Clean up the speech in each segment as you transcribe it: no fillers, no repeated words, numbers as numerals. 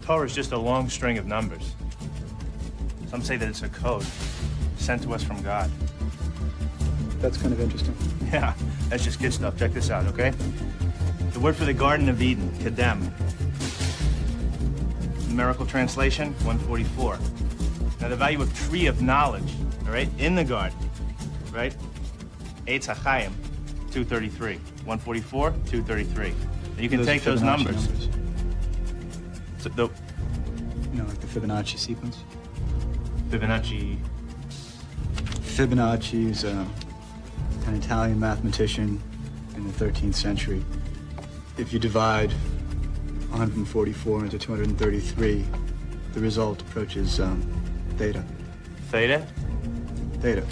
Torah is just a long string of numbers. Some say that it's a code sent to us from God. That's kind of interesting. Yeah, that's just kid stuff. Check this out, okay? The word for the Garden of Eden, Kedem. Numerical translation, 144. Now the value of tree of knowledge, all right, in the garden, right? Eitz HaChaim, 233. 144, 233. And you can take those numbers. So the, you know, like the Fibonacci sequence? Fibonacci. Fibonacci is an Italian mathematician in the 13th century. If you divide 144 into 233, the result approaches theta. Theta? Theta.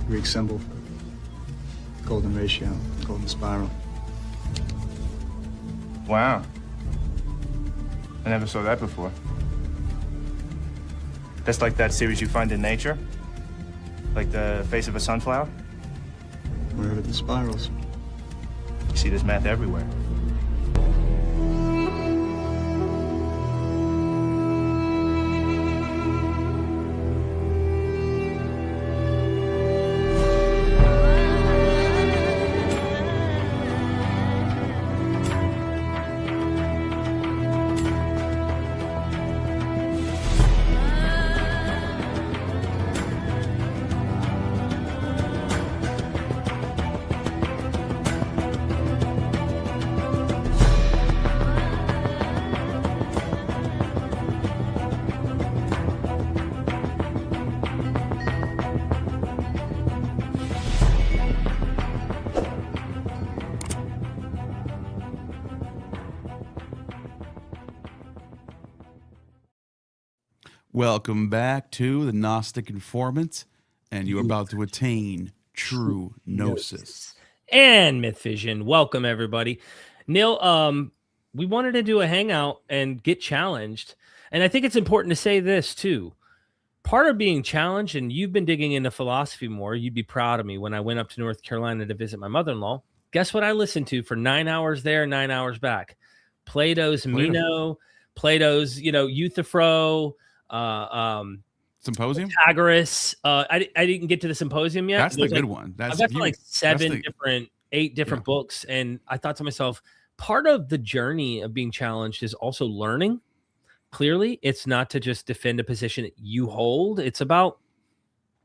Greek symbol. Golden ratio, golden spiral. Wow. I never saw that before. That's like that series you find in nature? Like the face of a sunflower? Wherever the spirals. You see this math everywhere. Welcome back to the Gnostic Informant, and you're about to attain true gnosis. And MythVision. Welcome, everybody. Neil, we wanted to do a hangout and get challenged. And I think it's important to say this, too. Part of being challenged, and you've been digging into philosophy more, you'd be proud of me when I went up to North Carolina to visit my mother-in-law. Guess what I listened to for 9 hours there, 9 hours back? Plato's Meno, Plato's, Euthyphro, Symposium? Pythagoras. I didn't get to the symposium yet. That's the good one. I've got like eight different books. And I thought to myself, part of the journey of being challenged is also learning. Clearly, it's not to just defend a position that you hold. It's about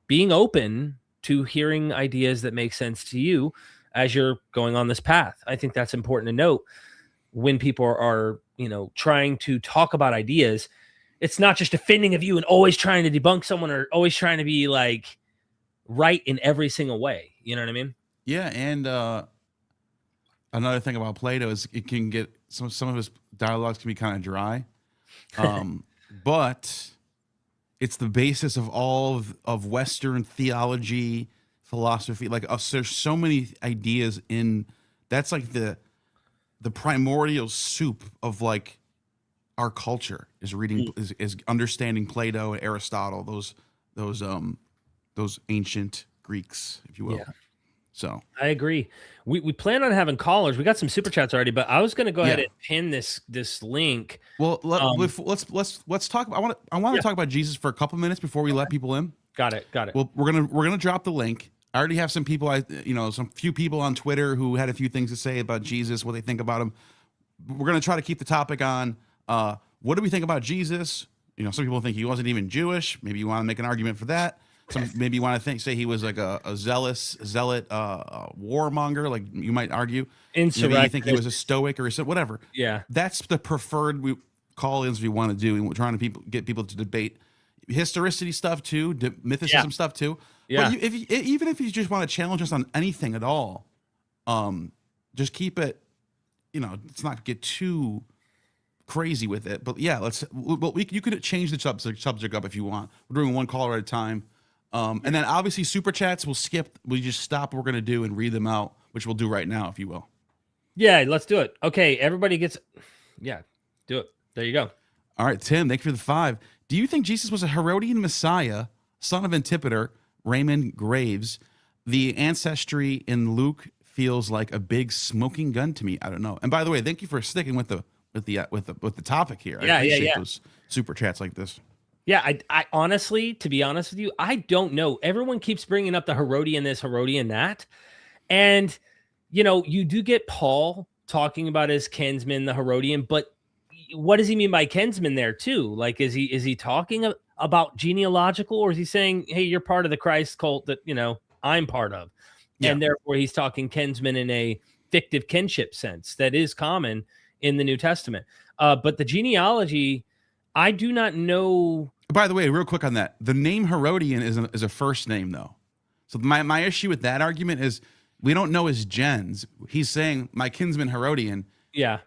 being open to hearing ideas that make sense to you as you're going on this path. I think that's important to note when people are, trying to talk about ideas. It's not just defending of you and always trying to debunk someone or always trying to be like right in every single way. You know what I mean? Yeah. And another thing about Plato is it can get some of his dialogues can be kind of dry. But it's the basis of all of Western theology, philosophy. Like there's so many ideas in that's like the primordial soup of like our culture is reading is understanding Plato and Aristotle, those ancient Greeks, if you will. Yeah. So I agree. We plan on having callers. We got some super chats already, but I was going to go ahead and pin this link. Well, let's talk. I want to talk about Jesus for a couple minutes before we let people in. Got it. Well, we're gonna drop the link. I already have some people, some few people on Twitter who had a few things to say about Jesus, what they think about him. We're gonna try to keep the topic on. What do we think about Jesus? Some people think he wasn't even Jewish. Maybe you want to make an argument for that. Maybe you want to say he was like a zealot warmonger, like you might argue. Maybe you think he was a stoic or whatever. Yeah, that's the preferred call-ins we want to do, and we're trying to get people to debate historicity stuff too, mythicism stuff too. Yeah. But even if you just want to challenge us on anything at all, just keep it. Let's not get too crazy with it. But yeah, you could change the subject up if you want. We're doing one caller at a time. And then obviously super chats we'll skip. We just stop what we're going to do and read them out, which we'll do right now, if you will. Yeah, let's do it. Okay, everybody gets... Yeah, do it. There you go. All right, Tim, thank you for the 5. Do you think Jesus was a Herodian Messiah, son of Antipater, Raymond Graves? The ancestry in Luke feels like a big smoking gun to me. I don't know. And by the way, thank you for sticking with the with the topic here. Yeah, I appreciate those super chats like this. Yeah, I honestly, to be honest with you, I don't know. Everyone keeps bringing up the Herodian this, Herodian that. And, you do get Paul talking about his kinsman, the Herodian, but what does he mean by kinsman there too? Like, is he talking about genealogical, or is he saying, hey, you're part of the Christ cult that, I'm part of? Yeah. And therefore he's talking kinsman in a fictive kinship sense that is common in the New Testament. But the genealogy, I do not know. By the way, real quick on that, the name Herodian is a first name though. So my issue with that argument is we don't know his gens. He's saying my kinsman Herodian. Yeah.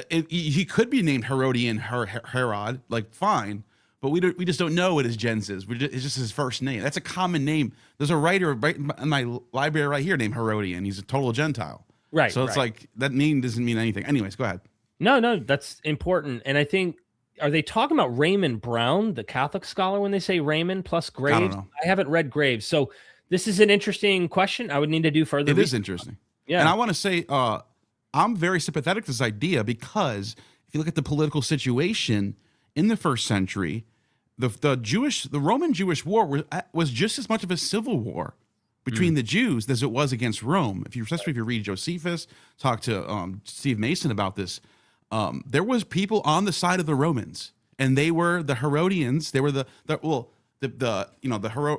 He could be named Herodian Herod, like fine, but we just don't know what his gens is. It's just his first name. That's a common name. There's a writer right in my library right here named Herodian. He's a total Gentile. Right. So it's like that doesn't mean anything. Anyways, go ahead. No, that's important. And I think, are they talking about Raymond Brown, the Catholic scholar, when they say Raymond plus Graves? I don't know. I haven't read Graves. So this is an interesting question. I would need to do further research. Is interesting. Yeah. And I want to say I'm very sympathetic to this idea because if you look at the political situation in the first century, the Roman Jewish war was just as much of a civil war between the Jews as it was against Rome. Especially if you read Josephus, talk to Steve Mason about this, there was people on the side of the Romans, and they were the Herodians. They were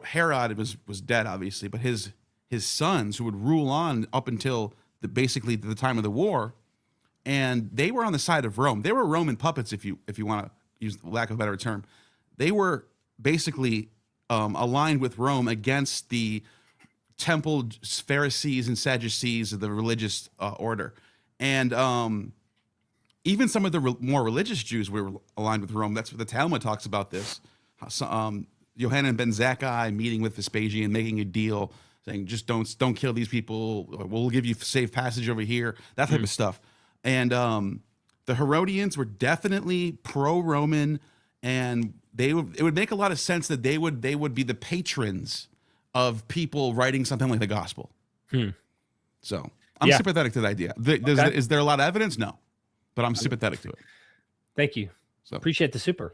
Herod was dead obviously, but his sons who would rule on up until basically the time of the war, and they were on the side of Rome. They were Roman puppets, if you want to use the lack of a better term. They were basically aligned with Rome against the temple Pharisees and Sadducees of the religious order, and even some of the more religious Jews were aligned with Rome. That's what the Talmud talks about this. Yohanan ben Zakkai meeting with Vespasian, making a deal, saying just don't kill these people. We'll give you safe passage over here. That type of stuff. And the Herodians were definitely pro-Roman, and it would make a lot of sense that they would be the patrons of people writing something like the gospel. So I'm sympathetic to the idea. Is there a lot of evidence? No. But I'm sympathetic to it. Thank you. So appreciate the super.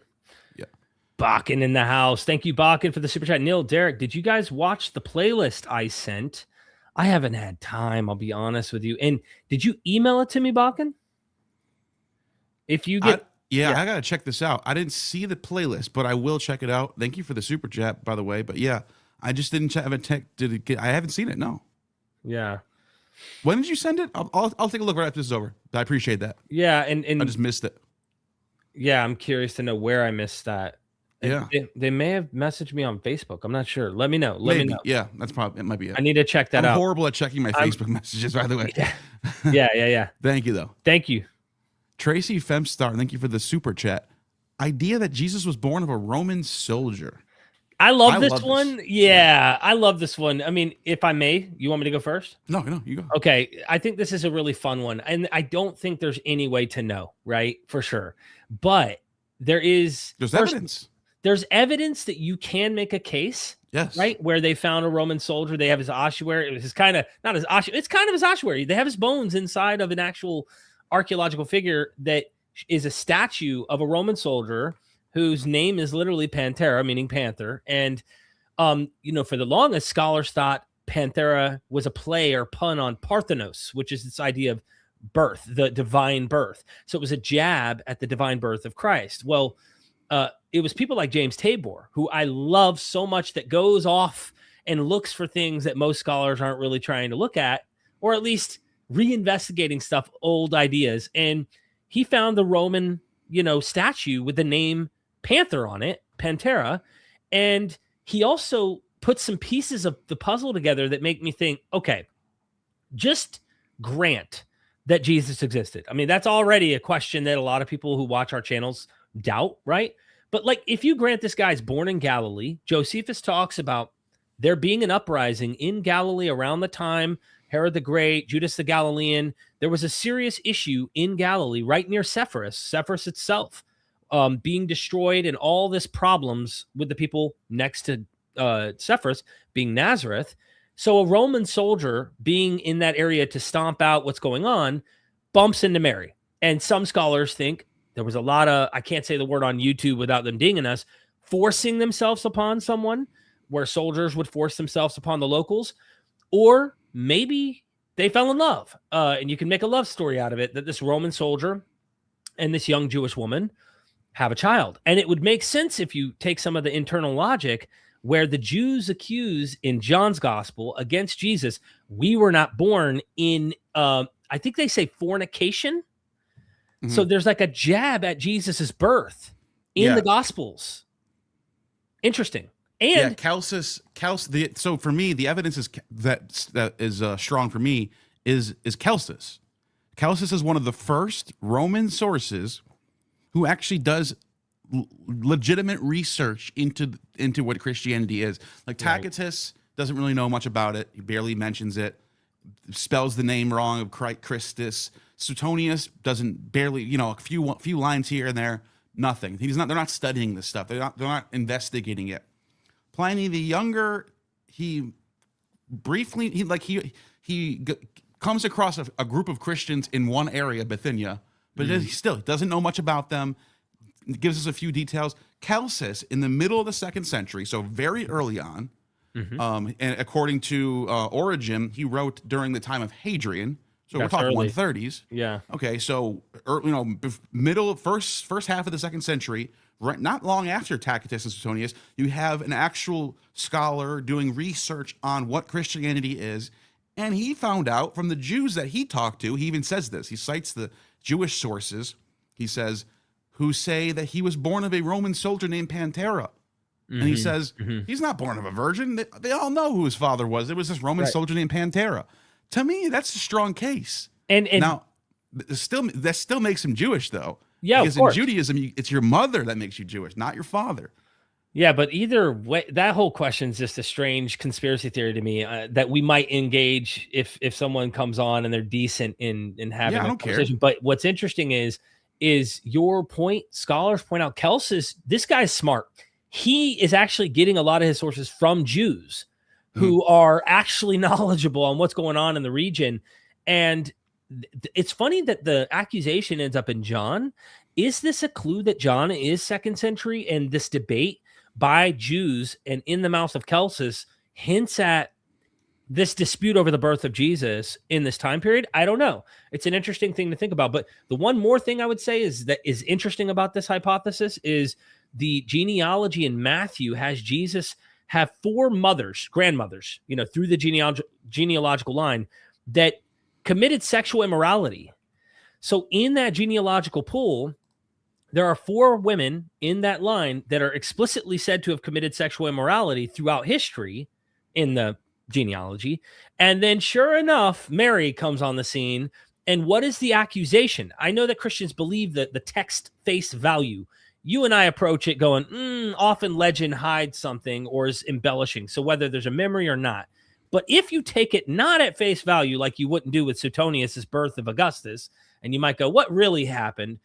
Yeah. Bakken in the house. Thank you, Bakken, for the super chat. Neil, Derek, did you guys watch the playlist I sent? I haven't had time, I'll be honest with you. And did you email it to me, Bakken? If you get... I got to check this out. I didn't see the playlist, but I will check it out. Thank you for the super chat, by the way. But yeah, I just didn't have a tech. I haven't seen it, no. Yeah. When did you send it? I'll take a look right after this is over. I appreciate that. Yeah, and I just missed it. Yeah, I'm curious to know where I missed that. Yeah, they may have messaged me on Facebook. I'm not sure. Let me know. Let me know. Yeah, it might be it. I need to check that out. I'm horrible at checking my Facebook messages, by the way. Yeah. Thank you, though. Thank you. Tracy Femstar, thank you for the super chat. Idea that Jesus was born of a Roman soldier. I love this one. Yeah, I love this one. I mean, if I may, you want me to go first? No, you go. Okay, I think this is a really fun one. And I don't think there's any way to know, right? For sure. But there's evidence. There's evidence that you can make a case. Yes. Right? Where they found a Roman soldier. They have his ossuary. It's kind of his ossuary. They have his bones inside of an actual archaeological figure that is a statue of a Roman soldier whose name is literally Panthera, meaning panther. And, for the longest, scholars thought Panthera was a play or pun on Parthenos, which is this idea of birth, the divine birth. So it was a jab at the divine birth of Christ. Well, it was people like James Tabor, who I love so much, that goes off and looks for things that most scholars aren't really trying to look at, or at least reinvestigating stuff, old ideas. And he found the Roman, statue with the name Panther on it, Pantera. And he also put some pieces of the puzzle together that make me think, okay, just grant that Jesus existed. I mean, that's already a question that a lot of people who watch our channels doubt, right? But if you grant this guy's born in Galilee, Josephus talks about there being an uprising in Galilee around the time Herod the Great, Judas the Galilean. There was a serious issue in Galilee right near Sepphoris itself, being destroyed, and all this problems with the people next to Sepphoris being Nazareth. So a Roman soldier being in that area to stomp out what's going on bumps into Mary, And some scholars think there was a lot of, I can't say the word on YouTube without them dinging us, forcing themselves upon someone, where soldiers would force themselves upon the locals, or maybe they fell in love. And you can make a love story out of it, that this Roman soldier and this young Jewish woman have a child. And it would make sense if you take some of the internal logic, where the Jews accuse in John's gospel against Jesus, we were not born in, I think they say fornication. Mm-hmm. So there's like a jab at Jesus's birth in the gospels. Interesting. And so for me, the evidence is that is strong for me is Celsus. Celsus is one of the first Roman sources who actually does legitimate research into what Christianity is. Like Tacitus doesn't really know much about it. He barely mentions it. Spells the name wrong of Christus. Suetonius doesn't a few lines here and there. Nothing. They're not studying this stuff. They're not investigating it. Pliny the Younger, he comes across a group of Christians in one area, Bithynia, but he still doesn't know much about them. It gives us a few details. Celsus, in the middle of the 2nd century, so very early on, and according to Origen, he wrote during the time of Hadrian. So we're talking early. 130s. Yeah. Okay, so first half of the 2nd century, right, not long after Tacitus and Suetonius, you have an actual scholar doing research on what Christianity is, and he found out from the Jews that he talked to. He even says this. He cites the Jewish sources. He says, who say that he was born of a Roman soldier named Pantera. And he says, he's not born of a virgin. They all know who his father was. It was this Roman soldier named Pantera. To me, that's a strong case. And now, that still makes him Jewish, though. Yeah, because in Judaism, it's your mother that makes you Jewish, not your father. Yeah, but either way, that whole question is just a strange conspiracy theory to me that we might engage if someone comes on and they're decent in having a conversation. But what's interesting is your point. Scholars point out Celsus, this guy's smart. He is actually getting a lot of his sources from Jews who are actually knowledgeable on what's going on in the region. And it's funny that the accusation ends up in John. Is this a clue that John is 2nd century, and this debate by Jews and in the mouth of Celsus hints at this dispute over the birth of Jesus in this time period? I don't know. It's an interesting thing to think about. But the one more thing I would say is interesting about this hypothesis is the genealogy in Matthew has Jesus have 4 grandmothers, through the genealogical line that committed sexual immorality. So in that genealogical pool, there are 4 women in that line that are explicitly said to have committed sexual immorality throughout history in the genealogy. And then sure enough, Mary comes on the scene. And what is the accusation? I know that Christians believe that the text face value. You and I approach it going, often legend hides something or is embellishing. So whether there's a memory or not. But if you take it not at face value, like you wouldn't do with Suetonius' birth of Augustus, and you might go, what really happened?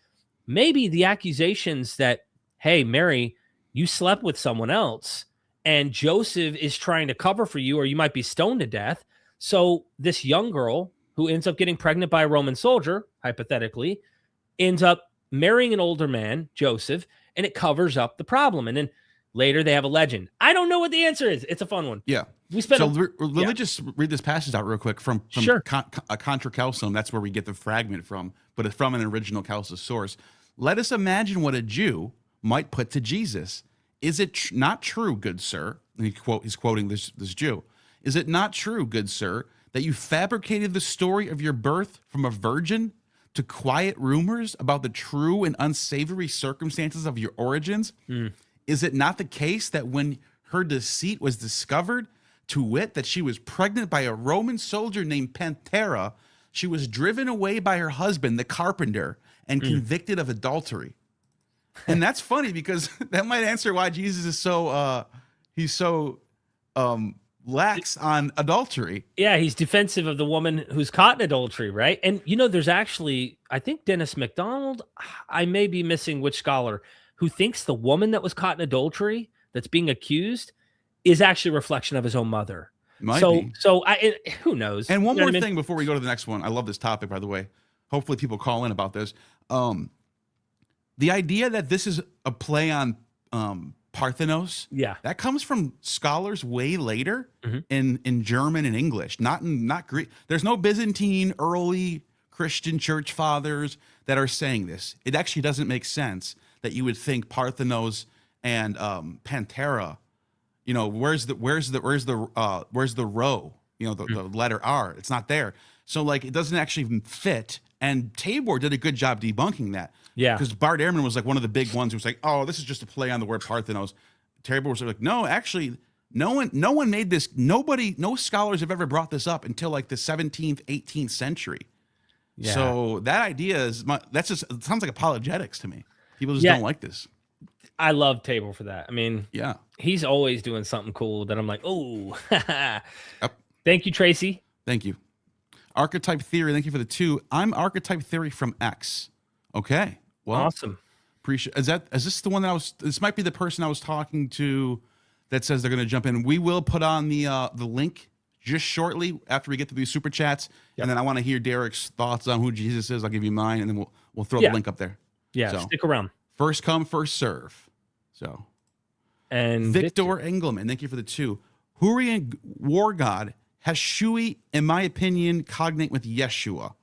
Maybe the accusations that, hey, Mary, you slept with someone else, and Joseph is trying to cover for you, or you might be stoned to death. So this young girl who ends up getting pregnant by a Roman soldier, hypothetically, ends up marrying an older man, Joseph, and it covers up the problem. And then later they have a legend. I don't know what the answer is. It's a fun one. Yeah. Let me just read this passage out real quick from Contra Celsum. That's where we get the fragment from, but it's from an original Celsus source. Let us imagine what a Jew might put to Jesus. Is it not true, good sir? And he's quoting this Jew. Is it not true, good sir, that you fabricated the story of your birth from a virgin to quiet rumors about the true and unsavory circumstances of your origins? Is it not the case that when her deceit was discovered, to wit, that she was pregnant by a Roman soldier named Pantera, she was driven away by her husband, the carpenter, and convicted of adultery? And that's funny because that might answer why Jesus is so lax on adultery. Yeah, he's defensive of the woman who's caught in adultery, right? And there's actually, I think Dennis MacDonald, I may be missing which scholar, who thinks the woman that was caught in adultery that's being accused is actually a reflection of his own mother. Might be. So who knows? And one more thing before we go to the next one. I love this topic, by the way. hopefully people call in about this. The idea that this is a play on Parthenos, that comes from scholars way later in German and English, not Greek. There's no Byzantine early Christian church fathers that are saying this. It actually doesn't make sense that you would think Parthenos and Pantera. You know, where's the rho? You know, the letter R. It's not there. So like it doesn't actually even fit. And Tabor did a good job debunking that. Yeah. Because Bart Ehrman was like one of the big ones who was like, oh, this is just a play on the word Parthenos. Tabor was like, no, actually, no one made this. No scholars have ever brought this up until like the 17th, 18th century. Yeah. So that idea it sounds like apologetics to me. People just don't like this. I love Tabor for that. I mean, yeah, he's always doing something cool that I'm like, oh, Thank you, Tracy. Thank you. Archetype theory. Thank you for the 2. I'm archetype theory from X. Okay. Well, awesome. Appreciate. Is this the one that this might be the person I was talking to that says they're going to jump in. We will put on the link just shortly after we get to these super chats. Yep. And then I want to hear Derek's thoughts on who Jesus is. I'll give you mine and then we'll throw the link up there. Yeah. So, stick around. First come, first serve. So, and Victor Engelman, thank you for the 2. Hurrian war god has Shui, in my opinion, cognate with Yeshua.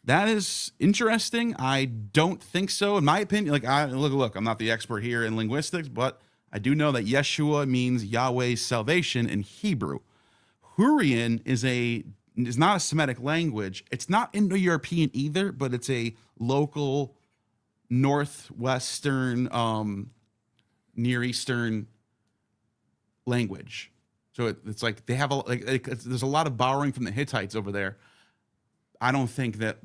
That is interesting. I don't think so. In my opinion, look, I'm not the expert here in linguistics, but I do know that Yeshua means Yahweh's salvation in Hebrew. Hurrian is not a Semitic language. It's not Indo-European either, but it's a local northwestern, Near Eastern language. So it's like they have there's a lot of borrowing from the Hittites over there. I don't think that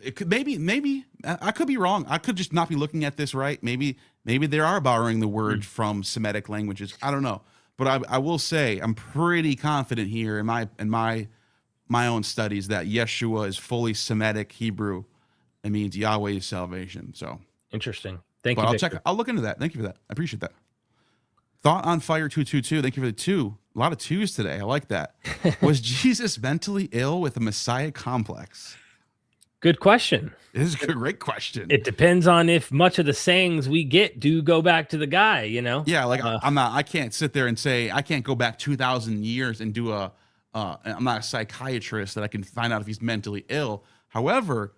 it could maybe I could be wrong. I could just not be looking at this right. Maybe they are borrowing the word from Semitic languages. I don't know. But I will say I'm pretty confident here in my own studies that Yeshua is fully Semitic Hebrew. It means Yahweh's salvation. So interesting. Thank you. I'll look into that. Thank you for that. I appreciate that. Thought on Fire 222. Thank you for the 2. A lot of 2s today. I like that. Was Jesus mentally ill with a Messiah complex? Good question. This is a great question. It depends on if much of the sayings we get do go back to the guy, you know? Yeah, like I can't sit there and say, I can't go back 2,000 years and do I'm not a psychiatrist that I can find out if he's mentally ill. However,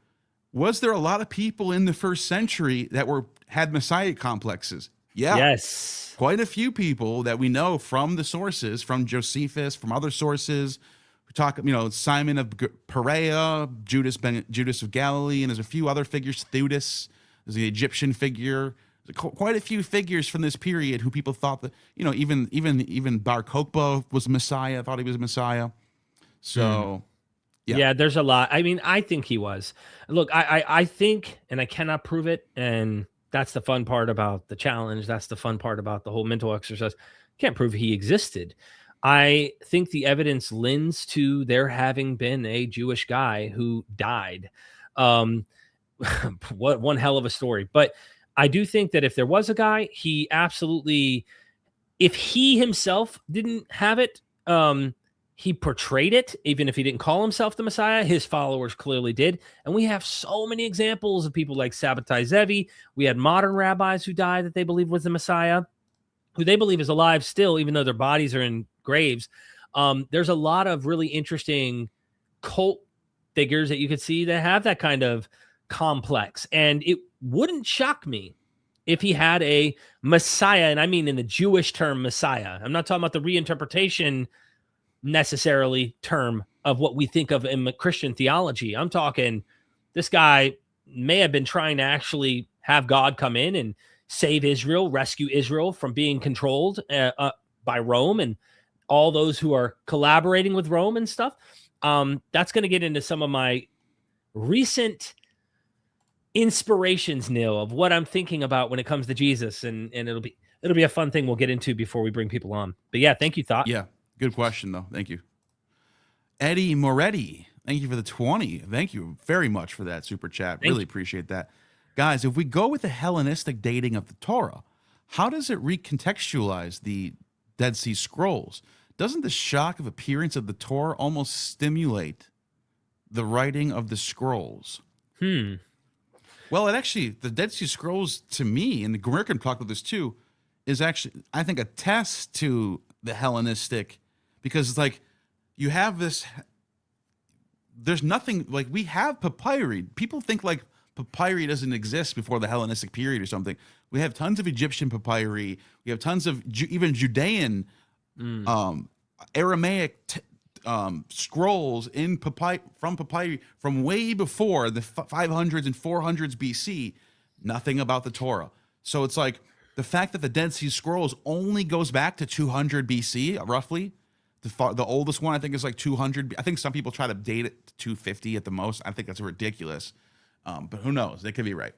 was there a lot of people in the first century that had Messiah complexes? Yeah. Yes. Quite a few people that we know from the sources, from Josephus, from other sources. We talk, Simon of Perea, Judas of Galilee, and there's a few other figures. Theudas, there's the Egyptian figure. There's quite a few figures from this period who people thought that, even Bar Kokhba was a Messiah, thought he was a Messiah. So, yeah, there's a lot. I mean, I think he was. Look, I think, and I cannot prove it, and that's the fun part about the challenge. That's the fun part about the whole mental exercise. Can't prove he existed. I think the evidence lends to there having been a Jewish guy who died. What one hell of a story. But I do think that if there was a guy, he absolutely, if he himself didn't have it, he portrayed it, even if he didn't call himself the Messiah. His followers clearly did. And we have so many examples of people like Sabbatai Zevi. We had modern rabbis who died that they believe was the Messiah, who they believe is alive still, even though their bodies are in graves. There's a lot of really interesting cult figures that you could see that have that kind of complex. And it wouldn't shock me if he had a Messiah, and I mean in the Jewish term Messiah. I'm not talking about the reinterpretation necessarily term of what we think of in Christian theology. I'm talking this guy may have been trying to actually have God come in and save Israel, rescue Israel from being controlled by Rome and all those who are collaborating with Rome and stuff. That's going to get into some of my recent inspirations, Neil, of what I'm thinking about when it comes to Jesus, and it'll be a fun thing we'll get into before we bring people on. But yeah, thank you, Thought. Yeah. Good question, though. Thank you. Eddie Moretti, thank you for the 20. Thank you very much for that super chat. Really appreciate that. Guys, if we go with the Hellenistic dating of the Torah, how does it recontextualize the Dead Sea Scrolls? Doesn't the shock of appearance of the Torah almost stimulate the writing of the scrolls? Well, it actually, the Dead Sea Scrolls, to me, and the American talk about this too, is actually, I think, a test to the Hellenistic, because it's like, you have this, there's nothing, like, we have papyri. People think like papyri doesn't exist before the Hellenistic period or something. We have tons of Egyptian papyri. We have tons of even Judean, Aramaic scrolls in papyri from way before the 500s and 400s BC. Nothing about the Torah. So it's like the fact that the Dead Sea Scrolls only goes back to 200 BC, roughly. The oldest one, I think, is like 200. I think some people try to date it to 250 at the most. I think that's ridiculous. But who knows? They could be right.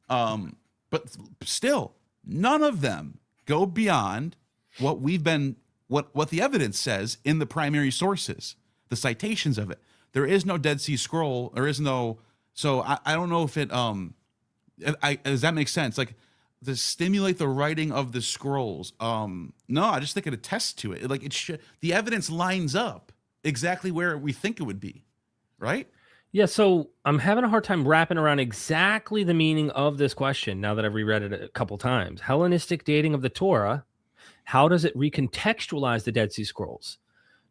But still, none of them go beyond what we've been, what the evidence says in the primary sources, the citations of it. There is no Dead Sea Scroll. There is no. So I don't know if it. Does that make sense? Like, to stimulate the writing of the scrolls. No, I just think it attests to it. Like, the evidence lines up exactly where we think it would be, right? Yeah, so I'm having a hard time wrapping around exactly the meaning of this question now that I've reread it a couple times. Hellenistic dating of the Torah, how does it recontextualize the Dead Sea Scrolls?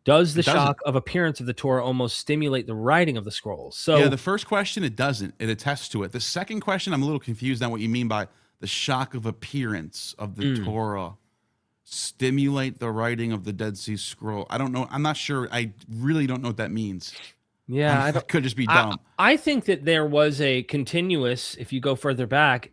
Does the shock of appearance of the Torah almost stimulate the writing of the scrolls? So yeah, the first question, it doesn't. It attests to it. The second question, I'm a little confused on what you mean by the shock of appearance of the Torah stimulate the writing of the Dead Sea Scroll. I don't know. I'm not sure. I really don't know what that means. Yeah, I could just be dumb. I think that there was a continuous, if you go further back,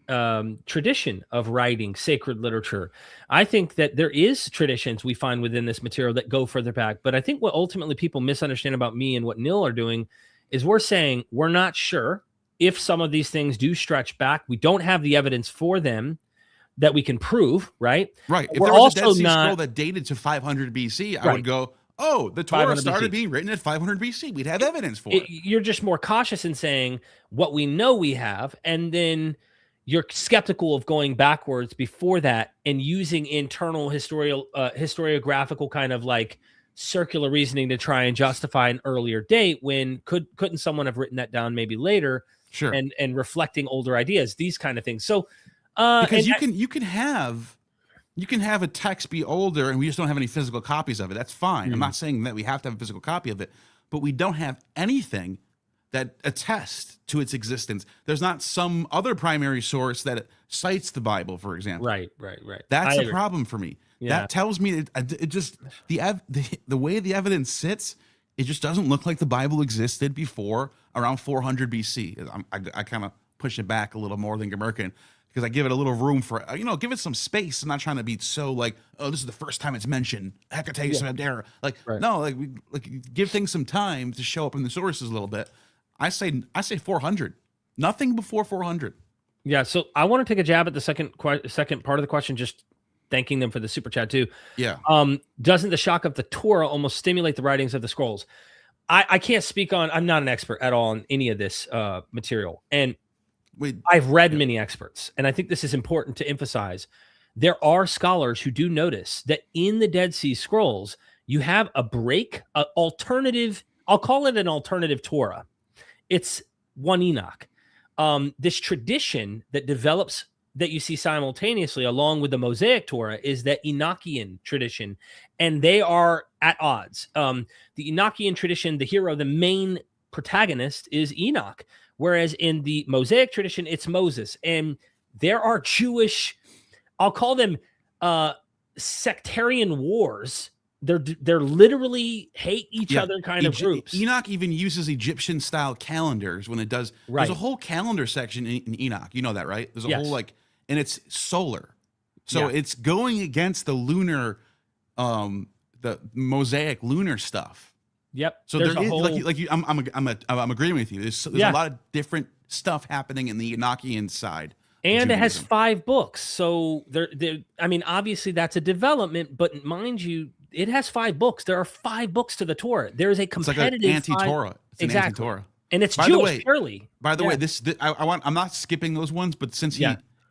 tradition of writing sacred literature. I think that there is traditions we find within this material that go further back. But I think what ultimately people misunderstand about me and what Nil are doing is we're saying we're not sure if some of these things do stretch back. We don't have the evidence for them that we can prove, right? Right. If we're there was also a Dead Sea Scroll that dated to 500 BC, I would go, oh, the Torah started being written at 500 BC. We'd have evidence for it. You're just more cautious in saying what we know we have, and then you're skeptical of going backwards before that and using internal historiographical kind of like circular reasoning to try and justify an earlier date when couldn't someone have written that down maybe later? Sure. And reflecting older ideas, these kind of things. So because you can have a text be older and we just don't have any physical copies of it. That's fine. I'm not saying that we have to have a physical copy of it, but we don't have anything that attests to its existence. There's not some other primary source that cites the Bible, for example. Right. That's a problem for me. Yeah. That tells me it just the way the evidence sits, it just doesn't look like the Bible existed before around 400 BC. I kind of push it back a little more than Gemerkin, because I give it a little room for, give it some space. I'm not trying to be so like, oh, this is the first time it's mentioned. Hecates and Abdera. Like, no, like give things some time to show up in the sources a little bit. I say 400. Nothing before 400. Yeah. So I want to take a jab at the second part of the question, just thanking them for the super chat too. Yeah. Doesn't the shock of the Torah almost stimulate the writings of the scrolls? I can't speak on, I'm not an expert at all on any of this material. And I've read many experts, and I think this is important to emphasize. There are scholars who do notice that in the Dead Sea Scrolls, you have a alternative, I'll call it an alternative Torah. It's one Enoch. This tradition that develops that you see simultaneously along with the Mosaic Torah is that Enochian tradition, and they are at odds. The Enochian tradition, the hero, the main protagonist is Enoch. Whereas in the Mosaic tradition, it's Moses. And there are Jewish, I'll call them sectarian wars. They're literally hate each other kind of groups. Enoch even uses Egyptian style calendars when it does. Right. There's a whole calendar section in Enoch. You know that, right? There's a whole and it's solar. So it's going against the lunar, the Mosaic lunar stuff. Yep. So there is I'm agreeing with you. There's a lot of different stuff happening in the Enochian side. And it has 5 books. So obviously that's a development, but mind you, it has 5 books. There are 5 books to the Torah. There is a competitive it's like an anti-Torah. It's an anti-Torah. And it's Jewish purely. By the way, I'm not skipping those ones, but since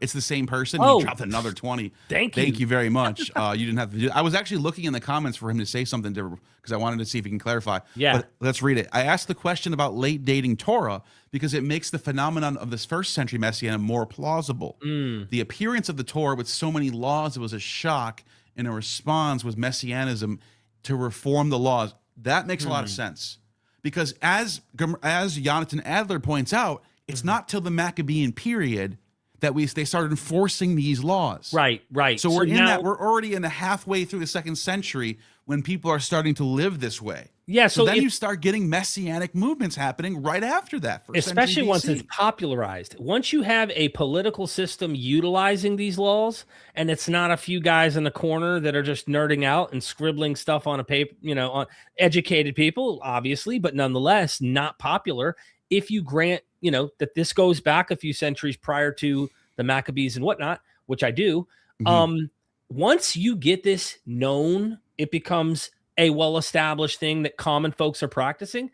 it's the same person. Oh, He dropped another 20. Thank you. Thank you very much. You didn't have to do. I was actually looking in the comments for him to say something because I wanted to see if he can clarify. Yeah. But let's read it. I asked the question about late dating Torah because it makes the phenomenon of this first century Messianic more plausible. The appearance of the Torah with so many laws, it was a shock, and a response was messianism to reform the laws. That makes a lot of sense. Because as Jonathan Adler points out, it's not till the Maccabean period that they started enforcing these laws. Right. So we're already in the halfway through the 2nd century when people are starting to live this way. Yeah. So then you start getting messianic movements happening right after that. Especially once it's popularized. Once you have a political system utilizing these laws, and it's not a few guys in the corner that are just nerding out and scribbling stuff on a paper, on educated people, obviously, but nonetheless not popular. If you grant, that this goes back a few centuries prior to the Maccabees and whatnot, which I do, once you get this known, it becomes a well-established thing that common folks are practicing.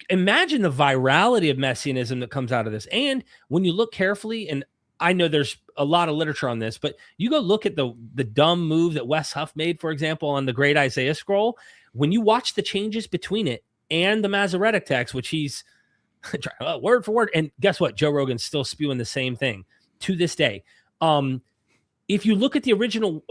Imagine the virality of messianism that comes out of this. And when you look carefully, and I know there's a lot of literature on this, but you go look at the dumb move that Wes Huff made, for example, on the Great Isaiah Scroll. When you watch the changes between it and the Masoretic text, which he's word for word, and guess what? Joe Rogan's still spewing the same thing to this day. If you look at the original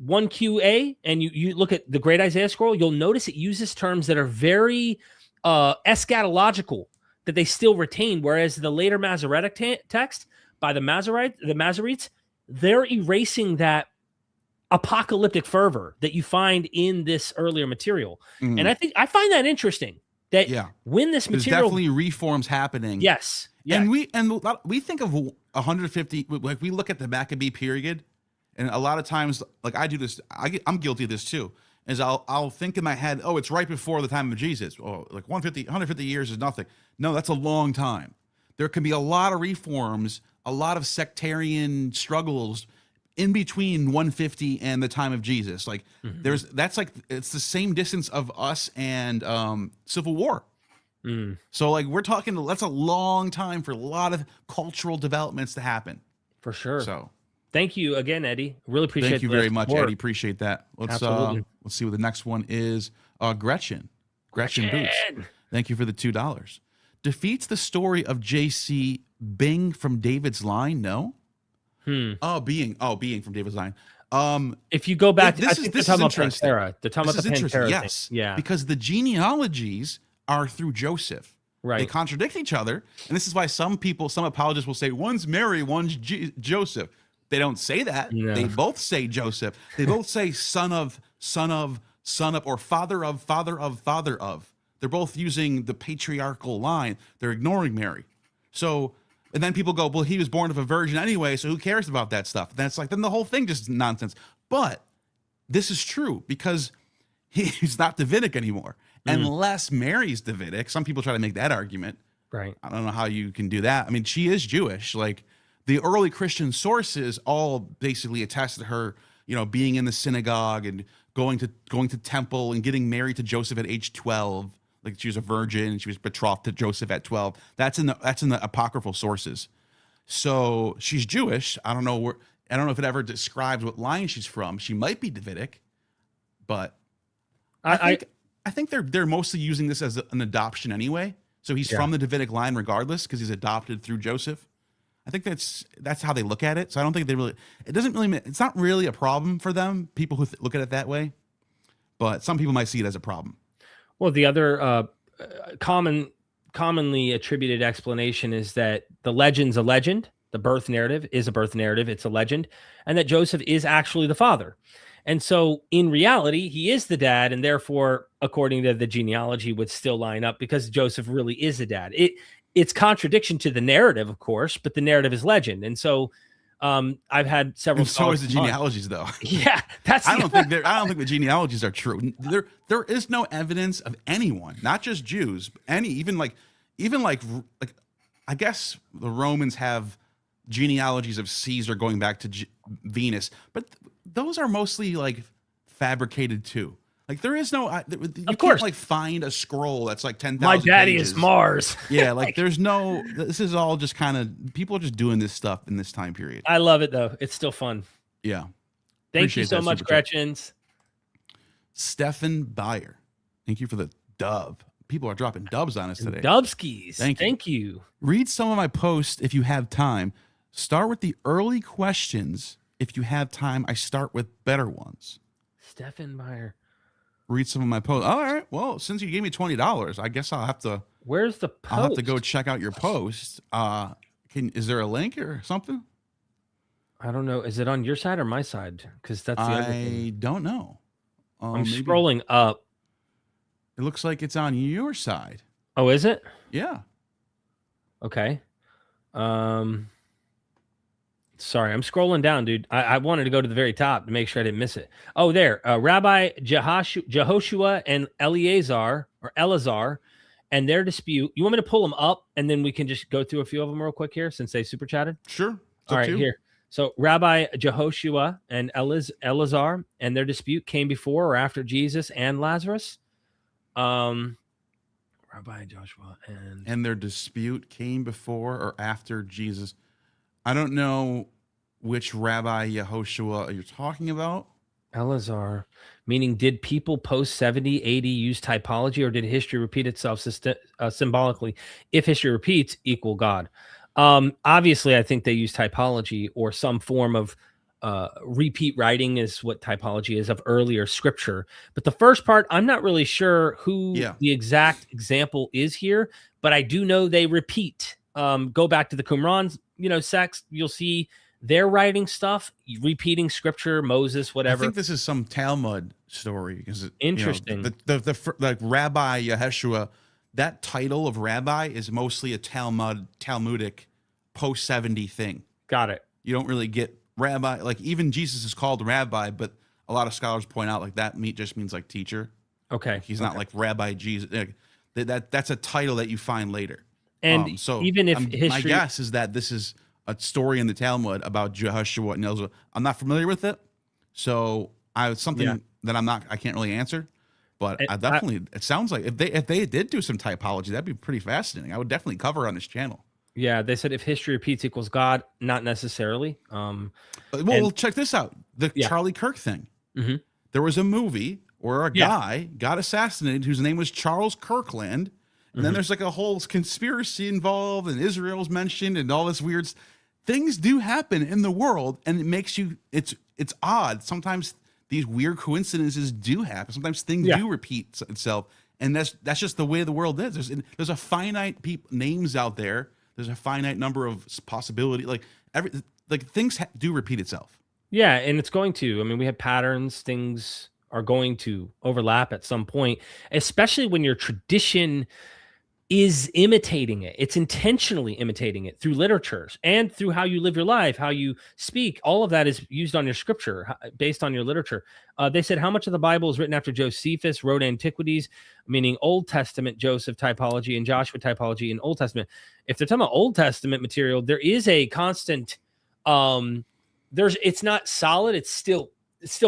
1QA and you look at the Great Isaiah Scroll, you'll notice it uses terms that are very eschatological that they still retain, whereas the later Masoretic text by the Masoretes, they're erasing that apocalyptic fervor that you find in this earlier material. And I find that interesting that when this material, there's definitely reforms happening. Yes. Yeah. And we think of 150, like we look at the Maccabee period, and a lot of times, like I do this, I'm guilty of this too, is I'll think in my head, oh, it's right before the time of Jesus. Oh, like 150 years is nothing. No, that's a long time. There can be a lot of reforms, a lot of sectarian struggles in between 150 and the time of Jesus. Like that's like, it's the same distance of us and Civil War. So like we're talking, that's a long time for a lot of cultural developments to happen. For sure. So thank you again, Eddie. Really appreciate it. Thank you very much, Eddie. Appreciate that. Let's see what the next one is. Gretchen Boots. Thank you for the $2. Defeats the story of JC Bing from David's line. No. Being from David's line. If you go back, this is interesting. They're talking about the Pantera. Yes. Yeah. Because the genealogies are through Joseph. Right. They contradict each other. And this is why some apologists will say one's Mary, one's Joseph. They don't say that. No. They both say Joseph. They both say son of, or father of. They're both using the patriarchal line. They're ignoring Mary. So, and then people go, well, he was born of a virgin anyway, so who cares about that stuff? That's like, then the whole thing just nonsense. But this is true because he's not Davidic anymore. Unless Mary's Davidic. Some people try to make that argument. Right. I don't know how you can do that. I mean, she is Jewish. Like the early Christian sources all basically attest to her, being in the synagogue and going to temple and getting married to Joseph at age 12. Like she was a virgin and she was betrothed to Joseph at 12. That's in the apocryphal sources. So she's Jewish. I don't know if it ever describes what line she's from. She might be Davidic, but I think they're mostly using this as an adoption anyway. So he's from the Davidic line regardless because he's adopted through Joseph. I think that's how they look at it. So I don't think it's not really a problem for them, people who look at it that way. But some people might see it as a problem. Well, the other commonly attributed explanation is that the legend's a legend. The birth narrative is a birth narrative. It's a legend. And that Joseph is actually the father. And so in reality, he is the dad. And therefore, according to the genealogy, would still line up because Joseph really is the dad. It's contradiction to the narrative, of course, but the narrative is legend. And so I've had several. And so is the genealogies, though. Yeah, I don't think the genealogies are true. There is no evidence of anyone, not just Jews, even like I guess the Romans have genealogies of Caesar going back to Venus, but those are mostly like fabricated too. Like there is no, you Of course, can't like find a scroll that's like 10,000 my daddy pages. is Mars. Yeah, like there's no. This is all just kind of people are just doing this stuff in this time period. I love it though. It's still fun. Yeah. Thank you so much, Gretchens. Stefan Bayer, thank you for the dub. People are dropping dubs on us today. Dubskis. Thank you. Read some of my posts if you have time. Start with the early questions. If you have time, I start with better ones. Stefan Bayer. Read some of my posts. All right. Well, since you gave me $20, I guess I'll have to. Where's the post? I'll have to go check out your post. Is there a link or something? I don't know. Is it on your side or my side? Because that's the other thing. I don't know. I'm scrolling up. It looks like it's on your side. Oh, is it? Yeah. Okay. Sorry, I'm scrolling down, dude. I wanted to go to the very top to make sure I didn't miss it. Oh, there. Rabbi Jehoshua and Eleazar, and their dispute. You want me to pull them up, and then we can just go through a few of them real quick here since they super chatted? Sure. All right, here. So Rabbi Jehoshua and Eleazar and their dispute came before or after Jesus and Lazarus. Rabbi Joshua and their dispute came before or after Jesus. I don't know which Rabbi Yehoshua you're talking about. Eleazar, meaning did people post 70 AD use typology, or did history repeat itself symbolically? If history repeats, equal God. Obviously, I think they use typology or some form of repeat writing is what typology is of earlier scripture. But the first part, I'm not really sure who the exact example is here, but I do know they repeat. Go back to the Qumran, sects, you'll see they're writing stuff, repeating scripture, Moses, whatever. I think this is some Talmud story because interesting. The Rabbi Yeshua, that title of rabbi is mostly a Talmudic post 70 thing. Got it. You don't really get rabbi, like even Jesus is called rabbi, but a lot of scholars point out like that just means like teacher. Okay. Like he's not like Rabbi Jesus. That's a title that you find later. And so even if my guess is that this is a story in the Talmud about Jehoshua and Elzah. I'm not familiar with it, so it's something that I can't really answer. But it sounds like if they did do some typology, that'd be pretty fascinating. I would definitely cover it on this channel. Yeah, they said if history repeats equals God, not necessarily. Well, check this out: the Charlie Kirk thing. Mm-hmm. There was a movie where a guy got assassinated whose name was Charles Kirkland. And then there's like a whole conspiracy involved, and Israel's mentioned, and all this weird things do happen in the world, and it makes you it's odd. Sometimes these weird coincidences do happen. Sometimes things do repeat itself, and that's just the way the world is. There's a finite names out there. There's a finite number of possibility. Things do repeat itself. Yeah, and it's going to. I mean, we have patterns. Things are going to overlap at some point, especially when your tradition is imitating it. It's intentionally imitating it through literatures and through how you live your life, how you speak. All of that is used on your scripture, based on your literature. They said how much of the Bible is written after Josephus wrote Antiquities, meaning Old Testament Joseph typology and Joshua typology in Old Testament. If they're talking about Old Testament material, there is a constant. It's not solid. It's still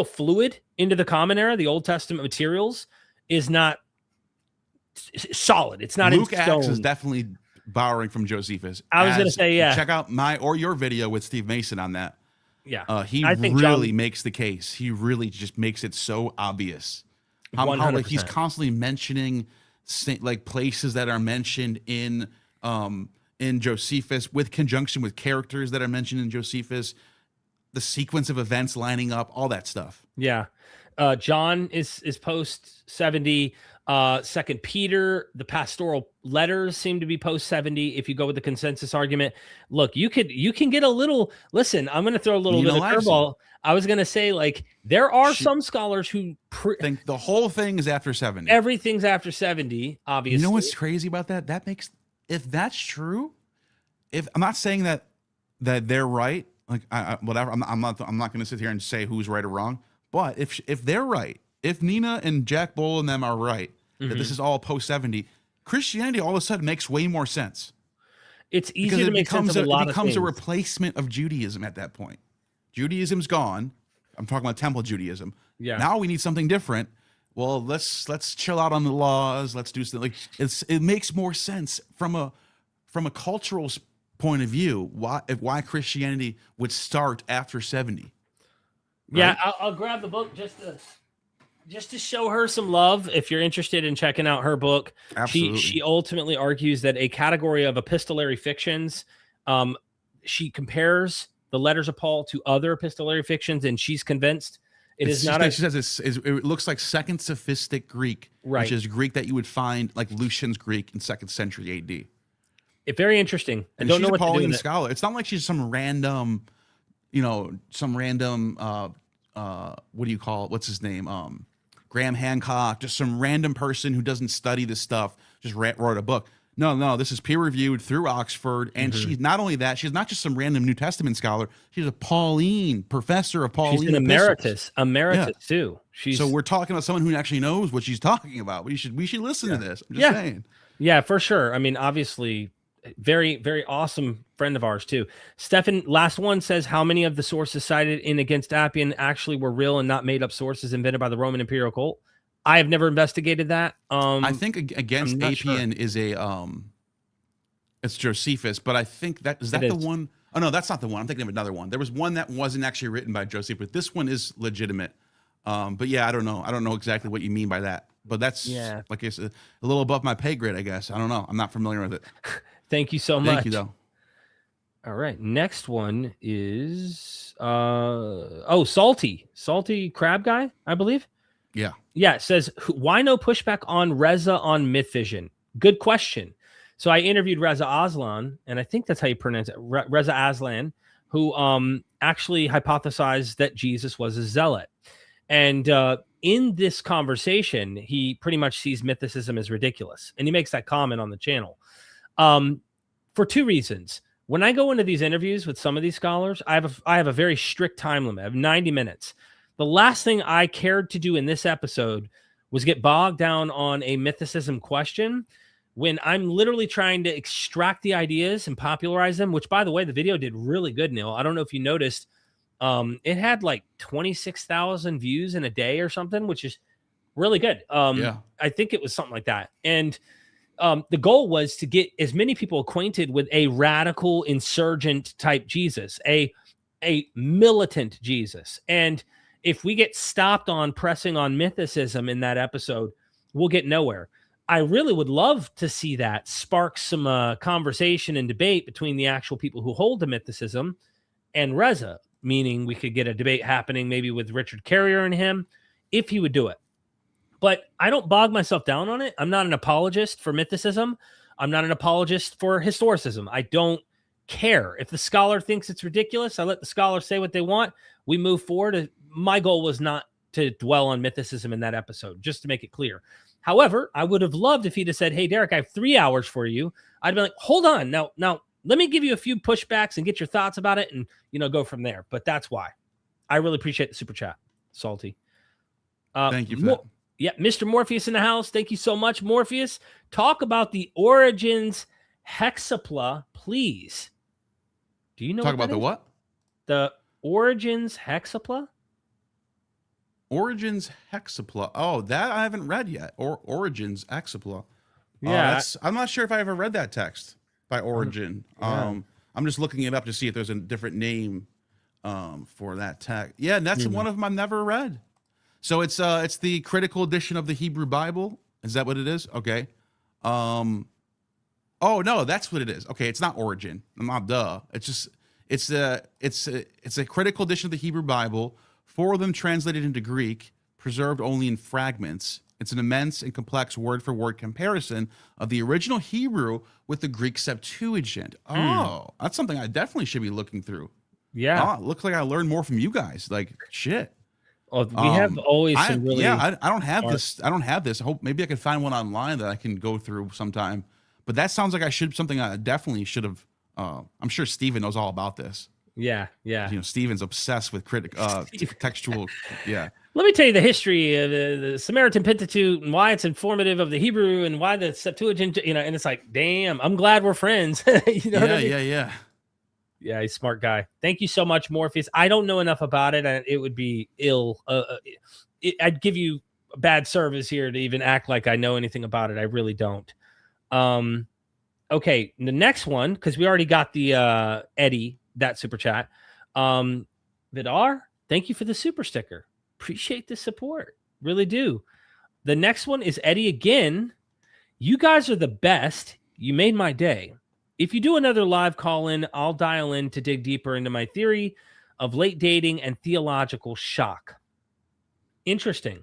fluid into the Common Era. The Old Testament materials is not solid. It's not Luke in stone. Acts is definitely borrowing from Josephus. I was going to say, check out your video with Steve Mason on that. Yeah, he really makes the case. He really just makes it so obvious how like he's constantly mentioning like places that are mentioned in Josephus with conjunction with characters that are mentioned in Josephus, the sequence of events lining up, all that stuff. Yeah, John is post 70. Second Peter, the pastoral letters seem to be post 70. If you go with the consensus argument, look, you can get a little. Listen, I'm going to throw a little bit of curveball. I was going to say, like, there are some scholars who think the whole thing is after 70. Everything's after 70. Obviously, you know what's crazy about that? That makes, if that's true, if I'm not saying that they're right, like whatever. I'm not going to sit here and say who's right or wrong. But if they're right. If Nina and Jack Bull and them are right, that this is all post 70, Christianity all of a sudden makes way more sense. It's easy to make sense of a lot of things. It becomes a replacement of Judaism at that point. Judaism's gone. I'm talking about temple Judaism. Yeah. Now we need something different. well, let's chill out on the laws. Let's do something. Like it makes more sense from a cultural point of view. Why Christianity would start after 70. Right? Yeah, I'll grab the book just to show her some love. If you're interested in checking out her book, absolutely. She ultimately argues that a category of epistolary fictions. She compares the letters of Paul to other epistolary fictions, and she's convinced she says it looks like second sophistic Greek, right? Which is Greek that you would find like Lucian's Greek in 2nd century AD. It's very interesting. And she's a Pauline scholar. It's not like she's some random, what do you call it? What's his name? Graham Hancock, just some random shepherd who doesn't study this stuff, just wrote a book. No, this is peer-reviewed through Oxford, and she's not only that, she's not just some random New Testament scholar. She's a Pauline professor of Pauline. She's an emeritus too. So we're talking about someone who actually knows what she's talking about. We should listen to this. I'm just saying. Yeah, for sure. I mean, obviously, very, very awesome friend of ours too. Stefan, last one, says how many of the sources cited in Against Appian actually were real and not made up sources invented by the Roman imperial cult? I have never investigated that. I think Against Appian is it's Josephus, but I think that the one. Oh no, that's not the one. I'm thinking of another one. There was one that wasn't actually written by Josephus. This one is legitimate. But yeah, I don't know. I don't know exactly what you mean by that. But that's like I said, a little above my pay grade, I guess. I don't know. I'm not familiar with it. Thank you so much. Thank you though. All right. Next one is Salty Crab Guy, I believe. Yeah. Yeah. It says, why no pushback on Reza on MythVision? Good question. So I interviewed Reza Aslan, and I think that's how you pronounce it, Reza Aslan, who actually hypothesized that Jesus was a zealot. And in this conversation, he pretty much sees mythicism as ridiculous. And he makes that comment on the channel for two reasons. When I go into these interviews with some of these scholars, I have a very strict time limit. I have 90 minutes. The last thing I cared to do in this episode was get bogged down on a mythicism question when I'm literally trying to extract the ideas and popularize them, which, by the way, the video did really good, Neil. I don't know if you noticed. It had like 26,000 views in a day or something, which is really good. I think it was something like that. And the goal was to get as many people acquainted with a radical insurgent type Jesus, a militant Jesus. And if we get stopped on pressing on mythicism in that episode, we'll get nowhere. I really would love to see that spark some conversation and debate between the actual people who hold to mythicism and Reza, meaning we could get a debate happening maybe with Richard Carrier and him, if he would do it. But I don't bog myself down on it. I'm not an apologist for mythicism. I'm not an apologist for historicism. I don't care. If the scholar thinks it's ridiculous, I let the scholar say what they want. We move forward. My goal was not to dwell on mythicism in that episode, just to make it clear. However, I would have loved if he'd have said, hey, Derek, I have 3 hours for you. I'd be like, hold on. Now, let me give you a few pushbacks and get your thoughts about it and, go from there. But that's why. I really appreciate the super chat, Salty. Thank you for that. Yeah, Mr. Morpheus in the house. Thank you so much, Morpheus. Talk about the Origen's Hexapla, please. Do you know Talk about the what? The Origen's Hexapla? Origen's Hexapla. Oh, that I haven't read yet. Or Origen's Hexapla. Yeah. I'm not sure if I ever read that text by Origen. Yeah. I'm just looking it up to see if there's a different name for that text. Yeah, and that's one of them I've never read. So it's the critical edition of the Hebrew Bible. Is that what it is? Okay. Oh no, that's what it is. Okay, it's not Origen. I'm not It's just it's a critical edition of the Hebrew Bible. 4 of them translated into Greek, preserved only in fragments. It's an immense and complex word-for-word comparison of the original Hebrew with the Greek Septuagint. Oh, that's something I definitely should be looking through. Yeah. Looks like I learned more from you guys. Like, shit. Oh, we have always some really... Yeah, I don't have this. I don't have this. I hope maybe I can find one online that I can go through sometime. But that sounds like something I definitely should have... I'm sure Steven knows all about this. Yeah. Steven's obsessed with textual. Yeah. Let me tell you the history of the Samaritan Pentateuch and why it's informative of the Hebrew and why the Septuagint, and it's like, damn, I'm glad we're friends. Yeah. Yeah, he's a smart guy. Thank you so much, Morpheus. I don't know enough about it, and it would be ill. I'd give you bad service here to even act like I know anything about it. I really don't. Okay, the next one, because we already got the Eddie, that super chat. Vidar, thank you for the super sticker. Appreciate the support. Really do. The next one is Eddie again. You guys are the best. You made my day. If you do another live call-in, I'll dial in to dig deeper into my theory of late dating and theological shock. Interesting.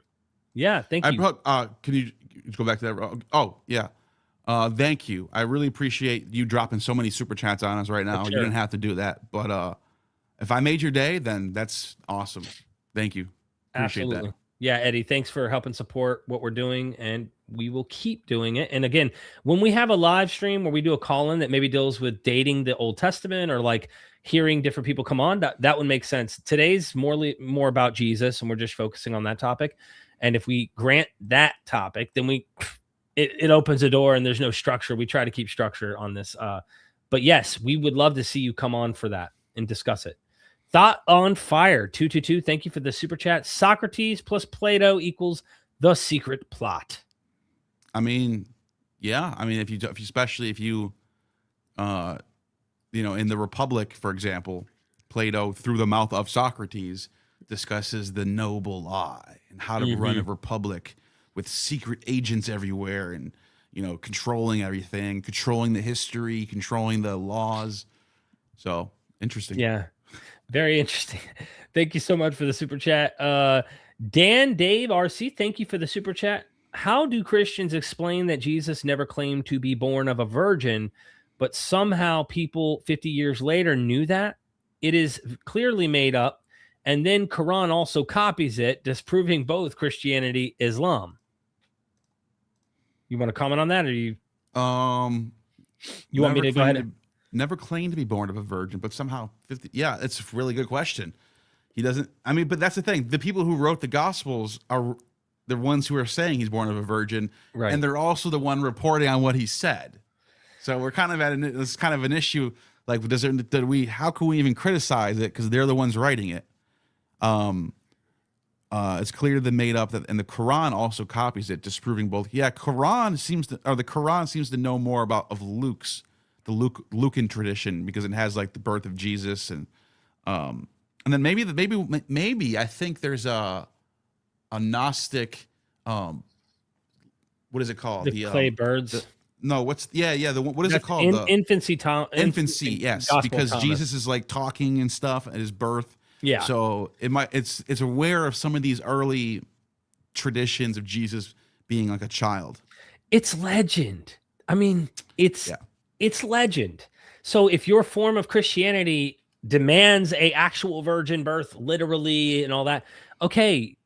Yeah, thank you. Can you go back to that? Oh, yeah. Thank you. I really appreciate you dropping so many super chats on us right now. Sure. You didn't have to do that, but if I made your day, then that's awesome. Thank you. Appreciate Absolutely. that. Yeah, Eddie, thanks for helping support what we're doing, and we will keep doing it. And again, when we have a live stream where we do a call-in that maybe deals with dating the Old Testament or like hearing different people come on, that would make sense. Today's more about Jesus, and we're just focusing on that topic. And if we grant that topic, then it opens a door and there's no structure. We try to keep structure on this. But yes, we would love to see you come on for that and discuss it. Thought on Fire 222. Thank you for the super chat. Socrates plus Plato equals the secret plot. I mean, yeah. I mean, especially if you, in the Republic, for example, Plato, through the mouth of Socrates, discusses the noble lie and how to run a republic with secret agents everywhere, and controlling everything, controlling the history, controlling the laws. So interesting. Yeah. Very interesting. Thank you so much for the super chat. Dan Dave RC, thank you for the super chat. How do Christians explain that Jesus never claimed to be born of a virgin, but somehow people 50 years later knew that? It is clearly made up. And then Quran also copies it, disproving both Christianity, Islam. You want to comment on that, or you want me to go ahead? Never claimed to be born of a virgin, but somehow 50. Yeah, it's a really good question. He doesn't. I mean, but that's the thing. The people who wrote the Gospels are the ones who are saying he's born of a virgin, right? And they're also the one reporting on what he said. So we're kind of it's kind of an issue. Like, how can we even criticize it? Because they're the ones writing it. It's clear they made up that, and the Quran also copies it, disproving both. Yeah, the Quran seems to know more about the Lucan tradition, because it has like the birth of Jesus, and then maybe I think there's a Gnostic, what is it called? The clay birds. What is it called? Infancy. Infancy, yes, because Thomas. Jesus is like talking and stuff at his birth. Yeah. So it's aware of some of these early traditions of Jesus being like a child. It's legend. I mean, it's legend. So if your form of Christianity demands a actual virgin birth, literally, and all that, okay,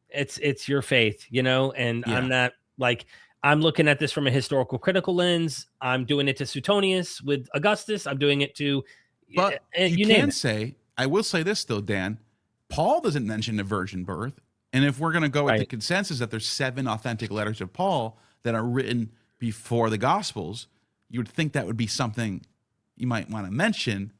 it's your faith, and I'm not like, I'm looking at this from a historical critical lens. I'm doing it to Suetonius with Augustus. I'm doing it to, but I will say this though, Dan, Paul doesn't mention a virgin birth. And if we're going to go with the consensus that there's 7 authentic letters of Paul that are written before the Gospels, you would think that would be something you might want to mention.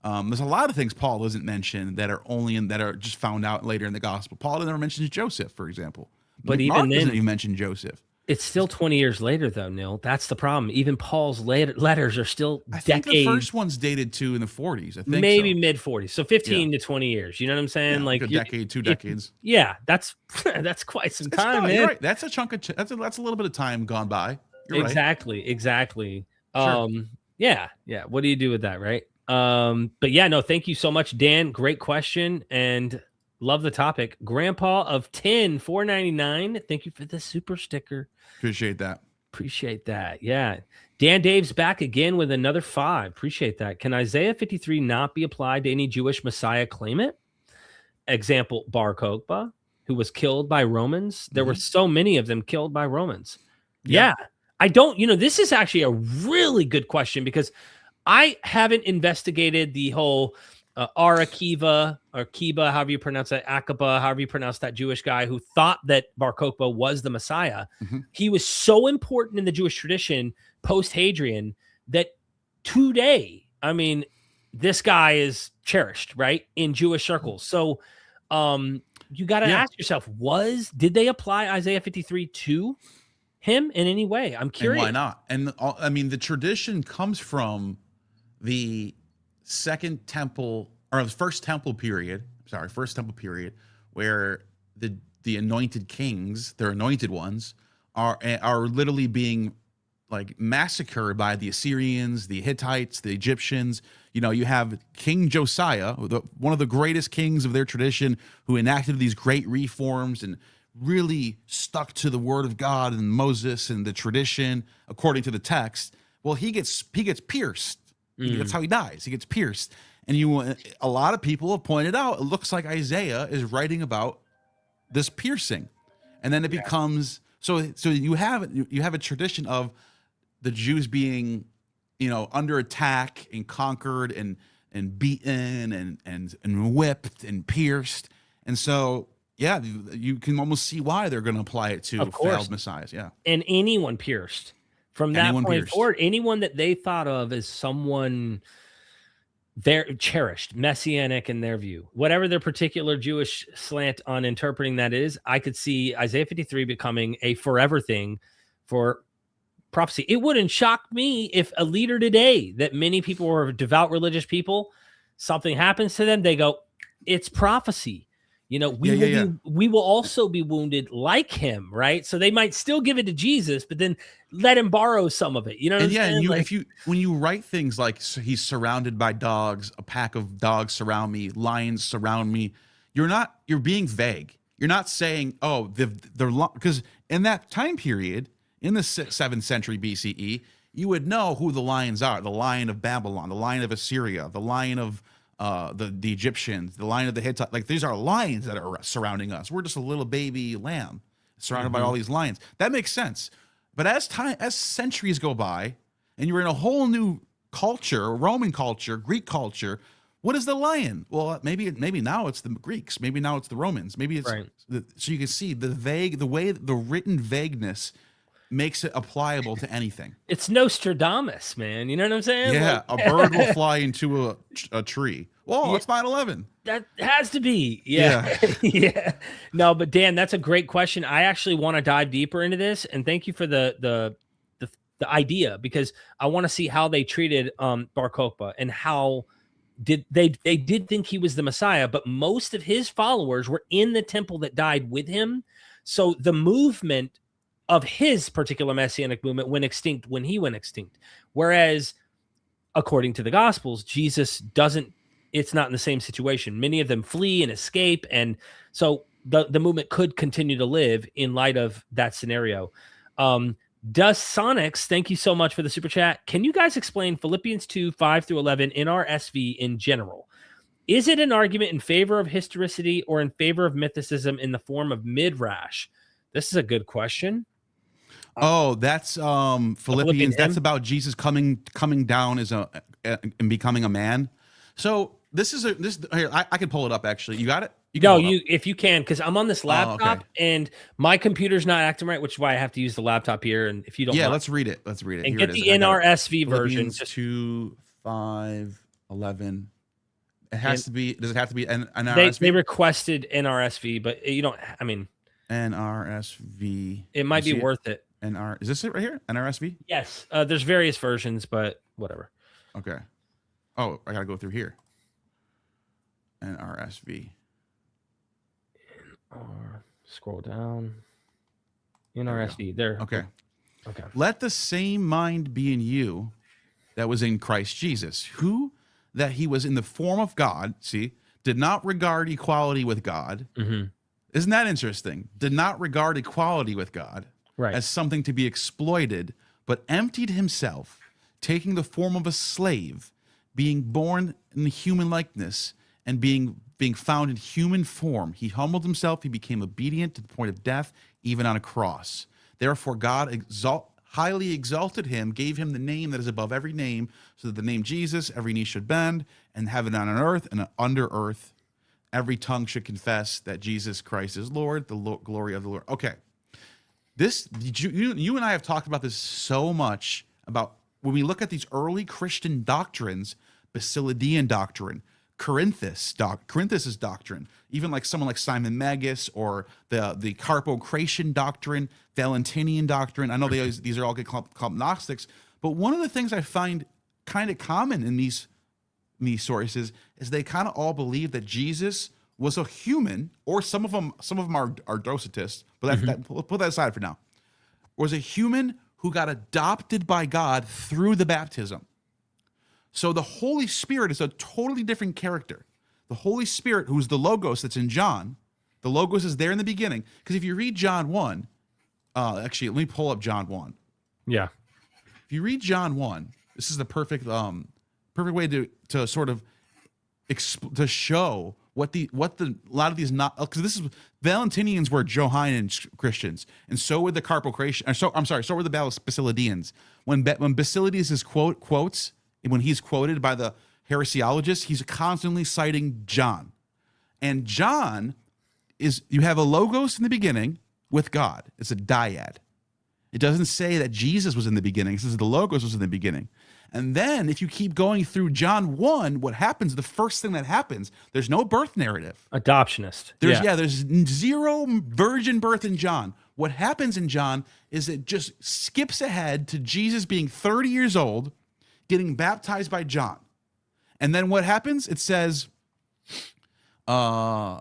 There's a lot of things Paul doesn't mention that are just found out later in the Gospel. Paul never mentions Joseph, for example. But Mark even then, doesn't even mention Joseph. It's still 20 years later, though, Neil. That's the problem. Even Paul's letters are still decades. I think the first one's dated in the 40s. I think maybe mid 40s, so 15 to 20 years. You know what I'm saying? Yeah, like a decade, 2 decades. Yeah, that's quite some time, man. You're right. That's a chunk of that's a little bit of time gone by. You're exactly. Sure. Yeah. What do you do with that, right? But yeah, no. Thank you so much, Dan. Great question, and love the topic. Grandpa of 10, $4.99. Thank you for the super sticker. Appreciate that. Yeah. Dan Dave's back again with another 5. Appreciate that. Can Isaiah 53 not be applied to any Jewish Messiah claimant? Example, Bar Kokhba, who was killed by Romans. There were so many of them killed by Romans. Yeah. I don't, this is actually a really good question, because I haven't investigated the whole Akiva, or Kiba, however you pronounce that, Akaba, however you pronounce that Jewish guy who thought that Bar Kokhba was the Messiah. He was so important in the Jewish tradition post-Hadrian that today, I mean, this guy is cherished, right, in Jewish circles. So you got to ask yourself, did they apply Isaiah 53 to him in any way? I'm curious. And why not? And I mean, the tradition comes from the Second Temple, or the First Temple period, where the anointed kings, their anointed ones, are literally being like massacred by the Assyrians, the Hittites, the Egyptians. You have King Josiah, one of the greatest kings of their tradition, who enacted these great reforms and really stuck to the word of God and Moses and the tradition according to the text. Well, he gets pierced. That's how he dies. He gets pierced. And a lot of people have pointed out, it looks like Isaiah is writing about this piercing. And then it becomes so you have a tradition of the Jews being, under attack and conquered and beaten and whipped and pierced. And so, you can almost see why they're going to apply it to failed messiahs. Yeah. And anyone pierced from that point forward, anyone that they thought of as someone they're cherished, messianic in their view, whatever their particular Jewish slant on interpreting that is, I could see Isaiah 53 becoming a forever thing for prophecy. It wouldn't shock me if a leader today, that many people were devout religious people, something happens to them, they go, it's prophecy. We will also be wounded like him, right? So they might still give it to Jesus, but then let him borrow some of it. You know what I'm saying? And when you write things like he's surrounded by dogs, a pack of dogs surround me, lions surround me, you're being vague. You're not saying, because in that time period, in the 7th century BCE, you would know who the lions are: the lion of Babylon, the lion of Assyria, the lion of the Egyptians, the lion of the Hittites. Like, these are lions that are surrounding us. We're just a little baby lamb surrounded by all these lions. That makes sense. But as centuries go by, and you're in a whole new culture, Roman culture, Greek culture, what is the lion? Well, maybe now it's the Greeks. Maybe now it's the Romans. Maybe it's so you can see the way the written vagueness makes it applicable to anything. It's Nostradamus, man. You know what I'm saying? Yeah, a bird will fly into a tree. Whoa, it's 9/11. That has to be. Yeah. Yeah. No, but Dan, that's a great question. I actually want to dive deeper into this, and thank you for the idea, because I want to see how they treated Bar Kokhba, and how they did think he was the Messiah, but most of his followers were in the temple that died with him. So the movement of his particular messianic movement went extinct when he went extinct. Whereas, according to the Gospels, Jesus doesn't, it's not in the same situation. Many of them flee and escape. And so the movement could continue to live in light of that scenario. Does Sonics, thank you so much for the super chat. Can you guys explain Philippians 2, 5-11 in our SV in general? Is it an argument in favor of historicity or in favor of mythicism in the form of midrash? This is a good question. Oh, that's Philippians. That's about Jesus coming down as and becoming a man. So this here. I can pull it up. Actually, you got it. If you can, because I'm on this laptop and my computer's not acting right, which is why I have to use the laptop here. And if you don't, let's read it. And here get the NRSV version. 2, 5, 11. It has to be. Does it have to be an NRSV? They requested NRSV, but you don't. I mean, NRSV. It might be worth it. Is this it right here? NRSV? Yes. There's various versions, but whatever. Okay. Oh, I gotta go through here. NRSV. Scroll down. NRSV. There. Okay. Let the same mind be in you that was in Christ Jesus, who that he was in the form of God, did not regard equality with God. Mm-hmm. Isn't that interesting? Did not regard equality with God as something to be exploited, but emptied himself, taking the form of a slave, being born in the human likeness, and being found in human form. He humbled himself. He became obedient to the point of death, even on a cross. Therefore, God highly exalted him, gave him the name that is above every name, so that the name Jesus, every knee should bend, and heaven and on earth and under earth, every tongue should confess that Jesus Christ is Lord, the glory of the Lord. Okay. You and I have talked about this so much, about when we look at these early Christian doctrines, Basilidian doctrine, Corinthus' doctrine, even like someone like Simon Magus or the Carpocratian doctrine, Valentinian doctrine. I know these are all get called Gnostics, but one of the things I find kind of common in these sources is they kind of all believe that Jesus was a human, or some of them are Docetists, but we'll put that aside for now. Was a human who got adopted by God through the baptism. So the Holy Spirit is a totally different character. The Holy Spirit, who's the Logos that's in John, the Logos is there in the beginning. Because if you read John 1, actually, let me pull up John 1. Yeah. If you read John 1, this is the perfect way to sort of to show what a lot of these, not, because this is, Valentinians were Johannine Christians, and so were the Carpocratians. So were the Basilidians. When Basilides is quotes, when he's quoted by the heresiologists, he's constantly citing John. And John is, you have a Logos in the beginning with God. It's a dyad. It doesn't say that Jesus was in the beginning. It says the Logos was in the beginning. And then if you keep going through John 1, what happens, the first thing that happens, there's no birth narrative. Adoptionist. There's zero virgin birth in John. What happens in John is it just skips ahead to Jesus being 30 years old, getting baptized by John. And then what happens? It says, where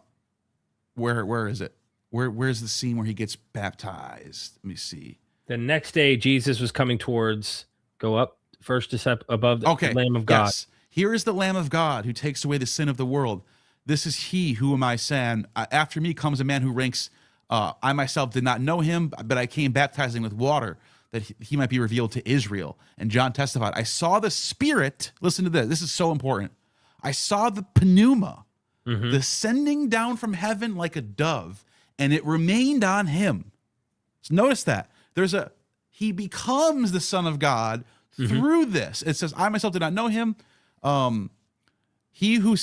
is it? Where's the scene where he gets baptized? Let me see. The next day, Jesus was coming towards, go up, first step above the Lamb of God. Yes. Here is the Lamb of God who takes away the sin of the world. This is he who am I saying, after me comes a man who ranks, I myself did not know him, but I came baptizing with water, that he might be revealed to Israel. And John testified, I saw the Spirit, listen to this, this is so important. I saw the pneuma descending down from heaven like a dove, and it remained on him. So notice that. He becomes the Son of God through this. It says, I myself did not know him. He who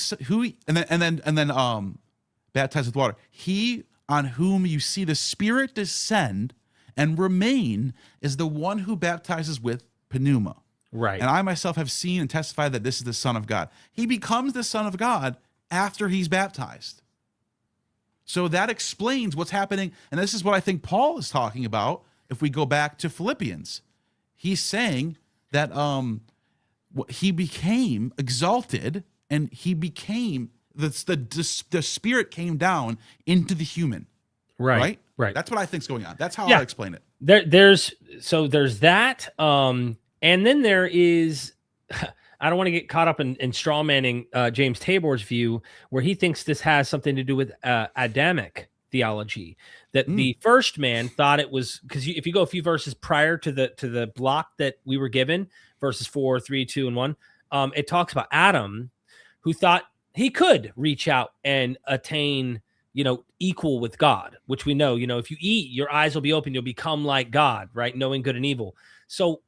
and then baptized with water. He on whom you see the Spirit descend and remain is the one who baptizes with pneuma. Right. And I myself have seen and testified that this is the Son of God. He becomes the Son of God after he's baptized. So that explains what's happening. And this is what I think Paul is talking about. If we go back to Philippians, he's saying that he became exalted, and he became the Spirit came down into the human. Right. That's what I think's going on. That's how I explain it. There's that, and then there is. I don't want to get caught up in straw manning James Tabor's view, where he thinks this has something to do with Adamic theology. That the first man thought it was, because if you go a few verses prior to the block that we were given, verses 4, 3, 2, and 1, it talks about Adam, who thought he could reach out and attain, equal with God, which we know, if you eat, your eyes will be open, you'll become like God, right? Knowing good and evil. So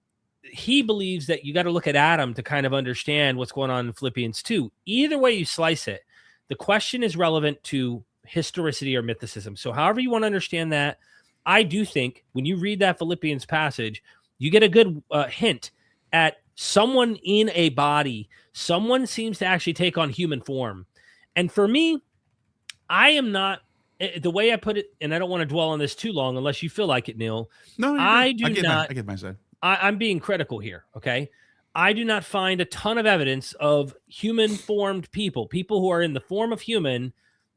he believes that you got to look at Adam to kind of understand what's going on in Philippians 2. Either way you slice it, the question is relevant to historicity or mythicism. So however you want to understand that, I do think when you read that Philippians passage, you get a good hint at someone in a body. Someone seems to actually take on human form. And for me, I am not, the way I put it, and I don't want to dwell on this too long unless you feel like it, Neil. No, I get my side. I'm being critical here, okay? I do not find a ton of evidence of human-formed people who are in the form of human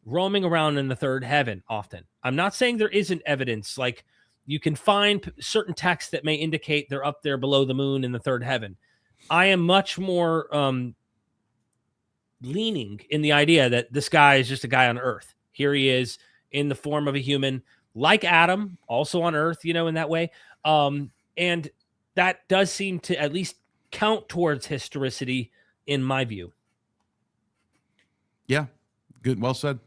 roaming around in the third heaven often. I'm not saying there isn't evidence. Like, you can find certain texts that may indicate they're up there below the moon in the third heaven. I am much more leaning in the idea that this guy is just a guy on earth. Here he is in the form of a human, like Adam, also on earth, in that way. And that does seem to at least count towards historicity in my view. Yeah. Good. Well said.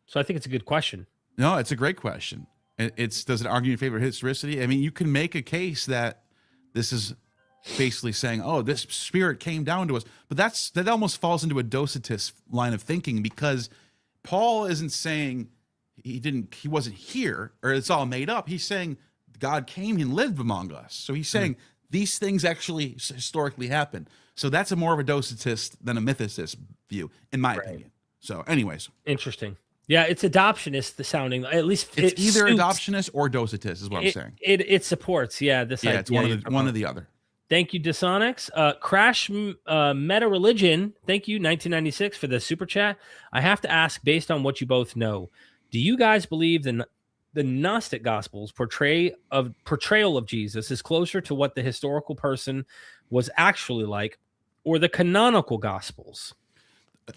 So I think it's a good question. No, it's a great question. Does it argue in favor of historicity? I mean, you can make a case that this is basically saying, oh, this Spirit came down to us. But that almost falls into a Docetist line of thinking, because Paul isn't saying he wasn't here or it's all made up. He's saying God came and lived among us. So he's saying these things actually historically happen. So that's more of a Docetist than a mythicist view, in my opinion. So anyways. Interesting. Yeah, it's adoptionist, the sounding, at least it's either adoptionist or Docetist is what I'm saying. It supports, this idea. It's one or the other. Thank you, Disonics. Crash Meta Religion, thank you, 1996, for the super chat. I have to ask, based on what you both know, do you guys believe the Gnostic Gospels portrayal of Jesus is closer to what the historical person was actually like, or the canonical Gospels?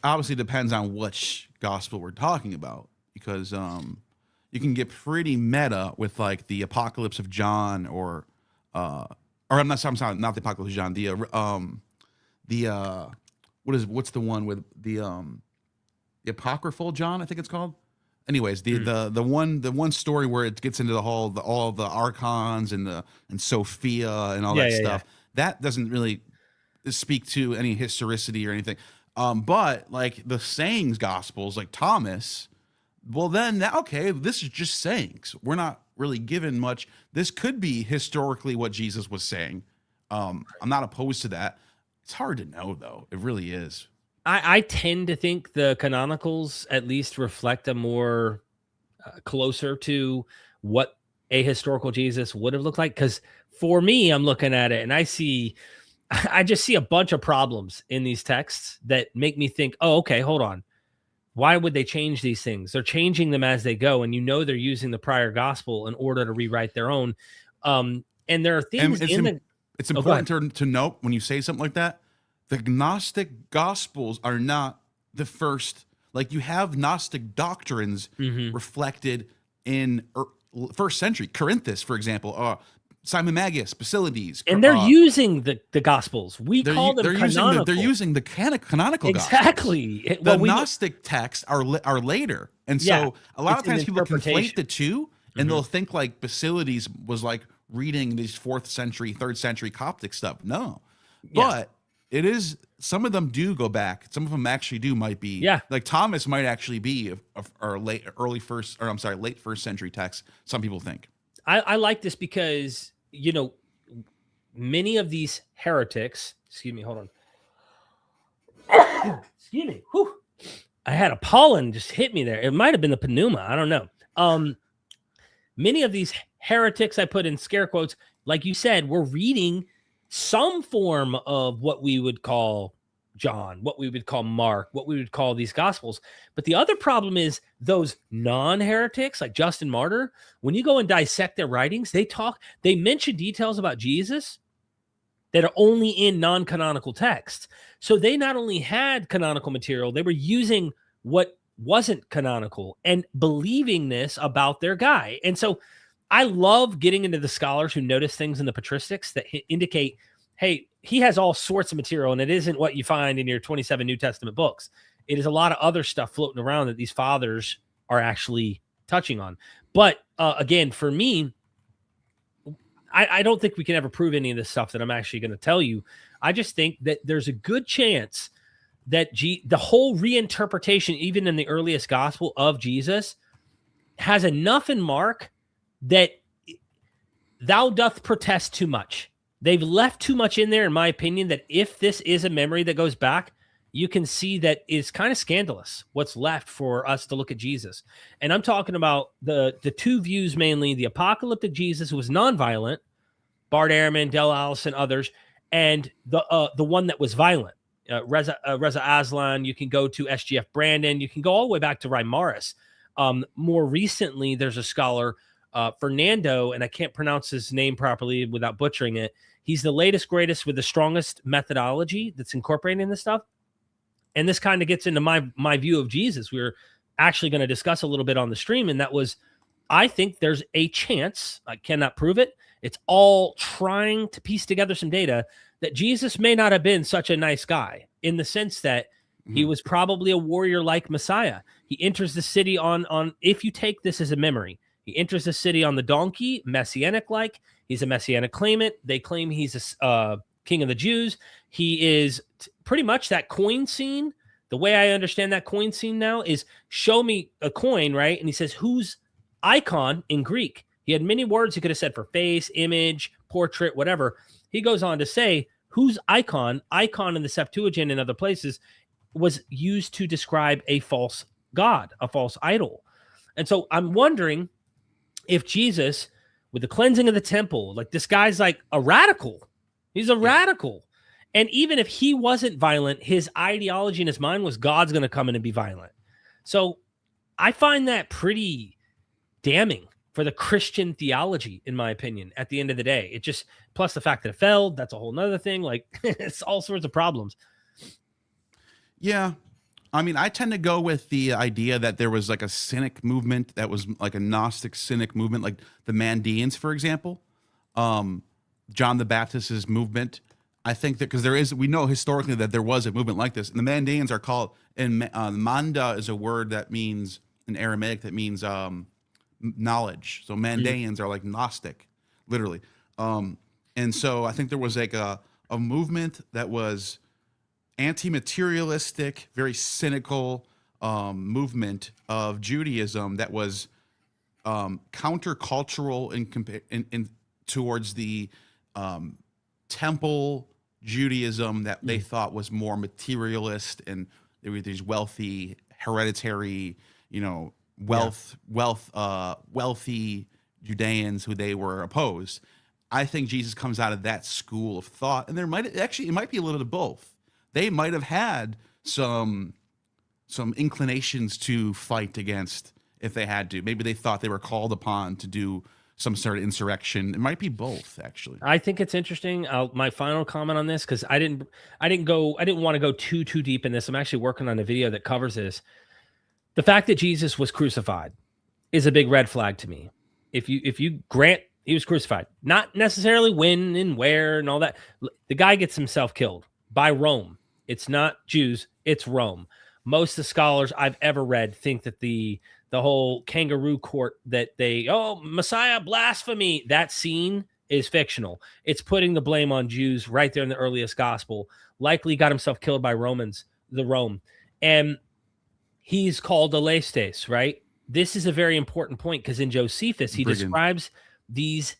Obviously depends on which gospel we're talking about, because you can get pretty meta with like the Apocalypse of John, or I'm sorry, not the Apocalypse of John, what's the one with the Apocryphal John, I think it's called. Anyways, the one story where it gets into all the archons and Sophia and all that stuff. That doesn't really speak to any historicity or anything. But like the sayings gospels, like Thomas, well then this is just sayings. We're not really given much. This could be historically what Jesus was saying. I'm not opposed to that. It's hard to know though. It really is. I tend to think the canonicals at least reflect a more closer to what a historical Jesus would have looked like. Because for me, I'm looking at it and I just see a bunch of problems in these texts that make me think, oh, okay, hold on. Why would they change these things? They're changing them as they go. And they're using the prior gospel in order to rewrite their own. And there are things it's important to note when you say something like that, the Gnostic Gospels are not the first. Like you have Gnostic doctrines reflected in first century. Corinthus, for example, Simon Magus, Basilides. And they're using the Gospels. We call them canonical. They're using the canonical exactly. Gospels. The Gnostic texts are later. And so a lot of times people conflate the two, and they'll think like Basilides was like reading these 4th century, 3rd century Coptic stuff. No. But it is, some of them do go back. Some of them actually might be. Yeah. Like Thomas might actually be late 1st century text. Some people think. I like this because, many of these heretics, excuse me, hold on. Excuse me. Whew. I had a pollen just hit me there. It might have been the pneuma. I don't know. Many of these heretics, I put in scare quotes, like you said, we're reading some form of what we would call John, what we would call Mark, what we would call these gospels. But the other problem is those non-heretics like Justin Martyr, when you go and dissect their writings, they mention details about Jesus that are only in non-canonical texts. So they not only had canonical material, they were using what wasn't canonical and believing this about their guy. And so I love getting into the scholars who notice things in the patristics that indicate, hey, he has all sorts of material, and it isn't what you find in your 27 New Testament books. It is a lot of other stuff floating around that these fathers are actually touching on. But again, for me, I don't think we can ever prove any of this stuff that I'm actually going to tell you. I just think that there's a good chance that the whole reinterpretation, even in the earliest gospel of Jesus, has enough in Mark that thou doth protest too much. They've left too much in there, in my opinion, that if this is a memory that goes back, you can see that it's kind of scandalous what's left for us to look at Jesus. And I'm talking about the two views mainly, the apocalyptic Jesus who was nonviolent, Bart Ehrman, Del Alice, and others, and the one that was violent, Reza Aslan. You can go to SGF Brandon. You can go all the way back to Reimarus. More recently, there's a scholar, Fernando, and I can't pronounce his name properly without butchering it. He's the latest, greatest with the strongest methodology that's incorporating this stuff. And this kind of gets into my view of Jesus. We were actually going to discuss a little bit on the stream, and that was, I think there's a chance, I cannot prove it, it's all trying to piece together some data, that Jesus may not have been such a nice guy, in the sense that he was probably a warrior-like Messiah. He enters the city on if you take this as a memory, he enters the city on the donkey, messianic-like. He's a messianic claimant. They claim he's a king of the Jews. He is pretty much that coin scene. The way I understand that coin scene now is, show me a coin, right? And he says, whose icon in Greek? He had many words he could have said for face, image, portrait, whatever. He goes on to say, whose icon in the Septuagint and other places was used to describe a false god, a false idol. And so I'm wondering if Jesus, with the cleansing of the temple, like this guy's like a radical. He's a radical. And even if he wasn't violent, his ideology in his mind was God's going to come in and be violent. So I find that pretty damning for the Christian theology, in my opinion, at the end of the day. It just, plus the fact that it failed, that's a whole nother thing. Like, it's all sorts of problems. Yeah. I mean, I tend to go with the idea that there was like a cynic movement that was like a Gnostic cynic movement, like the Mandeans, for example. John the Baptist's movement. I think that because we know historically that there was a movement like this. And the Mandeans are called, and Manda is a word that means, in Aramaic, that means knowledge. So Mandeans are like Gnostic, literally. And so I think there was like a movement that was anti-materialistic, very cynical movement of Judaism that was countercultural in towards the temple Judaism that they thought was more materialist, and there were these wealthy, hereditary, wealthy Judeans who they were opposed. I think Jesus comes out of that school of thought, and it might be a little of both. They might have had some inclinations to fight against if they had to. Maybe they thought they were called upon to do some sort of insurrection. It might be both, actually. I think it's interesting. My final comment on this, because I didn't want to go too deep in this. I'm actually working on a video that covers this. The fact that Jesus was crucified is a big red flag to me. If you grant he was crucified, not necessarily when and where and all that, the guy gets himself killed by Rome. It's not Jews, it's Rome. Most of the scholars I've ever read think that the whole kangaroo court that Messiah blasphemy, that scene is fictional. It's putting the blame on Jews right there in the earliest gospel. Likely got himself killed by Rome. And he's called a lestes, right? This is a very important point because in Josephus, he describes these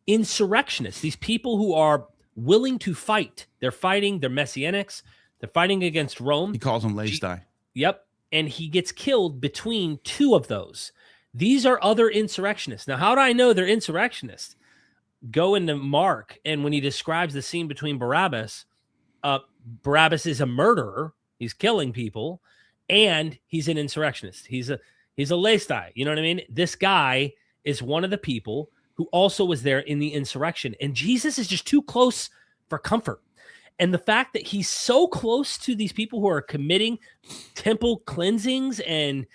insurrectionists, these people who are willing to fight. They're fighting, they're messianics, they're fighting against Rome. He calls them lestes. Yep. And he gets killed between two of those. These are other insurrectionists. Now, how do I know they're insurrectionists? Go into Mark, and when he describes the scene between Barabbas is a murderer. He's killing people, and he's an insurrectionist. He's a lestai. You know what I mean? This guy is one of the people who also was there in the insurrection. And Jesus is just too close for comfort. And the fact that he's so close to these people who are committing temple cleansings and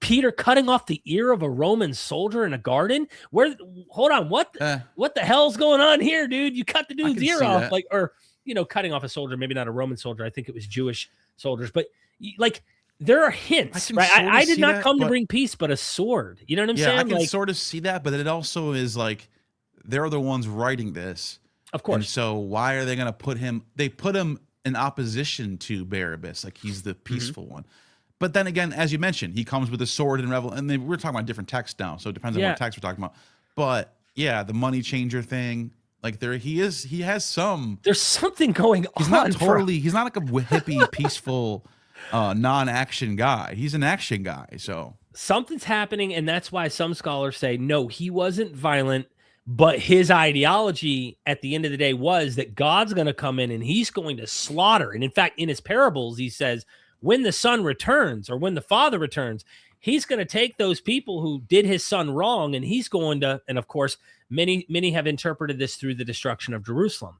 Peter cutting off the ear of a Roman soldier in a garden. Hold on, what the hell's going on here, dude? You cut the dude's ear off, cutting off a soldier, maybe not a Roman soldier. I think it was Jewish soldiers, but there are hints, right? I did not come to bring peace, but a sword. You know what I'm saying? I can sort of see that, but it also is like they're the ones writing this. Of course. And so why are they going to put him? They put him in opposition to Barabbas, like he's the peaceful one. But then again, as you mentioned, he comes with a sword and we're talking about different texts now, so it depends on what text we're talking about. But yeah, the money changer thing, like he has some. There's something going on. He's not totally. He's not like a hippie, peaceful, non-action guy. He's an action guy. So something's happening, and that's why some scholars say no, he wasn't violent. But his ideology at the end of the day was that God's going to come in and he's going to slaughter. And in fact, in his parables, he says, when the son returns or when the father returns, he's going to take those people who did his son wrong and he's going to, and of course, many have interpreted this through the destruction of Jerusalem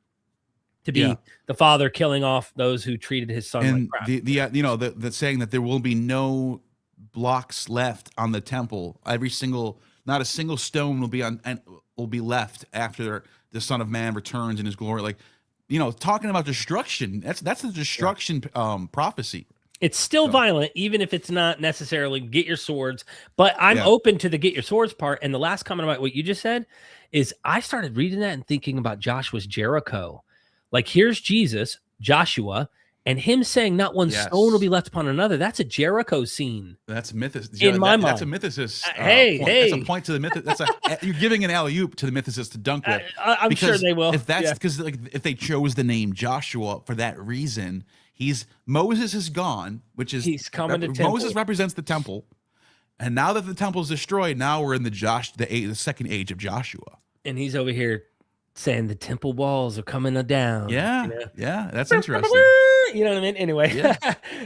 to be the father killing off those who treated his son like crap. The saying that there will be no blocks left on the temple. Not a single stone will be left after the Son of Man returns in his glory. Like, talking about destruction, that's the destruction prophecy. It's still violent, even if it's not necessarily get your swords, but I'm open to the get your swords part. And the last comment about what you just said is I started reading that and thinking about Joshua's Jericho. Like, here's Jesus, Joshua, And him saying not one Yes. stone will be left upon another. That's a Jericho scene. That's mythicist. In my mind. That's a mythicist Hey, point. hey. That's a point to the myth. You're giving an alley-oop to the mythicist to dunk with. I'm sure they will. If that's because if they chose the name Joshua for that reason, Moses is gone, which is he's coming to temple. Moses represents the temple, and now that the temple is destroyed, now we're in the second age of Joshua, and he's over here saying the temple walls are coming down. Yeah, yeah, that's interesting. You know what I mean? Anyway, Yeah.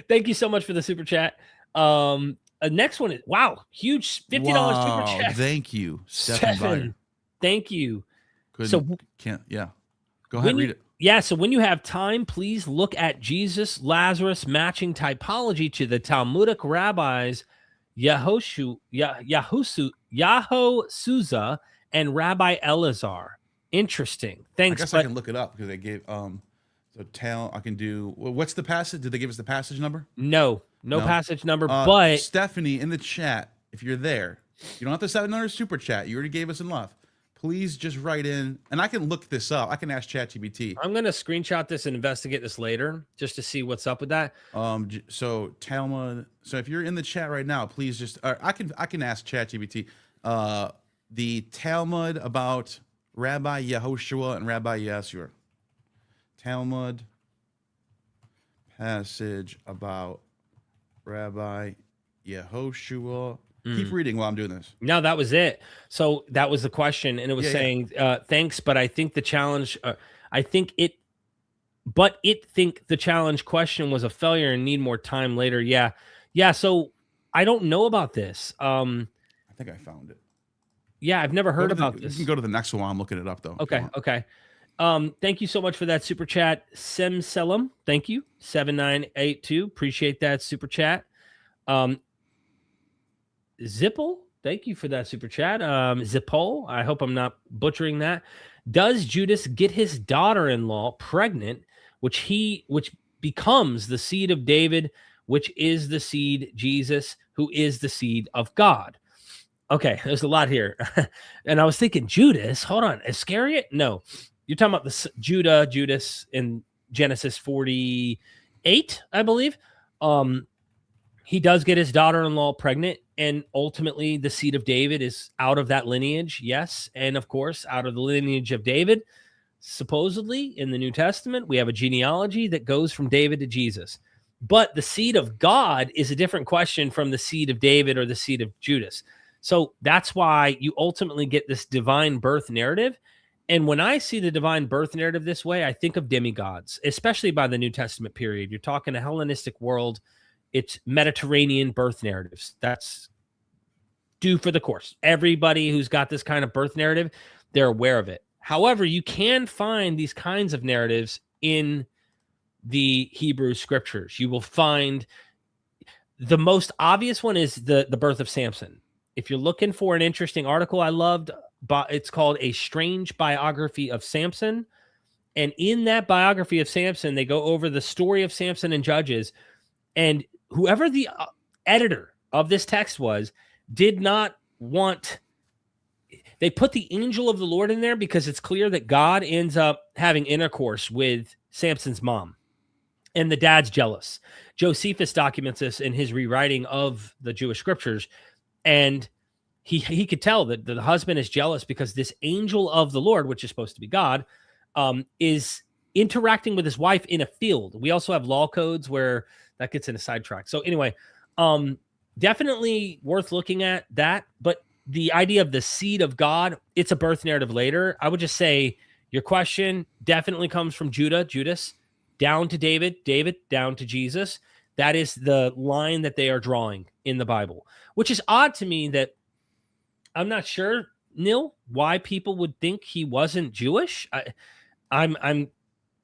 Thank you so much for the super chat. Next one is huge $50 super chat. Thank you, Stephen. Thank you. Go ahead, read it. Yeah, so when you have time, please look at Jesus, Lazarus matching typology to the Talmudic rabbis Yahosuza and Rabbi Elazar. Interesting. Thanks. I guess I can look it up because they gave I can do. What's the passage? Did they give us the passage number? No passage number. But Stephanie in the chat, if you're there, you don't have to send another super chat. You already gave us enough. Please just write in, and I can look this up. I can ask ChatGPT. I'm gonna screenshot this and investigate this later just to see what's up with that. So Talmud. So if you're in the chat right now, please just. I can ask ChatGPT. The Talmud about Rabbi Yehoshua and Rabbi Yeshua. Talmud passage about Rabbi Yehoshua. Keep reading while I'm doing this. No, that was it. So that was the question, and it was saying, "Thanks, but I think the challenge. The challenge question was a failure and need more time later." Yeah. So I don't know about this. I think I found it. Yeah, I've never heard about this. You can go to the next one while I'm looking it up, though. Okay. Thank you so much for that super chat, Semselam. Thank you, 7982. Appreciate that super chat. Zipple, thank you for that super chat. Zippol, I hope I'm not butchering that. Does Judas get his daughter-in-law pregnant, which becomes the seed of David, which is the seed Jesus, who is the seed of God? Okay, there's a lot here. And I was thinking, Judas, hold on, Iscariot? No, you're talking about the Judas in Genesis 48, I believe. He does get his daughter-in-law pregnant, and ultimately the seed of David is out of that lineage, yes. And of course, out of the lineage of David, supposedly in the New Testament, we have a genealogy that goes from David to Jesus. But the seed of God is a different question from the seed of David or the seed of Judas. So that's why you ultimately get this divine birth narrative. And when I see the divine birth narrative this way, I think of demigods, especially by the New Testament period. You're talking a Hellenistic world. It's Mediterranean birth narratives. That's due for the course. Everybody who's got this kind of birth narrative, they're aware of it. However, you can find these kinds of narratives in the Hebrew scriptures. You will find the most obvious one is the birth of Samson. If you're looking for an interesting article I loved, it's called A Strange Biography of Samson. And in that biography of Samson, they go over the story of Samson and Judges. And whoever the editor of this text was, did not want, they put the angel of the Lord in there because it's clear that God ends up having intercourse with Samson's mom. And the dad's jealous. Josephus documents this in his rewriting of the Jewish scriptures. And he could tell that the husband is jealous because this angel of the Lord, which is supposed to be God, is interacting with his wife in a field. We also have law codes where that gets in a sidetrack. So anyway, definitely worth looking at that. But the idea of the seed of God, it's a birth narrative later. I would just say your question definitely comes from Judas, down to David, down to Jesus. That is the line that they are drawing in the Bible, which is odd to me that I'm not sure, Neil, why people would think he wasn't Jewish. I'm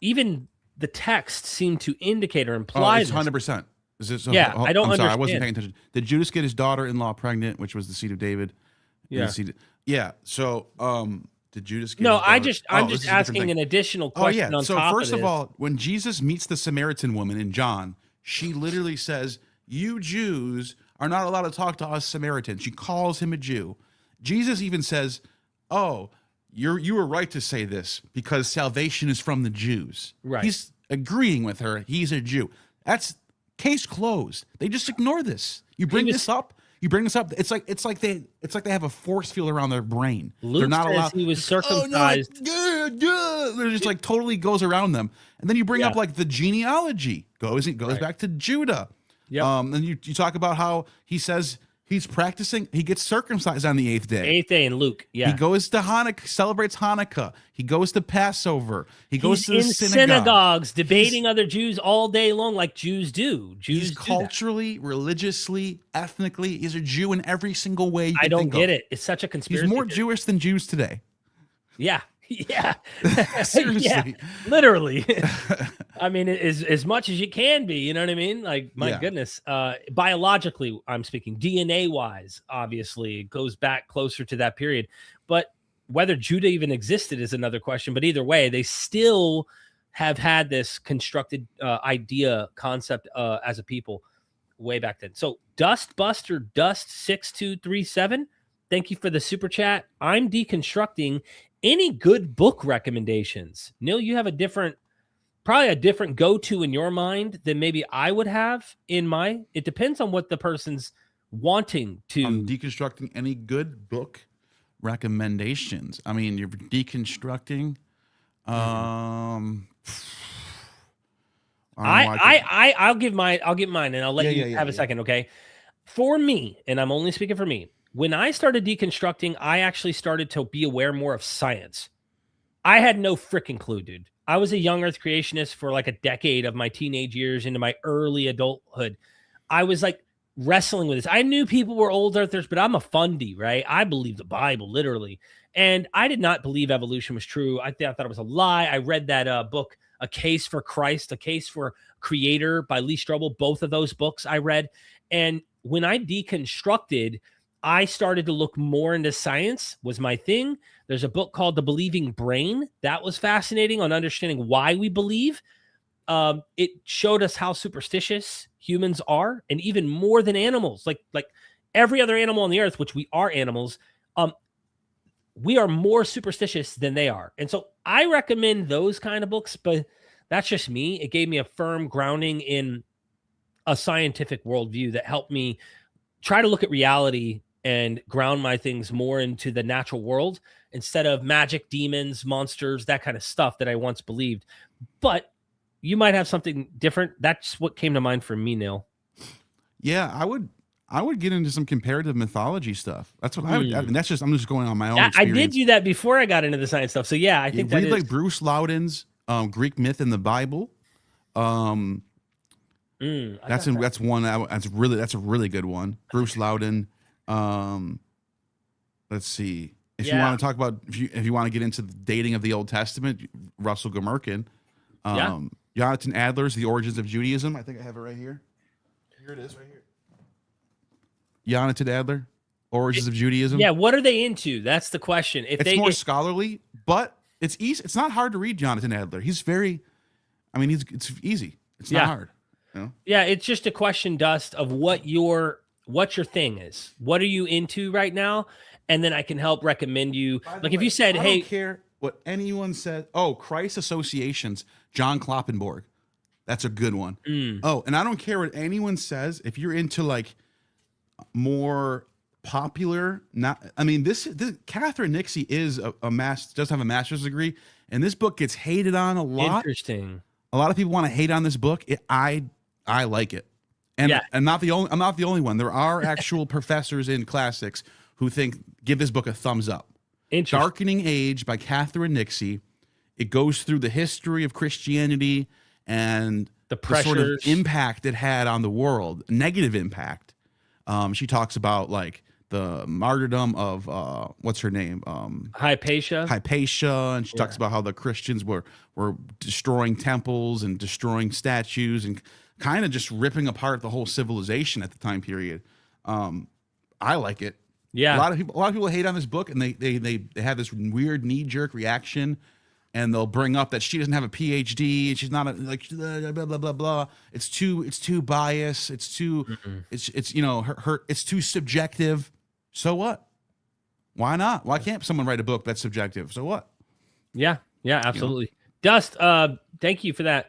even the text seemed to indicate or imply it's 100%. Is this? Yeah, I don't understand. I wasn't paying attention. Did Judas get his daughter-in-law pregnant, which was the seed of David? Yeah. So, did Judas get No, his I'm just asking an additional question on so top first of of all, when Jesus meets the Samaritan woman in John, she literally says, "You Jews are not allowed to talk to us Samaritans." She calls him a Jew. Jesus even says, "Oh, you were right to say this because salvation is from the Jews." Right. agreeing with her. He's a Jew. That's case closed. They just ignore this. You bring this up. It's like they have a force field around their brain. Luke They're not says allowed. he was circumcised. Oh, no, they're just like totally goes around them. And then you bring up like the genealogy goes back to Judah. Yeah. And you talk about how he says he's practicing. He gets circumcised on the 8th day. 8th day in Luke. Yeah. He goes to Hanukkah, celebrates Hanukkah. He goes to Passover. He's to the synagogues debating other Jews all day long, like Jews do. He's culturally, religiously, ethnically, he's a Jew in every single way. I don't get it. It's such a conspiracy. He's more Jewish than Jews today. Yeah. Yeah. Seriously. Yeah. Literally. I mean, as much as you can be, you know what I mean? Like, my goodness. Biologically, I'm speaking, DNA wise, obviously, it goes back closer to that period. But whether Judah even existed is another question. But either way, they still have had this constructed concept as a people way back then. So Dustbuster Dust 6237, thank you for the super chat. I'm deconstructing. Any good book recommendations? Neil, you have probably a different go-to in your mind than maybe I would have in mine. It depends on what the person's wanting to. I'm deconstructing any good book recommendations. I mean, you're deconstructing. I'll give mine, and I'll let you have a second, okay? For me, and I'm only speaking for me, when I started deconstructing, I actually started to be aware more of science. I had no freaking clue, dude. I was a young earth creationist for like a decade of my teenage years into my early adulthood. I was like wrestling with this. I knew people were old earthers, but I'm a fundy, right? I believe the Bible, literally. And I did not believe evolution was true. I thought it was a lie. I read that book, A Case for Christ, A Case for Creator by Lee Strobel. Both of those books I read. And when I deconstructed, I started to look more into science was my thing. There's a book called The Believing Brain. That was fascinating on understanding why we believe. It showed us how superstitious humans are, and even more than animals. Like every other animal on the earth, which we are animals, we are more superstitious than they are. And so I recommend those kind of books, but that's just me. It gave me a firm grounding in a scientific worldview that helped me try to look at reality and ground my things more into the natural world instead of magic, demons, monsters, that kind of stuff that I once believed. But you might have something different. That's what came to mind for me, Neil. Yeah, I would get into some comparative mythology stuff. That's what I would. I mean, I'm just going on my own experience. I did do that before I got into the science stuff. So yeah, I think read like Bruce Loudon's Greek myth in the Bible. That's one that's a really good one. Bruce Loudon. Let's see. If you want to talk about if you want to get into the dating of the Old Testament, Russell Gummerkin. Jonathan Adler's The Origins of Judaism. I think I have it right here. Here it is, right here. Jonathan Adler, Origins of Judaism. Yeah, what are they into? That's the question. It's more scholarly, but it's easy. It's not hard to read Jonathan Adler. He's very, it's easy. It's not hard. You know? Yeah, it's just a question, Dust, of what your thing is. What are you into right now? And then I can help recommend you. Like if you said, hey, I don't care what anyone said. Oh, Christ Associations, John Kloppenborg. That's a good one. Oh, and I don't care what anyone says. If you're into like more popular, this Catherine Nixie is does have a master's degree, and this book gets hated on a lot. Interesting. A lot of people want to hate on this book. I like it. And I'm not the only one. There are actual professors in classics who give this book a thumbs up. Darkening Age by Catherine Nixie. It goes through the history of Christianity and the sort of impact it had on the world, negative impact. She talks about like the martyrdom of what's her name? Hypatia, and she talks about how the Christians were destroying temples and destroying statues and kind of just ripping apart the whole civilization at the time period. I like it. Yeah, a lot of people hate on this book, and they have this weird knee-jerk reaction, and they'll bring up that she doesn't have a PhD and she's not blah blah blah blah. It's too biased. It's too it's it's too subjective. So what? Why not? Why can't someone write a book that's subjective? So what? Yeah, absolutely. Dust, Thank you for that.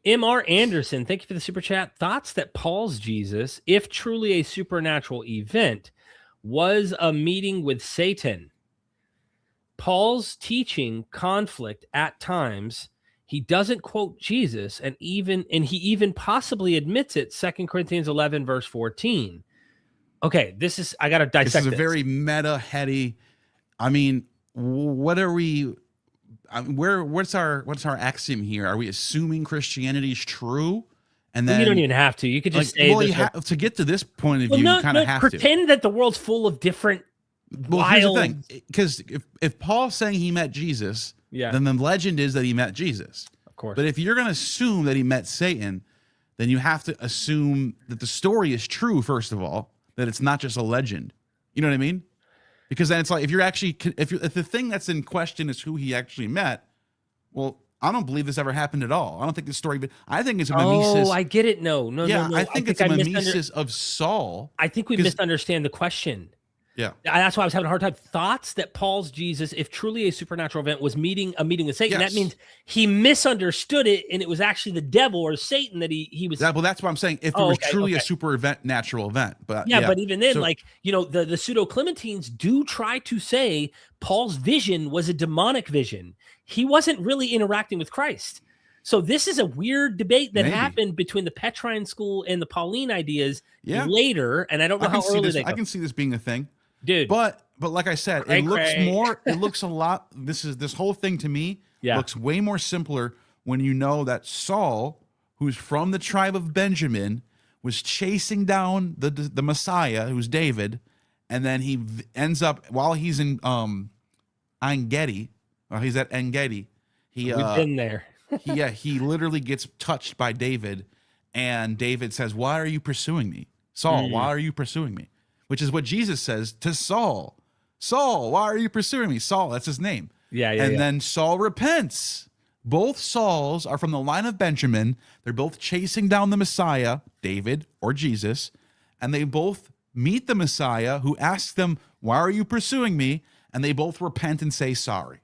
M.R. Anderson, thank you for the super chat. Thoughts that Paul's Jesus, if truly a supernatural event, was a meeting with Satan. Paul's teaching conflict at times. He doesn't quote Jesus, and he even possibly admits it. 2 Corinthians 11, verse 14. Okay, I got to dissect this. This is a very meta-heady. I mean, what are we? What's our axiom here? Are we assuming Christianity is true? And then you don't even have to. You could just say to get to this point of view, you kind of have to pretend that the world's full of different. Well, here's the thing, because if Paul's saying he met Jesus, then the legend is that he met Jesus. Of course. But if you're going to assume that he met Satan, then you have to assume that the story is true, first of all, that it's not just a legend. You know what I mean? Because then it's like, if the thing that's in question is who he actually met, well, I don't believe this ever happened at all. I don't think this story, but I think it's a mimesis. Oh, I get it. No. I think it's a mimesis of Saul. I think we misunderstand the question. Yeah, that's why I was having a hard time. Thoughts that Paul's Jesus, if truly a supernatural event, was a meeting with Satan. Yes. That means he misunderstood it, and it was actually the devil or Satan that he was. Well, that's what I'm saying. If it was truly a supernatural event, but but even then, the pseudo Clementines do try to say Paul's vision was a demonic vision. He wasn't really interacting with Christ. So this is a weird debate that happened between the Petrine school and the Pauline ideas later, and I don't know how early they go. I can see this being a thing. Dude, but like I said, it looks a lot. This whole thing to me looks way more simpler when you know that Saul, who's from the tribe of Benjamin, was chasing down the Messiah, who's David, and then he ends up while he's in En-Gedi, while he's at En-Gedi, we've been there. he literally gets touched by David, and David says, "Why are you pursuing me, Saul? Why are you pursuing me?" Which is what Jesus says to Saul. Saul, why are you pursuing me? Saul, that's his name. And then Saul repents. Both Sauls are from the line of Benjamin. They're both chasing down the Messiah, David or Jesus, and they both meet the Messiah who asks them, why are you pursuing me? And they both repent and say sorry.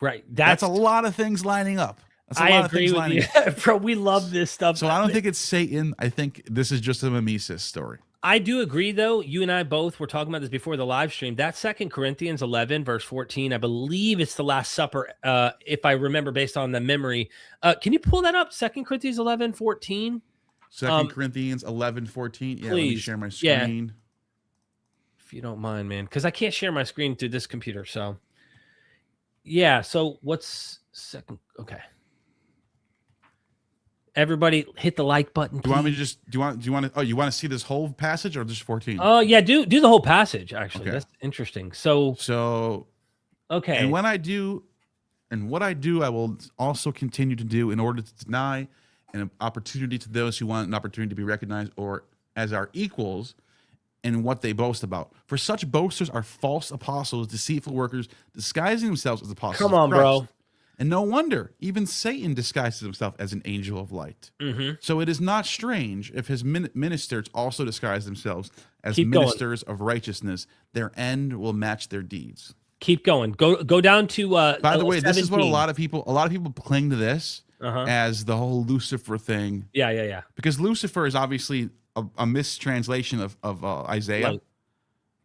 Right. That's a lot of things lining up. That's a lot of things lining up. Bro, we love this stuff. So I don't think it's Satan. I think this is just a mimesis story. I do agree, though. You and I both were talking about this before the live stream. That 2 Corinthians 11, verse 14, I believe it's the Last Supper, if I remember based on the memory. Can you pull that up? 2 Corinthians 11, 14? 2 Corinthians 11, 14? Yeah, please. Let me share my screen. Yeah. If you don't mind, man. Because I can't share my screen through this computer. So, yeah. So, what's second? Okay. Everybody hit the like button. Please. Do you want me to do you want to, you want to see this whole passage or just 14? Oh, yeah, do the whole passage, actually. Okay. That's interesting. So, okay. And what I do, I will also continue to do in order to deny an opportunity to those who want an opportunity to be recognized or as our equals in what they boast about. For such boasters are false apostles, deceitful workers, disguising themselves as apostles. Come on, bro. And no wonder, even Satan disguises himself as an angel of light. Mm-hmm. So it is not strange if his ministers also disguise themselves as ministers of righteousness. Their end will match their deeds. Keep going. Go down to. By the way, 17. This is what a lot of people cling to this as the whole Lucifer thing. Yeah. Because Lucifer is obviously a mistranslation of Isaiah. Right.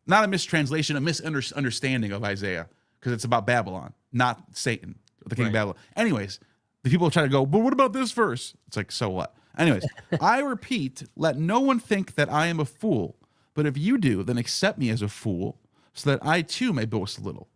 Not a mistranslation, a misunderstanding of Isaiah, because it's about Babylon, not Satan. The king of Babylon. Anyways, the people try to go, but what about this verse? It's like, so what? Anyways, I repeat, let no one think that I am a fool, but if you do, then accept me as a fool, so that I too may boast a little.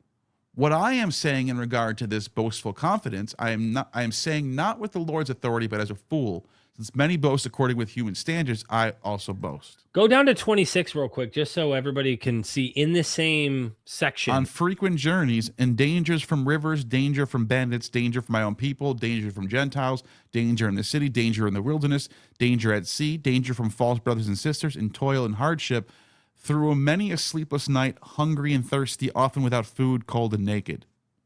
What I am saying in regard to this boastful confidence, I am saying not with the Lord's authority, but as a fool. Since many boast according with human standards, I also boast. Go down to 26 real quick, just so everybody can see in the same section. On frequent journeys, in dangers from rivers, danger from bandits, danger from my own people, danger from Gentiles, danger in the city, danger in the wilderness, danger at sea, danger from false brothers and sisters, in toil and hardship, through many a sleepless night, hungry and thirsty, often without food, cold and naked.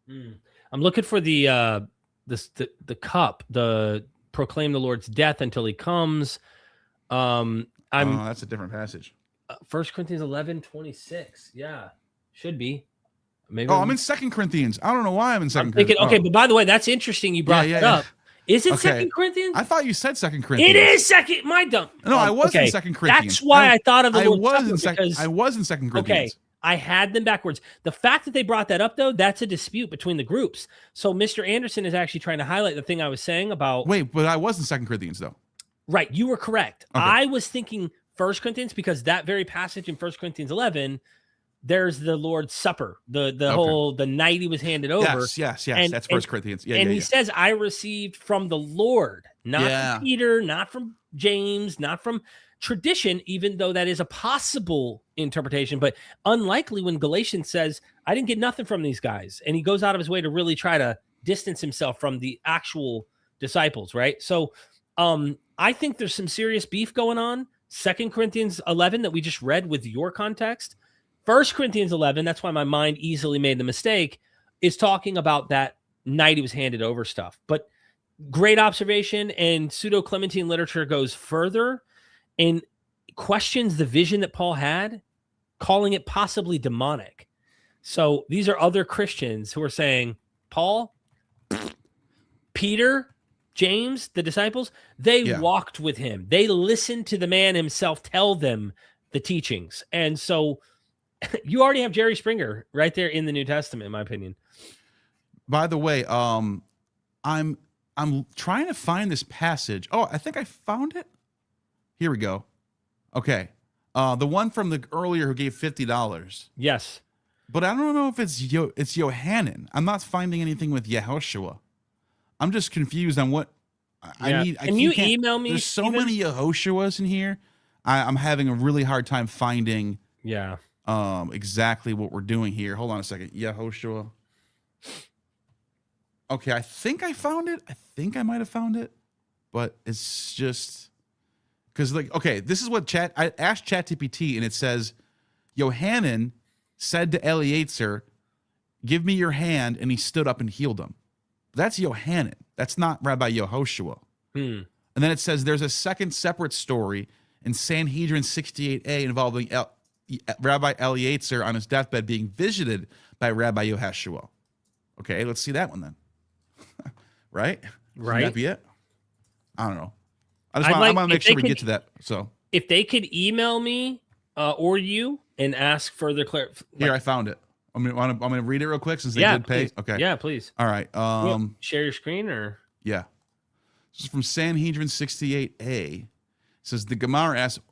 I'm looking for the cup, the proclaim the Lord's death until he comes. That's a different passage. 1 Corinthians 11, 26. Yeah, should be. Maybe. I'm in 2 Corinthians. I don't know why I'm in 2 Corinthians. Thinking, okay, but by the way, that's interesting. You brought that up. Is it Second Corinthians? I thought you said Second Corinthians. It is second. My dumb. No, I was in Second Corinthians. That's why I thought of the Lord's Supper, because I was in Second Corinthians. Okay, I had them backwards. The fact that they brought that up, though, that's a dispute between the groups. So Mr. Anderson is actually trying to highlight the thing I was saying about. Wait, but I was in Second Corinthians, though. Right, you were correct. Okay. I was thinking 1 Corinthians because that very passage in 1 Corinthians 11, there's the Lord's Supper, the night he was handed over. Yes. That's 1 Corinthians. Yeah, and he says, I received from the Lord, not from Peter, not from James, not from tradition, even though that is a possible interpretation, but unlikely when Galatians says, I didn't get nothing from these guys. And he goes out of his way to really try to distance himself from the actual disciples, right? So I think there's some serious beef going on. 2 Corinthians 11 that we just read with your context. 1 Corinthians 11, that's why my mind easily made the mistake, is talking about that night he was handed over stuff. But great observation, and pseudo-Clementine literature goes further and questions the vision that Paul had, calling it possibly demonic. So these are other Christians who are saying, Paul, Peter, James, the disciples, they walked with him. They listened to the man himself tell them the teachings. And so you already have Jerry Springer right there in the New Testament, in my opinion. By the way, I'm trying to find this passage. Oh, I think I found it. Here we go. Okay. The one from the earlier who gave $50. Yes. But I don't know if it's Yohanan. I'm not finding anything with YEHUA. I'm just confused on what I need. Can you email me? There's so many YEHUAs in here. I'm having a really hard time finding exactly what we're doing here. Hold on a second. YEHUA. Okay, I think I found it. I think I might have found it. But it's just because, like, okay, this is what I asked ChatGPT, and it says, Yohanan said to Eliezer, give me your hand, and he stood up and healed him. That's Yohanan. That's not Rabbi YEHUA. And then it says there's a second separate story in Sanhedrin 68a involving Rabbi Eliezer on his deathbed being visited by Rabbi YEHUA. Okay, let's see that one then. Right? Can that be it? I don't know. I want to make sure we get to that. So if they could email me or you and ask further clarification. Here, I found it. I'm gonna read it real quick since they did pay. Please. Okay. Yeah, please. All right. Share your screen or yeah. This is from Sanhedrin 68a. It says the Gemara asks,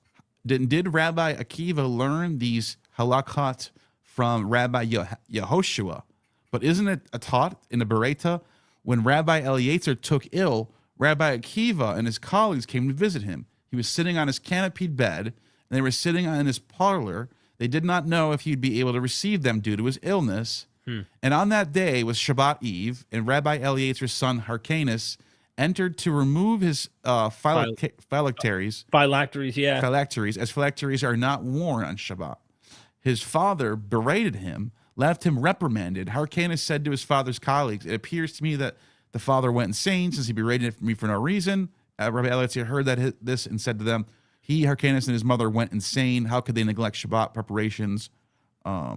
did Rabbi Akiva learn these halakhat from Rabbi YEHUA? But isn't it taught in the Bereta? When Rabbi Eliezer took ill, Rabbi Akiva and his colleagues came to visit him. He was sitting on his canopied bed, and they were sitting in his parlor. They did not know if he'd be able to receive them due to his illness. And on that day was Shabbat Eve, and Rabbi Eliezer's son Hyrcanus entered to remove his phylacteries. Phylacteries, as phylacteries are not worn on Shabbat. His father berated him, left him reprimanded. Hyrcanus said to his father's colleagues, it appears to me that the father went insane since he berated me for no reason. Rabbi Eliezer heard this and said to them, he, Hyrcanus, and his mother went insane. How could they neglect Shabbat preparations? I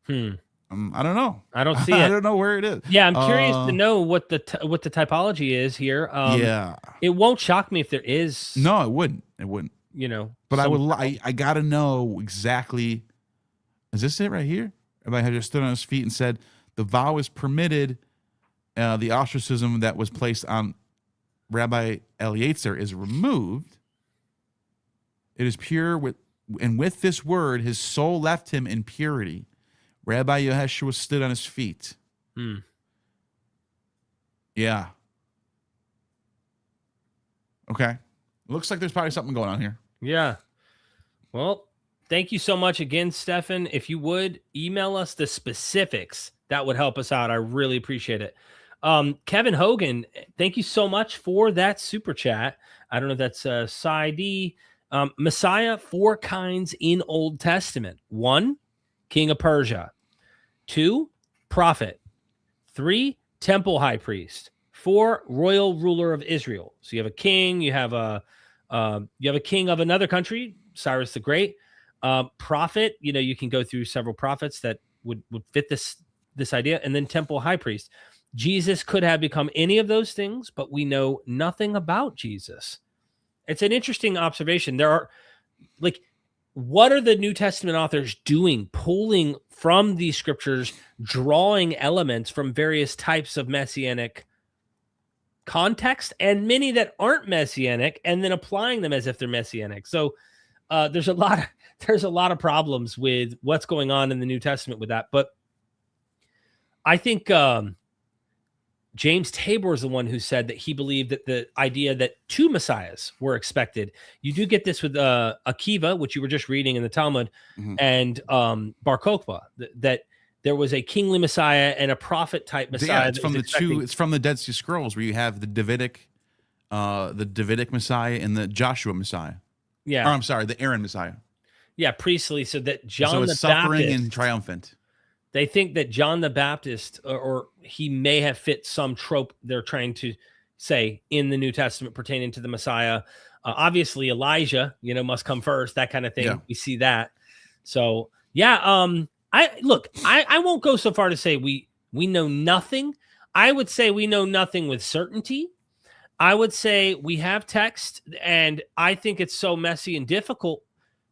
don't know. I don't see it. I don't know where it is. Yeah, I'm curious to know what the typology is here. It won't shock me if there is. No, it wouldn't. It wouldn't. You know, but I got to know exactly. Is this it right here? Rabbi had just stood on his feet and said, the vow is permitted. The ostracism that was placed on Rabbi Eliezer is removed. It is pure and with this word, his soul left him in purity. Rabbi YEHUA stood on his feet. Yeah. Okay. Looks like there's probably something going on here. Yeah. Well, thank you so much again, Stefan. If you would email us the specifics, that would help us out. I really appreciate it. Kevin Hogan, thank you so much for that super chat. I don't know if that's Saidi. Messiah, 4 kinds in Old Testament. 1, king of Persia. 2, prophet. 3, temple high priest. 4, royal ruler of Israel. So you have a king, you have a king of another country, Cyrus the Great. Prophet, you can go through several prophets that would fit this idea, and then temple high priest. Jesus could have become any of those things, but we know nothing about Jesus. It's an interesting observation. There are, like, what are the New Testament authors doing? Pulling from these scriptures, drawing elements from various types of messianic context, and many that aren't messianic, and then applying them as if they're messianic. So there's a lot of problems with what's going on in the New Testament with that. But I think James Tabor is the one who said that he believed that the idea that two messiahs were expected. You do get this with Akiva, which you were just reading in the Talmud, and Bar Kokhba, that there was a kingly messiah and a prophet type messiah. Yeah, it's from the two. It's from the Dead Sea Scrolls, where you have the Davidic Messiah and the Joshua Messiah. Yeah, or I'm sorry, the Aaron Messiah. Yeah, priestly. So that John the suffering Baptist, and triumphant. They think that John the Baptist, or he may have fit some trope they're trying to say in the New Testament pertaining to the Messiah. Obviously, Elijah, must come first. That kind of thing. Yeah. We see that. So yeah. I won't go so far to say we know nothing. I would say we know nothing with certainty. I would say we have text, and I think it's so messy and difficult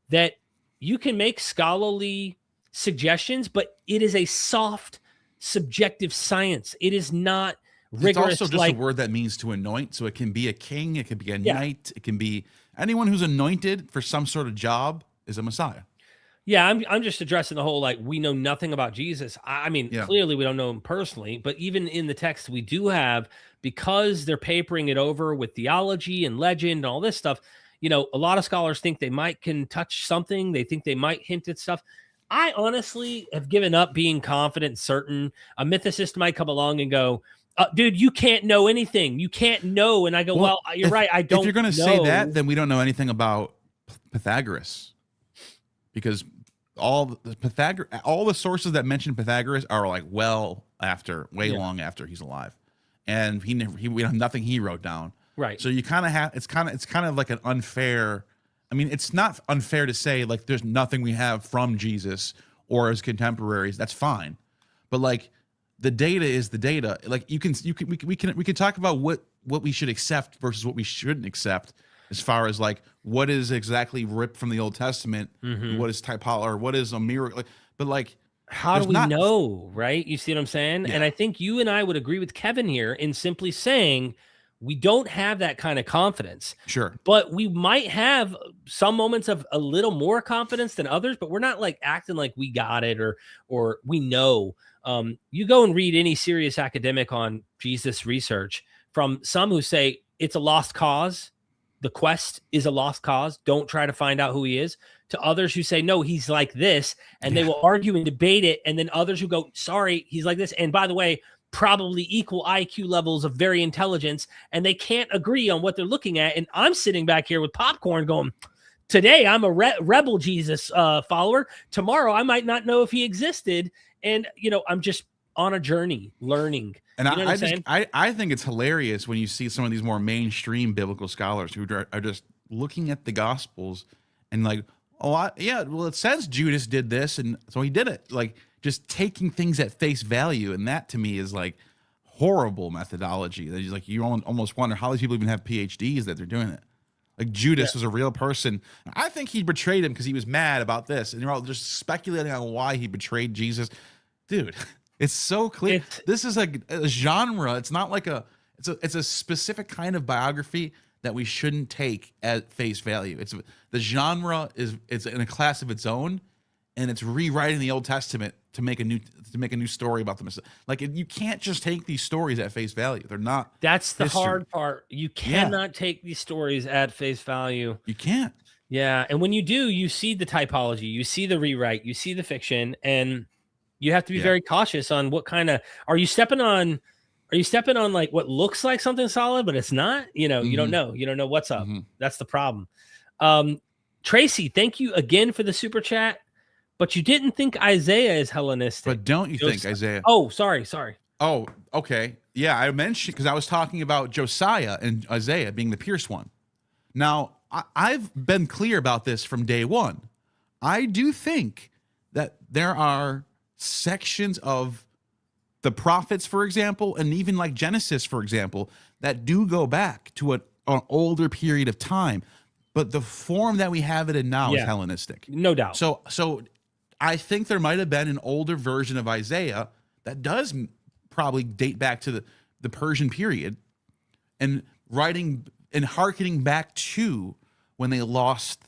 that you can make scholarly suggestions, but it is a soft, subjective science. It is not rigorous. It's also just a word that means to anoint. So it can be a king, it can be a knight, it can be anyone who's anointed for some sort of job is a Messiah. Yeah, I'm just addressing the whole, we know nothing about Jesus. I mean, clearly we don't know him personally, but even in the text we do have, because they're papering it over with theology and legend and all this stuff, a lot of scholars think they can touch something. They think they might hint at stuff. I honestly have given up being confident, certain. A mythicist might come along and go, dude, you can't know anything. You can't know. And I go, well, you're right. I don't know. If you're going to say that, then we don't know anything about Pythagoras. Because all the sources that mention Pythagoras are long after he's alive. And we have nothing he wrote down. Right. So you kind of have, it's kind of like an unfair, I mean, it's not unfair to say there's nothing we have from Jesus or his contemporaries. That's fine. But the data is the data. We can talk about what we should accept versus what we shouldn't accept as far as what is exactly ripped from the Old Testament, what is typology, or what is a miracle. But how do we know, right? You see what I'm saying? Yeah. And I think you and I would agree with Kevin here in simply saying we don't have that kind of confidence. Sure. But we might have some moments of a little more confidence than others, but we're not acting like we got it or we know. You go and read any serious academic on Jesus research from some who say it's a lost cause. The quest is a lost cause. Don't try to find out who he is. To others who say, no, he's like this. And they will argue and debate it. And then others who go, sorry, he's like this. And by the way, probably equal IQ levels of very intelligence, and they can't agree on what they're looking at. And I'm sitting back here with popcorn going, today I'm a rebel Jesus follower. Tomorrow I might not know if he existed. And, I'm just on a journey learning. And I think it's hilarious when you see some of these more mainstream biblical scholars who are just looking at the Gospels and it says Judas did this, and so he did it. Just taking things at face value, and that to me is horrible methodology. You almost wonder how these people even have PhDs that they're doing it. Judas was a real person. I think he betrayed him because he was mad about this, and you're all just speculating on why he betrayed Jesus. Dude, it's so clear. This is a genre. It's not it's a specific kind of biography that we shouldn't take at face value. The genre it's in a class of its own, and it's rewriting the Old Testament to make a new story about the Messiah. You can't just take these stories at face value. They're not. That's the hard part. You cannot take these stories at face value. You can't. Yeah, and when you do, you see the typology, you see the rewrite, you see the fiction, and you have to be very cautious on what kind of are you stepping on what looks like something solid, but it's not. You don't know. You don't know what's up. That's the problem. Tracy, thank you again for the super chat. But you didn't think Isaiah is Hellenistic. But don't you think Isaiah? Oh, sorry. Oh, okay. Yeah, I mentioned because I was talking about Josiah and Isaiah being the pierced one. Now, I've been clear about this from day one. I do think that there are sections of the prophets, for example, and even like Genesis, for example, that do go back to an older period of time. But the form that we have it in now is Hellenistic. No doubt. So I think there might have been an older version of Isaiah that does probably date back to the Persian period, and writing and hearkening back to when they lost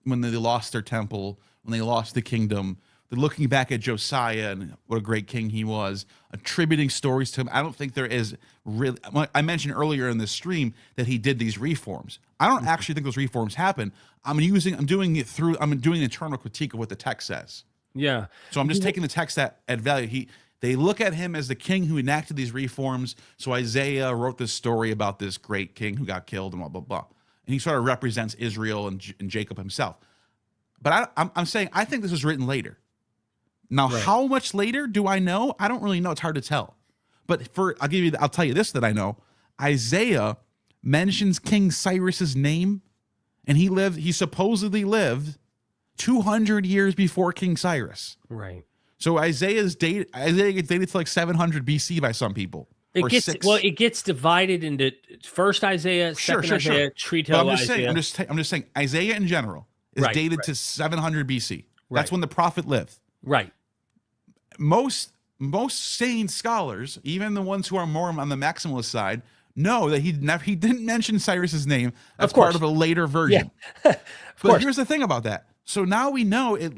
their temple, when they lost the kingdom. They're looking back at Josiah and what a great king he was, attributing stories to him. I don't think there is really. I mentioned earlier in this stream that he did these reforms. I don't actually think those reforms happen. I'm doing an internal critique of what the text says. Yeah. So I'm just taking the text at value. They look at him as the king who enacted these reforms. So Isaiah wrote this story about this great king who got killed and blah, blah, blah. And he sort of represents Israel and Jacob himself. But I'm saying I think this was written later. Now, how much later do I know? I don't really know. It's hard to tell. But I'll tell you this that I know. Isaiah mentions King Cyrus's name, and he supposedly lived 200 years before King Cyrus. Right. So Isaiah gets dated to like 700 BC by some people. It gets divided into first Isaiah, second Isaiah, Trito Isaiah. I'm just saying Isaiah in general is dated to 700 BC. That's when the prophet lived. Right. Most sane scholars, even the ones who are more on the maximalist side, know that he didn't mention Cyrus's name as part of a later version. Yeah. But here's the thing about that. So now we know, at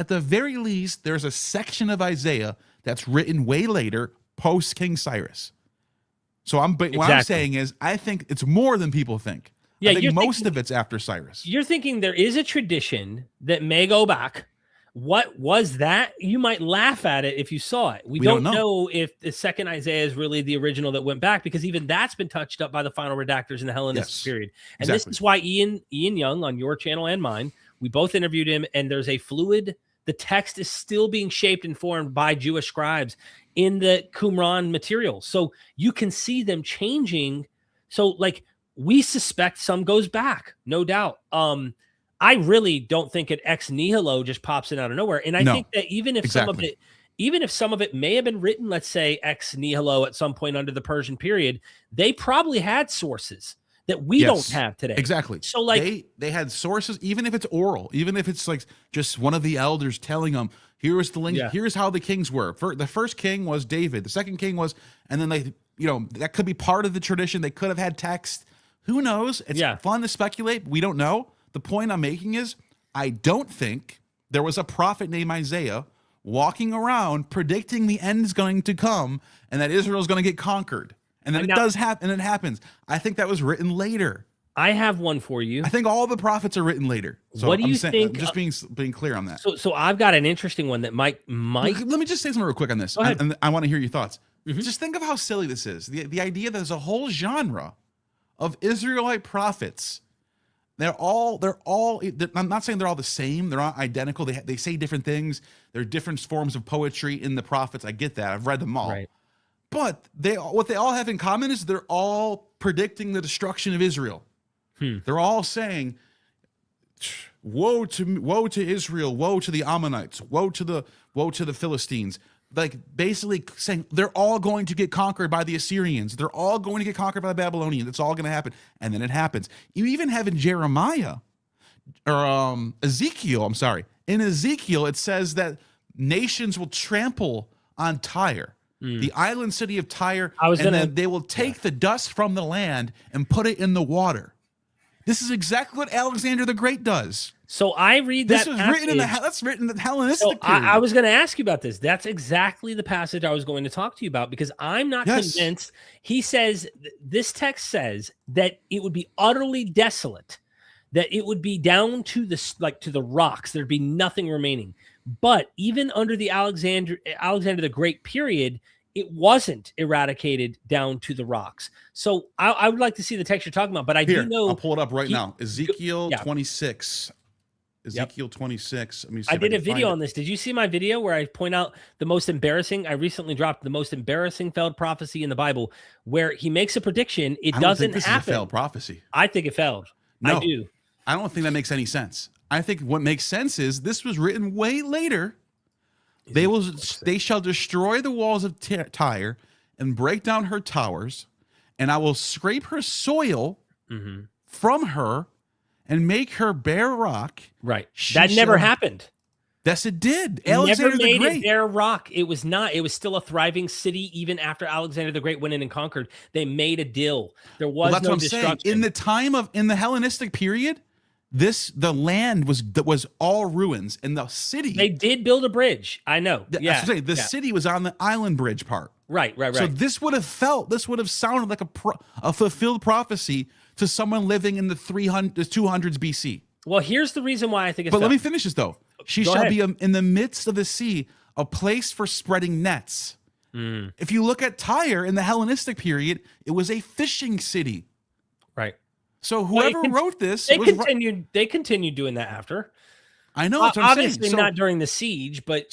the very least, there's a section of Isaiah that's written way later, post King Cyrus. So what I'm saying is, I think it's more than people think. Yeah, I think most of it's after Cyrus. You're thinking there is a tradition that may go back. What was that? You might laugh at it if you saw it. We don't know if the second Isaiah is really the original that went back, because even that's been touched up by the final redactors in the Hellenistic period. And this is why Ian Young on your channel and mine, we both interviewed him, and there's a fluid, the text is still being shaped and formed by Jewish scribes in the Qumran material. So you can see them changing. So like, we suspect some goes back, no doubt. I really don't think it ex nihilo just pops in out of nowhere. And I think that even if some of it may have been written, let's say ex nihilo at some point under the Persian period, they probably had sources that we don't have today. Exactly. So like they had sources, even if it's oral, even if it's like just one of the elders telling them, here's the link, here's how the kings were. The first king was David. The second king was, and then that could be part of the tradition. They could have had text. Who knows? It's fun to speculate. We don't know. The point I'm making is, I don't think there was a prophet named Isaiah walking around predicting the end is going to come and that Israel is going to get conquered. And then it does happen, and it happens. I think that was written later. I have one for you. I think all the prophets are written later. So what do you think? I'm just being clear on that. So I've got an interesting one that might. Let me just say something real quick on this. And I want to hear your thoughts. Just think of how silly this is. The idea that there's a whole genre of Israelite prophets. I'm not saying they're all the same. They're not identical. They say different things. There are different forms of poetry in the prophets. I get that. I've read them all. Right. But what they all have in common is they're all predicting the destruction of Israel. They're all saying, woe to Israel, woe to the Ammonites, woe to the Philistines. Like basically saying they're all going to get conquered by the Assyrians. They're all going to get conquered by the Babylonians. It's all going to happen. And then it happens. You even have in Jeremiah or Ezekiel, I'm sorry. In Ezekiel, it says that nations will trample on Tyre, the island city of Tyre, then they will take the dust from the land and put it in the water. This is exactly what Alexander the Great does. So I read this was written in the Hellenistic period. I was going to ask you about this. That's exactly the passage I was going to talk to you about, because I'm not convinced. He says, this text says that it would be utterly desolate, that it would be down to the rocks. There'd be nothing remaining. But even under the Alexander the Great period, it wasn't eradicated down to the rocks. So I would like to see the text you're talking about, but do know. I'll pull it up right now. Ezekiel 26. Ezekiel 26. Let me see. I did a video on this. Did you see my video where I point out the most embarrassing? I recently dropped the most embarrassing failed prophecy in the Bible, where he makes a prediction. It doesn't happen. Is a failed prophecy. I think it failed. No, I do. I don't think that makes any sense. I think what makes sense is this was written way later. They shall destroy the walls of Tyre and break down her towers, and I will scrape her soil from her and make her bare rock. Right. That never happened. Yes, it did. Alexander never made the Great. It bare rock. It was not. It was still a thriving city even after Alexander the Great went in and conquered. They made a deal. There was no destruction. In the Hellenistic period, the land was all ruins, and the city. They did build a bridge. I know. Yeah. The city was on the island bridge part. Right. So this would have sounded like a fulfilled prophecy to someone living in the 200s BC. Well, here's the reason why I think it's. But let me finish this though. She Go shall ahead. be in the midst of the sea, a place for spreading nets. If you look at Tyre in the Hellenistic period, it was a fishing city. Right. So whoever wrote this, they continued doing that after. I know. That's what I'm obviously saying. not during the siege, but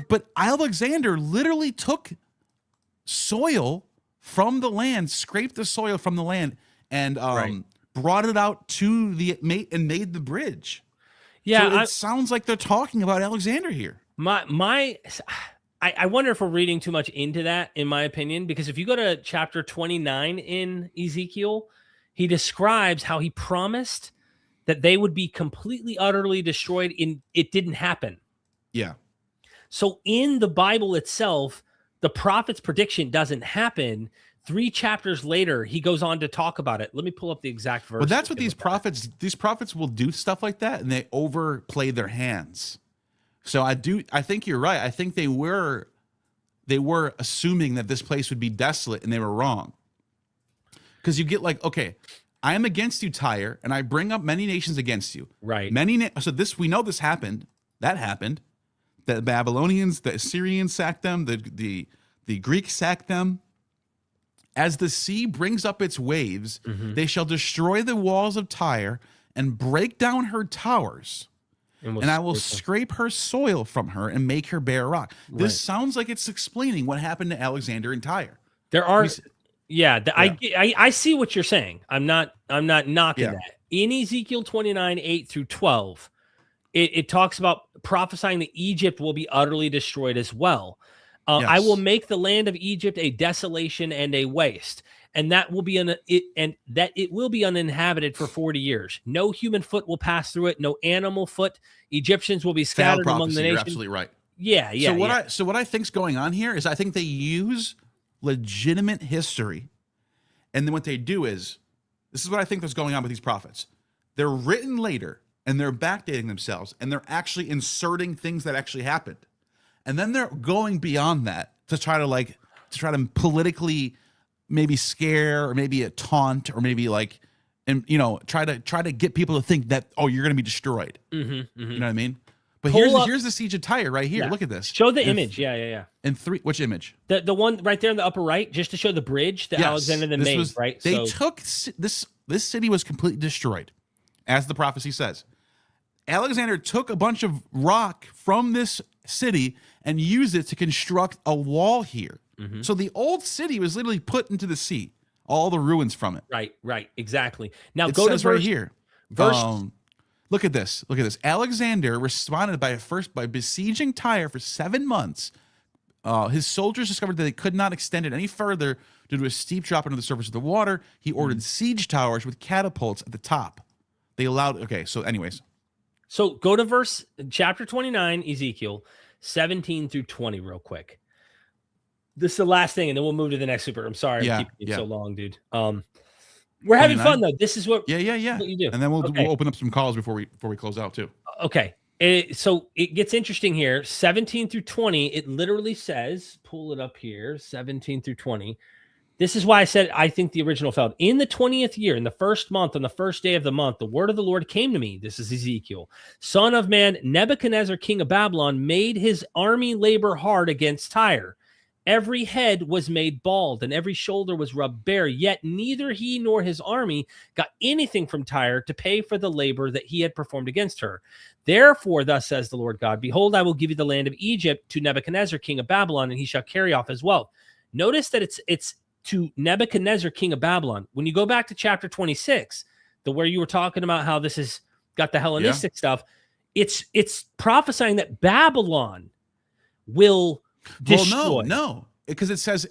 but Alexander literally took soil from the land, scraped the soil from the land, and brought it out to and made the bridge. Yeah, so it sounds like they're talking about Alexander here. I wonder if we're reading too much into that, in my opinion, because if you go to chapter 29 in Ezekiel, he describes how he promised that they would be completely, utterly destroyed. It didn't happen. Yeah. So in the Bible itself, the prophet's prediction doesn't happen. 3 chapters later, he goes on to talk about it. Let me pull up the exact verse. But that's what these prophets will do stuff like that, and they overplay their hands. So I think you're right. I think they were assuming that this place would be desolate, and they were wrong. Because you get like, okay, I am against you, Tyre, and I bring up many nations against you. Right. We know this happened. That happened. The Babylonians, the Assyrians sacked them. The Greeks sacked them. As the sea brings up its waves, they shall destroy the walls of Tyre and break down her towers. And I will scrape her soil from her and make her bare rock. This sounds like it's explaining what happened to Alexander and Tyre. There are, I see what you're saying. I'm not knocking that. In Ezekiel 29, 8 through 12, it talks about prophesying that Egypt will be utterly destroyed as well. I will make the land of Egypt a desolation and a waste, and that it will be uninhabited for 40 years. No human foot will pass through it. No animal foot. Egyptians will be scattered among the nations. You're absolutely right. Yeah. So what I think's going on here is I think they use legitimate history, and then what they do is, this is what I think is going on with these prophets. They're written later, and they're backdating themselves, and they're actually inserting things that actually happened. And then they're going beyond that to try to politically maybe scare, or maybe a taunt, or maybe try to get people to think that, oh, you're going to be destroyed. You know what I mean? But here's the siege of Tyre right here. Yeah. Look at this. Show the image. Yeah. And which image? The one right there in the upper right, just to show the bridge that Alexander then made. Right. They took this city was completely destroyed, as the prophecy says. Alexander took a bunch of rock from this city and used it to construct a wall here. So the old city was literally put into the sea, all the ruins from it. Right, exactly. Now it go says to verse, right here. Look at this. Alexander responded by besieging Tyre for 7 months. His soldiers discovered that they could not extend it any further due to a steep drop into the surface of the water. He ordered siege towers with catapults at the top. They allowed. Okay, so anyways. So go to chapter 29, Ezekiel 17 through 20 real quick. This is the last thing, and then we'll move to the next super. I'm sorry I'm keeping it so long, dude. We're having fun, though. This is what what you do. And then we'll open up some calls before we close out, too. Okay. So it gets interesting here. 17 through 20, it literally says, pull it up here, 17 through 20. This is why I said I think the original failed. In the 20th year, in the first month, on the first day of the month, the word of the Lord came to me. This is Ezekiel. Son of man, Nebuchadnezzar, king of Babylon, made his army labor hard against Tyre. Every head was made bald, and every shoulder was rubbed bare. Yet neither he nor his army got anything from Tyre to pay for the labor that he had performed against her. Therefore, thus says the Lord God, behold, I will give you the land of Egypt to Nebuchadnezzar, king of Babylon, and he shall carry off his wealth. Notice that it's to Nebuchadnezzar, king of Babylon. When you go back to chapter 26, where you were talking about how this has got the Hellenistic stuff, it's prophesying that Babylon will destroy. Well, no, because it says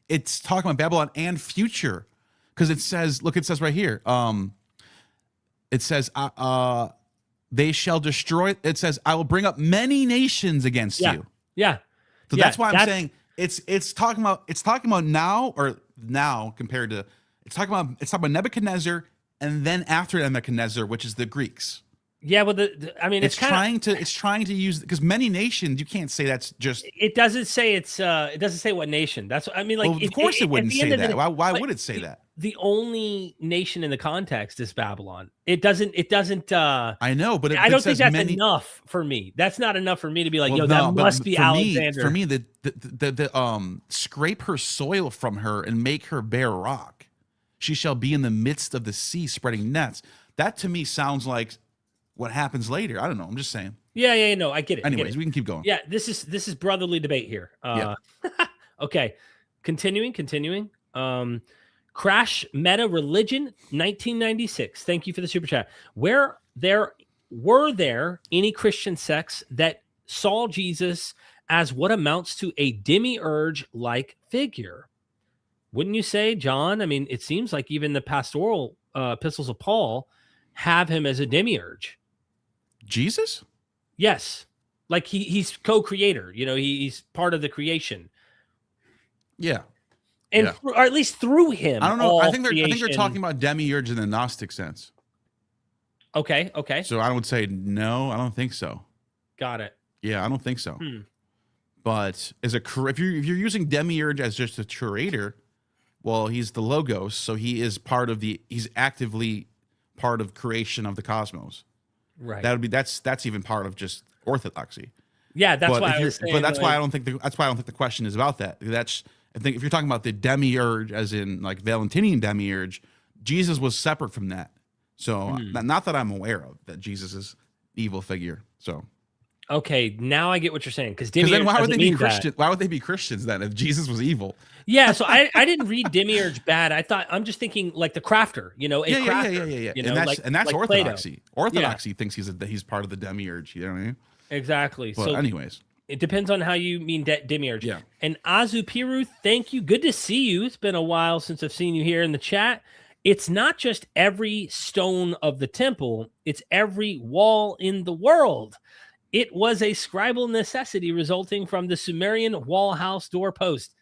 it's talking about Babylon and future, because it says, look, it says right here, it says they shall destroy. It says, I will bring up many nations against you. Yeah. So that's why I'm saying it's talking about now compared to it's talking about Nebuchadnezzar and then after Nebuchadnezzar, which is the Greeks. Yeah, well, I mean, it's trying to use, because many nations, you can't say that's just. It doesn't say it doesn't say what nation. That's what I mean. Like, well, of course it wouldn't say that. Why would it say that? The only nation in the context is Babylon. It doesn't. I know, but I don't think that's enough for me. That's not enough for me to be like, that must be Alexander. For me, the scrape her soil from her and make her bear rock. She shall be in the midst of the sea, spreading nets. That to me sounds like what happens later. I don't know. I'm just saying. Yeah. No, I get it. Anyways, we can keep going. Yeah, this is brotherly debate here. Okay, continuing. Crash Meta Religion 1996. Thank you for the super chat. Were there any Christian sects that saw Jesus as what amounts to a demiurge like figure? Wouldn't you say, John? I mean, it seems like even the pastoral epistles of Paul have him as a demiurge. Jesus? Yes. Like he's co-creator, he's part of the creation. Yeah. And or at least through him. I don't know. I think they're talking about demiurge in the Gnostic sense. Okay. So I would say no, I don't think so. Got it. Yeah, I don't think so. But if you're using demiurge as just a curator, well, he's the logos, so he's actively part of creation of the cosmos. Right. That's even part of just orthodoxy. Yeah, that's why I was saying. But that's why I don't think the question is about that. I think if you're talking about the demiurge, as in like Valentinian demiurge, Jesus was separate from that. So not that I'm aware of that Jesus is evil figure. So okay, now I get what you're saying, because then why would they be Christian? Why would they be Christians then if Jesus was evil? Yeah, so I didn't read demiurge bad. I'm just thinking like the crafter, Yeah. And that's like orthodoxy. Plato. Orthodoxy thinks he's part of the demiurge. You know what I mean? Exactly. But so anyways, it depends on how you mean demiurge. Yeah. And Azupiru, thank you. Good to see you. It's been a while since I've seen you here in the chat. It's not just every stone of the temple, it's every wall in the world. It was a scribal necessity resulting from the Sumerian wall house doorpost.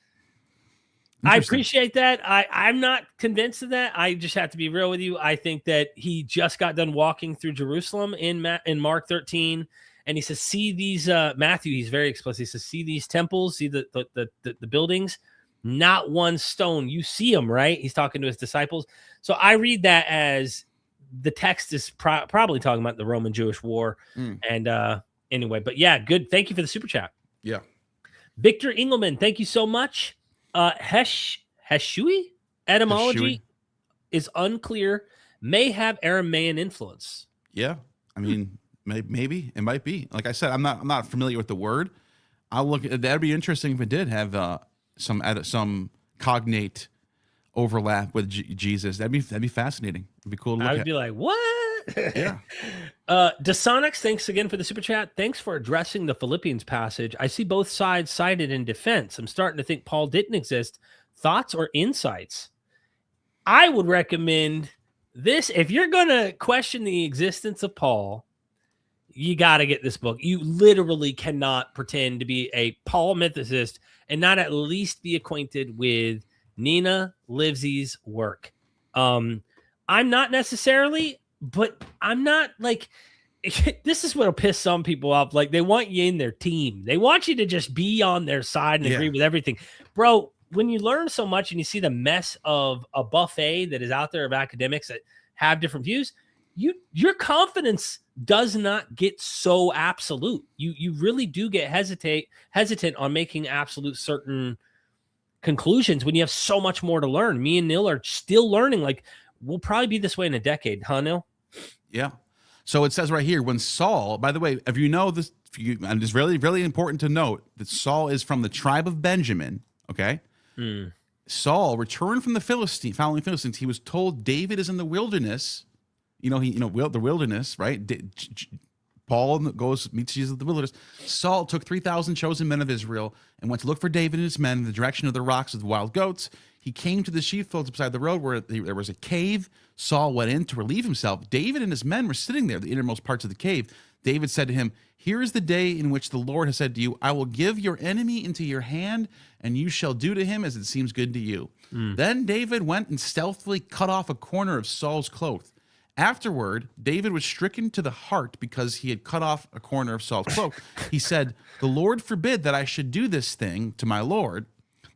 I appreciate that. I'm not convinced of that. I just have to be real with you. I think that he just got done walking through Jerusalem in Mark 13. And he says, see these, Matthew, he's very explicit. He says, see these temples, see the buildings, not one stone. You see them, right? He's talking to his disciples. So I read that as the text is probably talking about the Roman Jewish War. And anyway, but yeah, good. Thank you for the super chat. Yeah. Victor Engelman, thank you so much. Yeshui etymology is unclear, may have Aramaean influence. Yeah. I mean, maybe it might be. Like I said, I'm not familiar with the word. That'd be interesting if it did have some cognate overlap with Jesus. That'd be fascinating. It'd be cool to look at. I would be like, what? Yeah. Dasonics, thanks again for the super chat. Thanks for addressing the Philippians passage. I see both sides cited in defense. I'm starting to think Paul didn't exist. Thoughts or insights? I would recommend this. If you're going to question the existence of Paul, you got to get this book. You literally cannot pretend to be a Paul mythicist and not at least be acquainted with Nina Livesey's work. I'm not necessarily, but I'm not like, this is what'll piss some people off. Like, they want you in their team. They want you to just be on their side and agree with everything. Bro, when you learn so much and you see the mess of a buffet that is out there of academics that have different views, your confidence does not get so absolute. You really do get hesitant on making absolute certain conclusions when you have so much more to learn. Me and Neil are still learning. Like, we'll probably be this way in a decade, huh, Neil? Yeah. So it says right here, when Saul, by the way, if you know this, and it's really, really important to note that Saul is from the tribe of Benjamin. Okay. Saul returned from the following Philistines. He was told David is in the wilderness. The wilderness, right? Paul meets Jesus in the wilderness. Saul took 3,000 chosen men of Israel and went to look for David and his men in the direction of the rocks with wild goats. He came to the sheepfolds beside the road where there was a cave. Saul went in to relieve himself. David and his men were sitting there, the innermost parts of the cave. David said to him, "Here is the day in which the Lord has said to you, I will give your enemy into your hand, and you shall do to him as it seems good to you." Then David went and stealthily cut off a corner of Saul's cloak. Afterward, David was stricken to the heart because he had cut off a corner of Saul's cloak. He said, "The Lord forbid that I should do this thing to my Lord,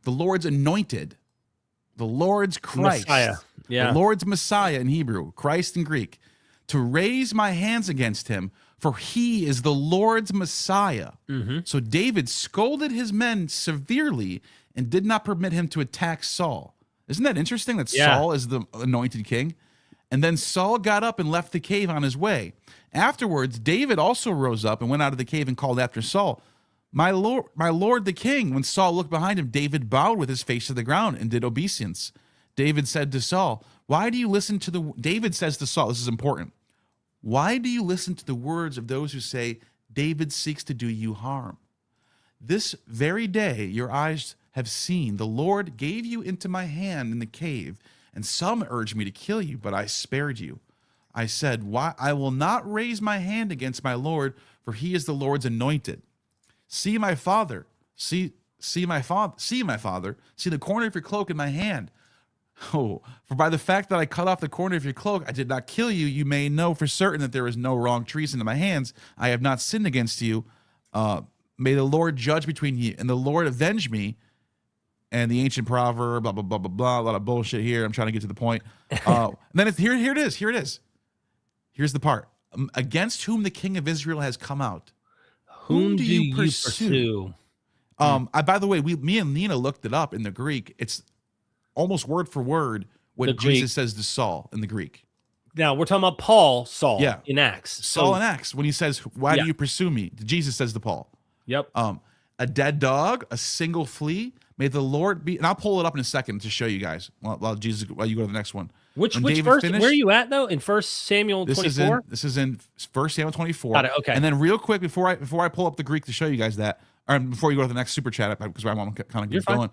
the Lord's anointed, the Lord's Christ, Messiah. Yeah. the Lord's Messiah in Hebrew, Christ in Greek, to raise my hands against him, for he is the Lord's Messiah." So David scolded his men severely and did not permit him to attack Saul. Isn't that interesting that Saul is the anointed king? And then Saul got up and left the cave on his way. Afterwards, David also rose up and went out of the cave and called after Saul, my lord the king." When Saul looked behind him, David bowed with his face to the ground and did obeisance. David said to Saul, "Why do you listen to the..." David says to Saul, this is important, "Why do you listen to the words of those who say, David seeks to do you harm? This very day your eyes have seen the Lord gave you into my hand in the cave, and some urged me to kill you, but I spared you. I said, why? I will not raise my hand against my Lord, for he is the Lord's anointed. See my father, see my father, see the corner of your cloak in my hand. Oh, for by the fact that I cut off the corner of your cloak, I did not kill you. You may know for certain that there is no wrong treason in my hands. I have not sinned against you. May the Lord judge between you, and the Lord avenge me." And the ancient proverb, blah, blah, blah, blah, blah, a lot of bullshit here. I'm trying to get to the point. And then here it is. Here's the part. "Against whom the king of Israel has come out. Whom do you pursue?" By the way, me and Nina looked it up in the Greek. It's almost word for word what Jesus says to Saul in the Greek. Now we're talking about Saul in Acts. Saul in Acts, when he says, "Why do you pursue me?" Jesus says to Paul. Yep. A dead dog, a single flea. May the Lord be, and I'll pull it up in a second to show you guys while you go to the next one. Which verse? Where are you at though? In 1 Samuel 24? This is in 1 Samuel 24. Got it. Okay. And then real quick before I pull up the Greek to show you guys that, or before you go to the next super chat, because I want to kind of get going.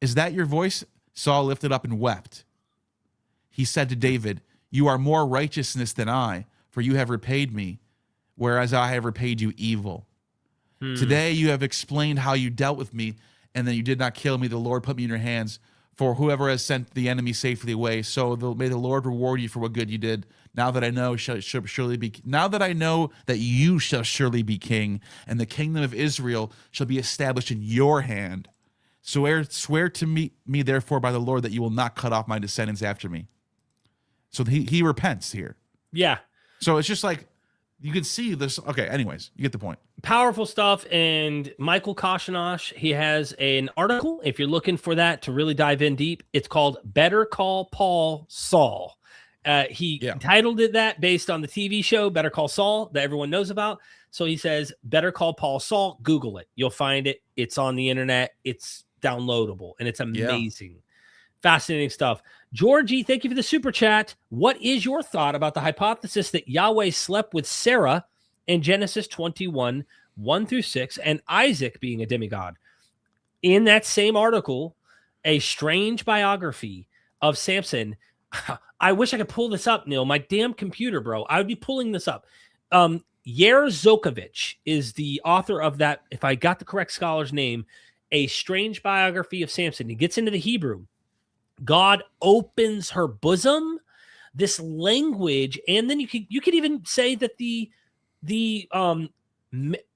"Is that your voice?" Saul lifted up and wept. He said to David, "You are more righteousness than I, for you have repaid me, whereas I have repaid you evil. Today you have explained how you dealt with me, and then you did not kill me. The Lord put me in your hands. For whoever has sent the enemy safely away, may the Lord reward you for what good you did. Now that I know that you shall surely be king, and the kingdom of Israel shall be established in your hand. Swear to me therefore by the Lord that you will not cut off my descendants after me." So he repents here. Yeah. So it's just like, you can see this. Okay, anyways, you get the point. Powerful stuff. And Michael Koshinosh, he has an article. If you're looking for that to really dive in deep, it's called Better Call Paul Saul. He titled it that based on the TV show Better Call Saul that everyone knows about. So he says, Better Call Paul Saul. Google it. You'll find it. It's on the internet. It's downloadable, and it's amazing. Yeah. Fascinating stuff. Georgie, thank you for the super chat. What is your thought about the hypothesis that Yahweh slept with Sarah in Genesis 21, 1-6, and Isaac being a demigod? In that same article, a strange biography of Samson. I wish I could pull this up, Neil. My damn computer, bro. I would be pulling this up. Yair Zokovich is the author of that, if I got the correct scholar's name, A Strange Biography of Samson. He gets into the Hebrew. God opens her bosom, this language, and then you could even say that the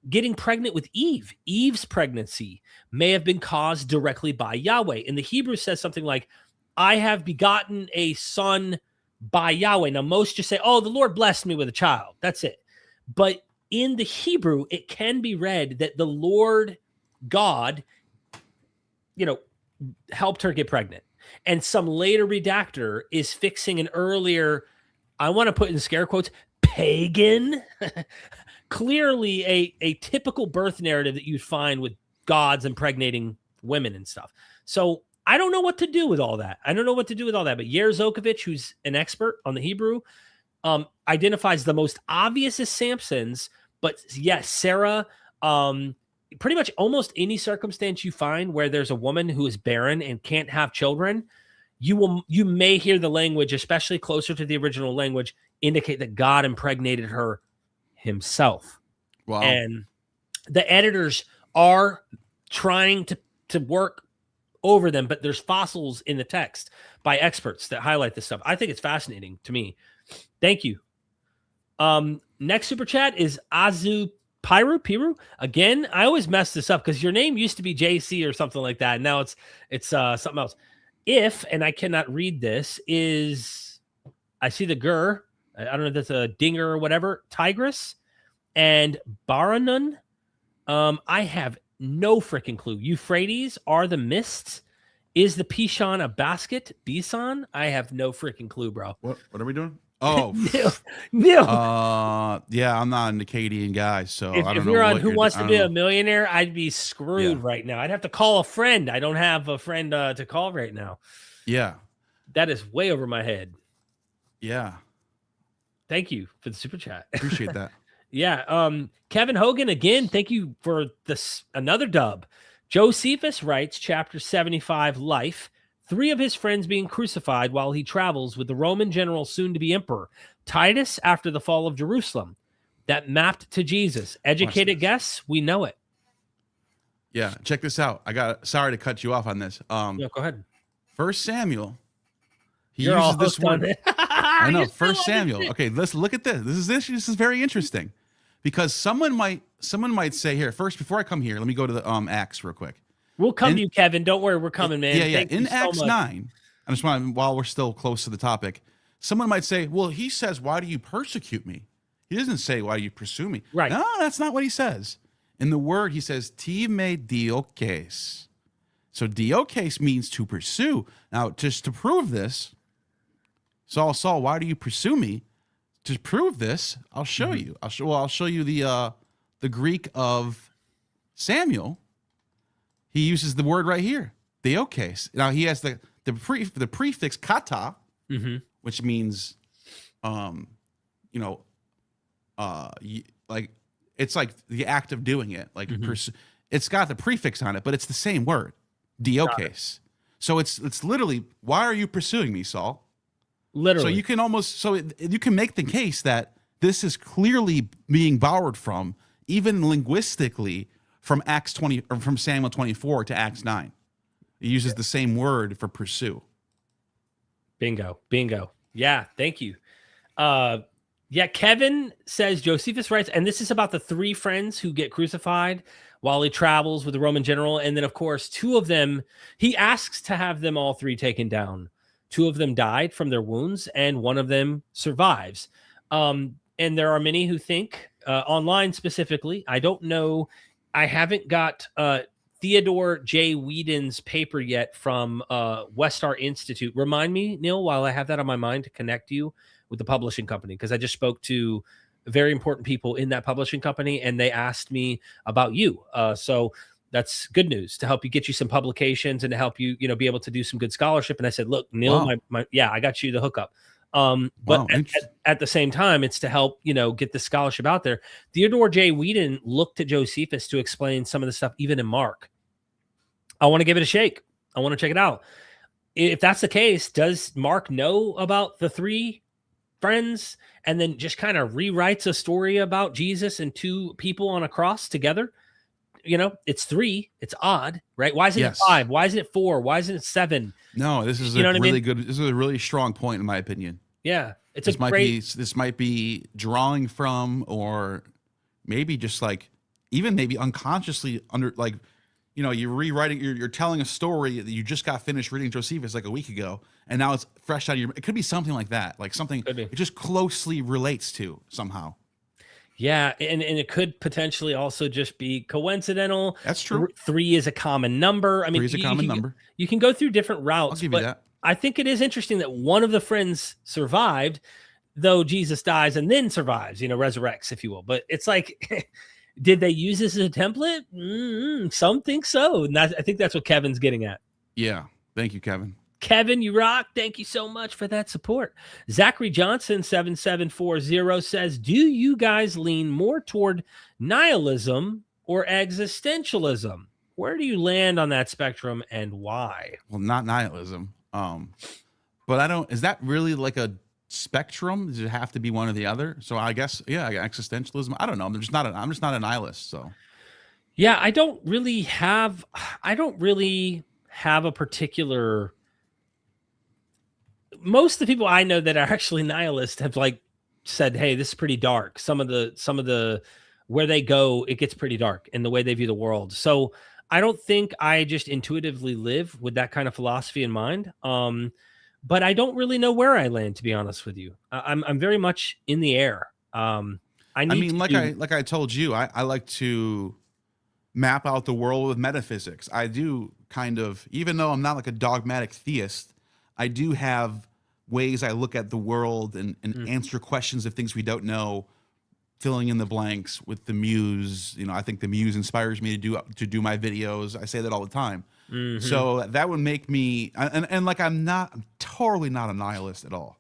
getting pregnant with Eve's pregnancy may have been caused directly by Yahweh. And the Hebrew says something like, "I have begotten a son by Yahweh." Now, most just say, "Oh, the Lord blessed me with a child." That's it. But in the Hebrew, it can be read that the Lord God, helped her get pregnant. And some later redactor is fixing an earlier, I want to put in scare quotes, pagan, clearly a typical birth narrative that you'd find with gods impregnating women and stuff. So I don't know what to do with all that. But Yair Zokovich, who's an expert on the Hebrew, identifies the most obvious as Samson's, But yes, Sarah, pretty much almost any circumstance you find where there's a woman who is barren and can't have children, you may hear the language, especially closer to the original language, indicate that God impregnated her himself. Wow. And the editors are trying to work over them, but there's fossils in the text by experts that highlight this stuff. I think it's fascinating to me. Thank you. Next super chat is Azu Piru. Again, I always mess this up because your name used to be JC or something like that. And now it's something else. If, and I cannot read this, is I see the gur. I don't know if that's a dinger or whatever. Tigris and Baranun. I have no freaking clue. Euphrates are the mists. Is the Pishon a basket? Bison? I have no freaking clue, bro. What are we doing? Oh, Neil. Yeah, I'm not an Akkadian guy, so I don't know. If you're on Who Wants to Be a Millionaire, I'd be screwed right now. I'd have to call a friend. I don't have a friend to call right now. Yeah. That is way over my head. Yeah. Thank you for the super chat. Appreciate that. Yeah. Kevin Hogan, again, thank you for this. Another dub. Josephus writes, chapter 75, Life. 3 of his friends being crucified while he travels with the Roman general, soon to be emperor, Titus, after the fall of Jerusalem. That mapped to Jesus. Educated guess, we know it. Yeah, check this out. Sorry to cut you off on this. Yeah, go ahead. 1 Samuel. You're uses this word. I know. 1 Samuel. Okay, let's look at this. This is very interesting because someone might say here first before I come here. Let me go to the Acts real quick. We'll come to you, Kevin. Don't worry, we're coming, man. Yeah. In Acts 9, I just want, while we're still close to the topic, someone might say, "Well, he says, why do you persecute me?" He doesn't say, "Why do you pursue me?" Right? No, that's not what he says. In the word, he says, "Ti me diokes." So diokes means to pursue. Now, just to prove this, Saul, why do you pursue me? To prove this, I'll show you. I'll show you the Greek of Samuel. He uses the word right here, diokes. Now he has the prefix kata, which means, like it's like the act of doing it. Like it's got the prefix on it, but it's the same word, diokes. So it's literally, why are you pursuing me, Saul? Literally. So you can make the case that this is clearly being borrowed from, even linguistically, from Acts 20 or from Samuel 24 to Acts 9. It uses the same word for pursue. Bingo. Yeah, thank you. Kevin says Josephus writes, and this is about the 3 friends who get crucified while he travels with the Roman general. And then, of course, 2 of them, he asks to have them all 3 taken down. 2 of them died from their wounds, and 1 of them survives. And there are many who think, online specifically, I don't know, I haven't got Theodore J. Whedon's paper yet from Westar Institute. Remind me, Neil, while I have that on my mind, to connect you with the publishing company, because I just spoke to very important people in that publishing company, and they asked me about you. So that's good news to help you get you some publications and to help you, be able to do some good scholarship. And I said, look, Neil, I got you the hookup. But at the same time, it's to help, get the scholarship out there. Theodore J. Whedon looked at Josephus to explain some of the stuff, even in Mark. I want to give it a shake. I want to check it out. If that's the case, does Mark know about the 3 friends and then just kind of rewrites a story about Jesus and 2 people on a cross together? It's 3. It's odd, right? Why isn't it 5? Why isn't it 4? Why isn't it 7? No, this is good. This is a really strong point, in my opinion. Yeah, this might be drawing from, or maybe just like, even maybe unconsciously you're rewriting. You're telling a story that you just got finished reading Josephus like a week ago, and now it's fresh out of your. It could be something like that, like something it just closely relates to somehow. Yeah, and it could potentially also just be coincidental. That's true. 3 is a common number. I mean, 3 is a common number. You can go through different routes. I'll give you that. I think it is interesting that one of the friends survived, though Jesus dies and then survives, resurrects, if you will. But it's like, did they use this as a template? Some think so. And I think that's what Kevin's getting at. Yeah. Thank you, Kevin. Kevin, you rock. Thank you so much for that support. Zachary Johnson 7740 says, do you guys lean more toward nihilism or existentialism? Where do you land on that spectrum and why? Well, not nihilism. But I don't, is that really like a spectrum? Does it have to be one or the other? So I guess, yeah, existentialism. I don't know. I'm just not a nihilist. So yeah, I don't really have a particular, most of the people I know that are actually nihilists have like said, hey, this is pretty dark. Some of the where they go, it gets pretty dark in the way they view the world. So I don't think I just intuitively live with that kind of philosophy in mind. But I don't really know where I land, to be honest with you. I'm very much in the air. Like I told you, I like to map out the world with metaphysics. I do kind of, even though I'm not like a dogmatic theist, I do have ways I look at the world and answer questions of things we don't know, filling in the blanks with the muse. You know, I think the muse inspires me to do my videos. I say that all the time. Mm-hmm. So that would make me, and like I'm totally not a nihilist at all.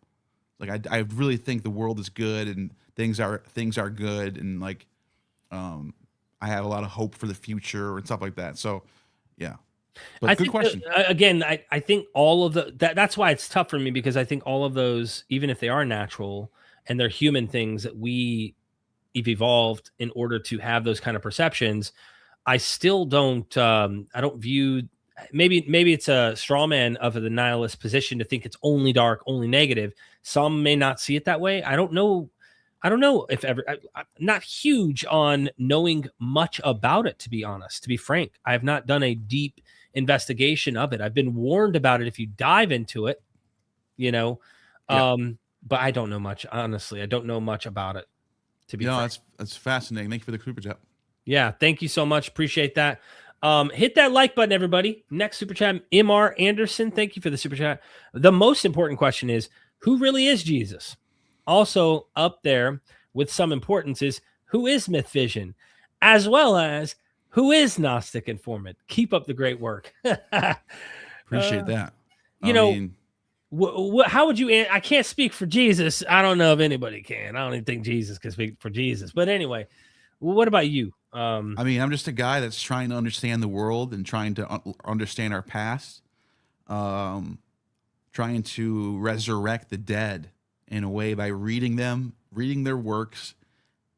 Like I really think the world is good and things are good, and like I have a lot of hope for the future and stuff like that. So yeah. But good question. Again, I think all of that's why it's tough for me, because I think all of those, even if they are natural and they're human things that we've evolved in order to have those kind of perceptions, I still don't, I don't view, maybe it's a straw man of the nihilist position to think it's only dark, only negative. Some may not see it that way. I don't know if ever, I'm not huge on knowing much about it, to be honest, to be frank. I have not done a deep investigation of it. I've been warned about it if you dive into it, you know, but I don't know much, honestly. I don't know much about it, to be frank. That's fascinating. Thank you for the super chat. Yeah, thank you so much. Appreciate that. Hit that like button, everybody. Next super chat, MR Anderson. Thank you for the super chat. The most important question is, who really is Jesus? Also up there with some importance is, who is MythVision, as well as who is Gnostic Informant. Keep up the great work. Appreciate that. How would you? I can't speak for Jesus. I don't know if anybody can. I don't even think Jesus can speak for Jesus. But anyway, what about you? I'm just a guy that's trying to understand the world and trying to understand our past, trying to resurrect the dead in a way by reading their works,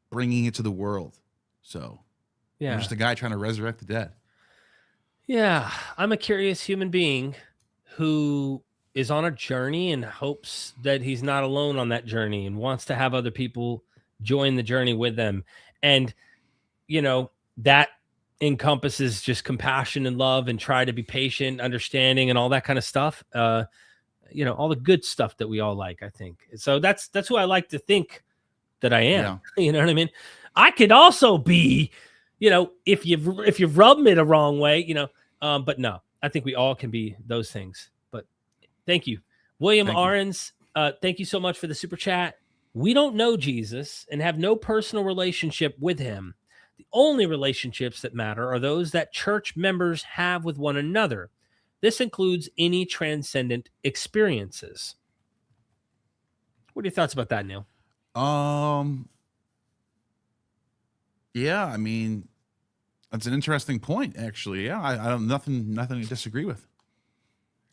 bringing it to the world. So yeah, I'm just a guy trying to resurrect the dead. Yeah, I'm a curious human being who is on a journey and hopes that he's not alone on that journey and wants to have other people join the journey with them. And, you know, that encompasses just compassion and love and try to be patient, understanding, and all that kind of stuff. You know, all the good stuff that we all like, I think. So that's who I like to think that I am. Yeah. You know what I mean? I could also be, you know, if you rub me the wrong way, you know, but no, I think we all can be those things. But thank you. William Arens, thank you so much for the super chat. We don't know Jesus and have no personal relationship with him. The only relationships that matter are those that church members have with one another. This includes any transcendent experiences. What are your thoughts about that, Neil? Yeah, I mean, that's an interesting point, actually. Yeah, I don't nothing to disagree with.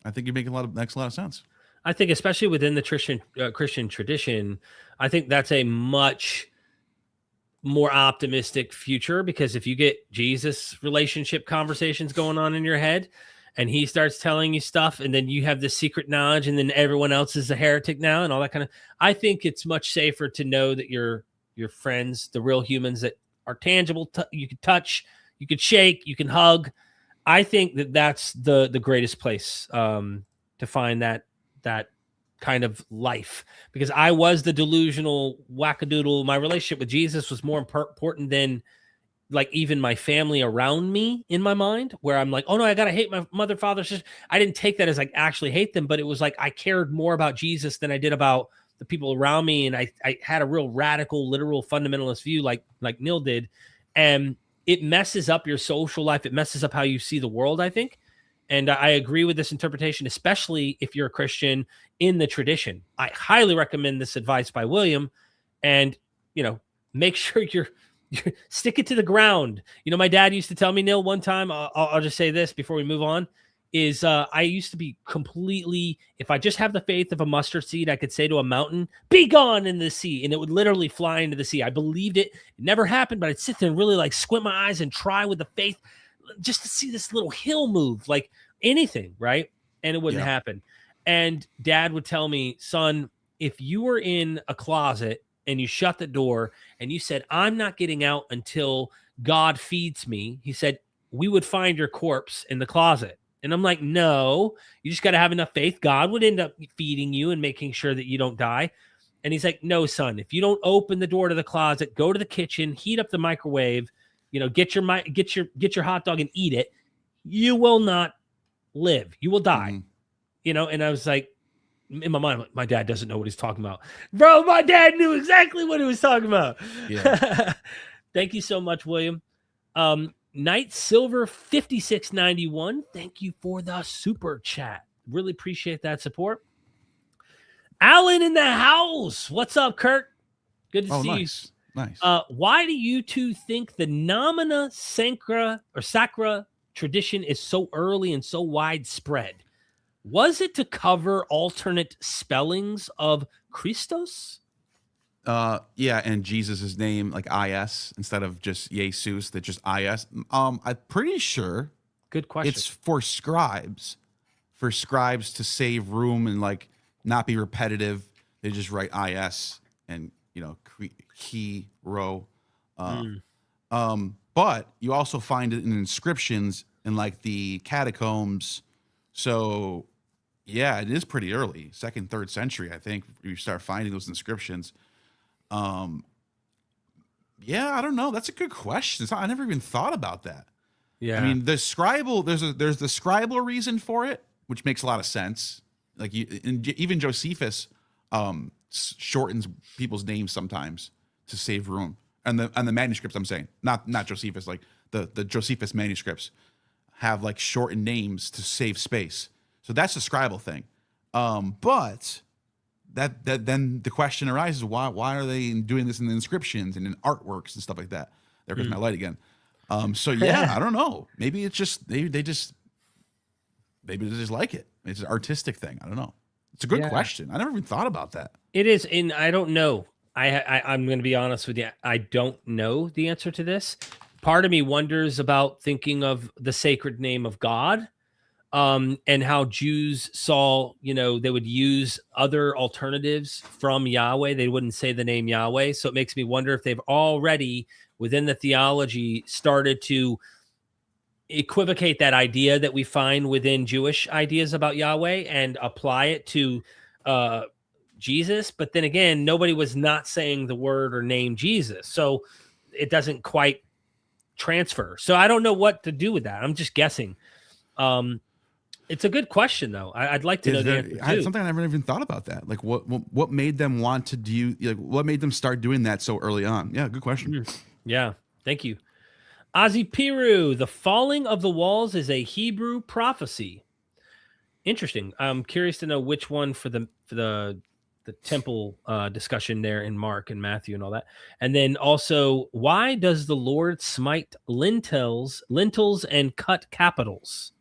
I think you make makes a lot of sense. I think, especially within the Christian tradition, I think that's a much more optimistic future, because if you get Jesus relationship conversations going on in your head, and he starts telling you stuff, and then you have this secret knowledge, and then everyone else is a heretic now, and all that kind of. I think it's much safer to know that your friends, the real humans that are tangible, you can touch, you can shake, you can hug. I think that's the greatest place to find that kind of life, because I was the delusional wackadoodle. My relationship with Jesus was more important than like even my family around me in my mind, where I'm like, oh no, I got to hate my mother, father, sister. I didn't take that as like actually hate them, but it was like I cared more about Jesus than I did about the people around me. And I had a real radical, literal fundamentalist view like Neil did. And it messes up your social life. It messes up how you see the world, I think. And I agree with this interpretation, especially if you're a Christian in the tradition. I highly recommend this advice by William, and, you know, make sure you're stick it to the ground. You know, my dad used to tell me, Neil, one time, I'll just say this before we move on, is I used to be completely, if I just have the faith of a mustard seed, I could say to a mountain, be gone in the sea, and it would literally fly into the sea. I believed it. It never happened, but I'd sit there and really like squint my eyes and try with the faith just to see this little hill move, like anything, right? And it wouldn't happen. And Dad would tell me, son, if you were in a closet and you shut the door and you said, I'm not getting out until God feeds me, he said, we would find your corpse in the closet. And I'm like, no, you just got to have enough faith. God would end up feeding you and making sure that you don't die. And he's like, no, son, if you don't open the door to the closet, go to the kitchen, heat up the microwave, you know, get your hot dog and eat it, you will not live. You will die. You know, and I was like, in my mind, my dad doesn't know what he's talking about. Bro, my dad knew exactly what he was talking about. Yeah. Thank you so much, William. Knight Silver 5691. Thank you for the super chat. Really appreciate that support. Alan in the house. What's up, Kurt? Good to see you. Nice. Why do you two think the Nomina Sacra tradition is so early and so widespread? Was it to cover alternate spellings of Christos? Yeah, and Jesus' name, like IS, instead of just Jesus, that just IS. I'm pretty sure. Good question. It's for scribes to save room and like not be repetitive. They just write IS and, you know, hero. But you also find it in inscriptions in like the catacombs. So yeah, it is pretty early, 2nd, 3rd century, I think, you start finding those inscriptions. Yeah, I don't know. That's a good question. I never even thought about that. Yeah, I mean, the scribal, there's the scribal reason for it, which makes a lot of sense. Like even Josephus shortens people's names sometimes to save room, and the manuscripts, I'm saying, not Josephus, like the Josephus manuscripts have like shortened names to save space. So that's the scribal thing. But that then the question arises, why are they doing this in the inscriptions and in artworks and stuff like that? There goes my light again. So yeah, I don't know. Maybe it's just they just like it. It's an artistic thing. I don't know. It's a good question. I never even thought about that. It is, and I don't know. I'm going to be honest with you. I don't know the answer to this. Part of me wonders about thinking of the sacred name of God, and how Jews saw, you know, they would use other alternatives from Yahweh. They wouldn't say the name Yahweh. So it makes me wonder if they've already, within the theology, started to equivocate that idea that we find within Jewish ideas about Yahweh and apply it to Jesus. But then again, nobody was not saying the word or name Jesus. So it doesn't quite transfer. So I don't know what to do with that. I'm just guessing. It's a good question, though. I'd like to know the answer too. Something I never even thought about that. Like, what made them want to do? Like, what made them start doing that so early on? Yeah, good question. Yeah, thank you, Ozzy Piru. The falling of the walls is a Hebrew prophecy. Interesting. I'm curious to know which one for the temple discussion there in Mark and Matthew and all that. And then also, why does the Lord smite lintels and cut capitals?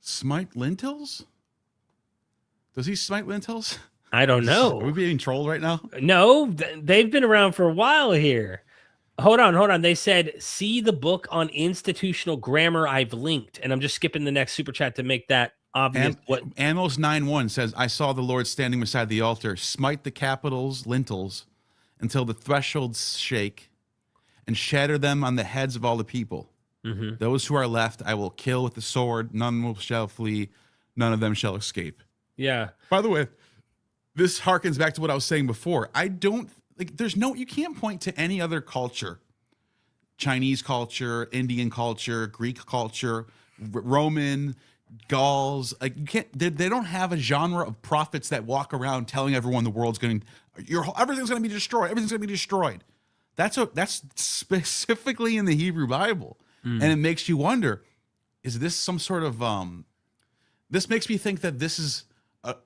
Smite lintels? Does he smite lintels? I don't know. Are we being trolled right now? No, they've been around for a while here. Hold on. They said, see the book on institutional grammar I've linked. And I'm just skipping the next super chat to make that obvious. Amos 9:1 says, I saw the Lord standing beside the altar, smite the capitals, lintels, until the thresholds shake, and shatter them on the heads of all the people. Mm-hmm. Those who are left, I will kill with the sword. None shall flee. None of them shall escape. Yeah. By the way, this harkens back to what I was saying before. You can't point to any other culture, Chinese culture, Indian culture, Greek culture, Roman, Gauls. Like, you can't. They don't have a genre of prophets that walk around telling everyone the world's everything's going to be destroyed. Everything's going to be destroyed. That's specifically in the Hebrew Bible. And it makes you wonder, is this some sort of this makes me think that this is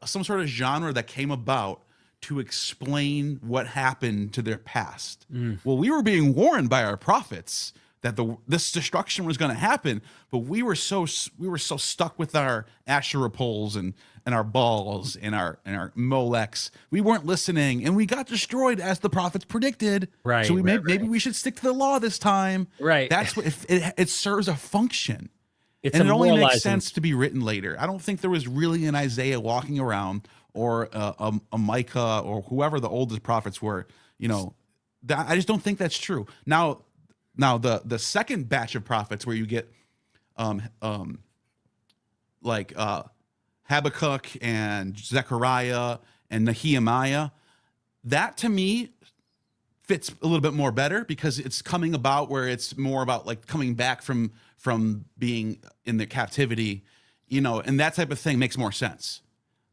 some sort of genre that came about to explain what happened to their past. Well, we were being warned by our prophets that this destruction was going to happen, but we were so stuck with our Asherah poles and our balls and our Molechs. We weren't listening, and we got destroyed as the prophets predicted. Right. So maybe we should stick to the law this time. Right. That's what it serves a function. It's and it only makes sense to be written later. I don't think there was really an Isaiah walking around or a Micah or whoever the oldest prophets were. I just don't think that's true. Now the second batch of prophets where you get Habakkuk and Zechariah and Nehemiah, that to me fits a little bit more better because it's coming about where it's more about like coming back from being in the captivity, and that type of thing makes more sense.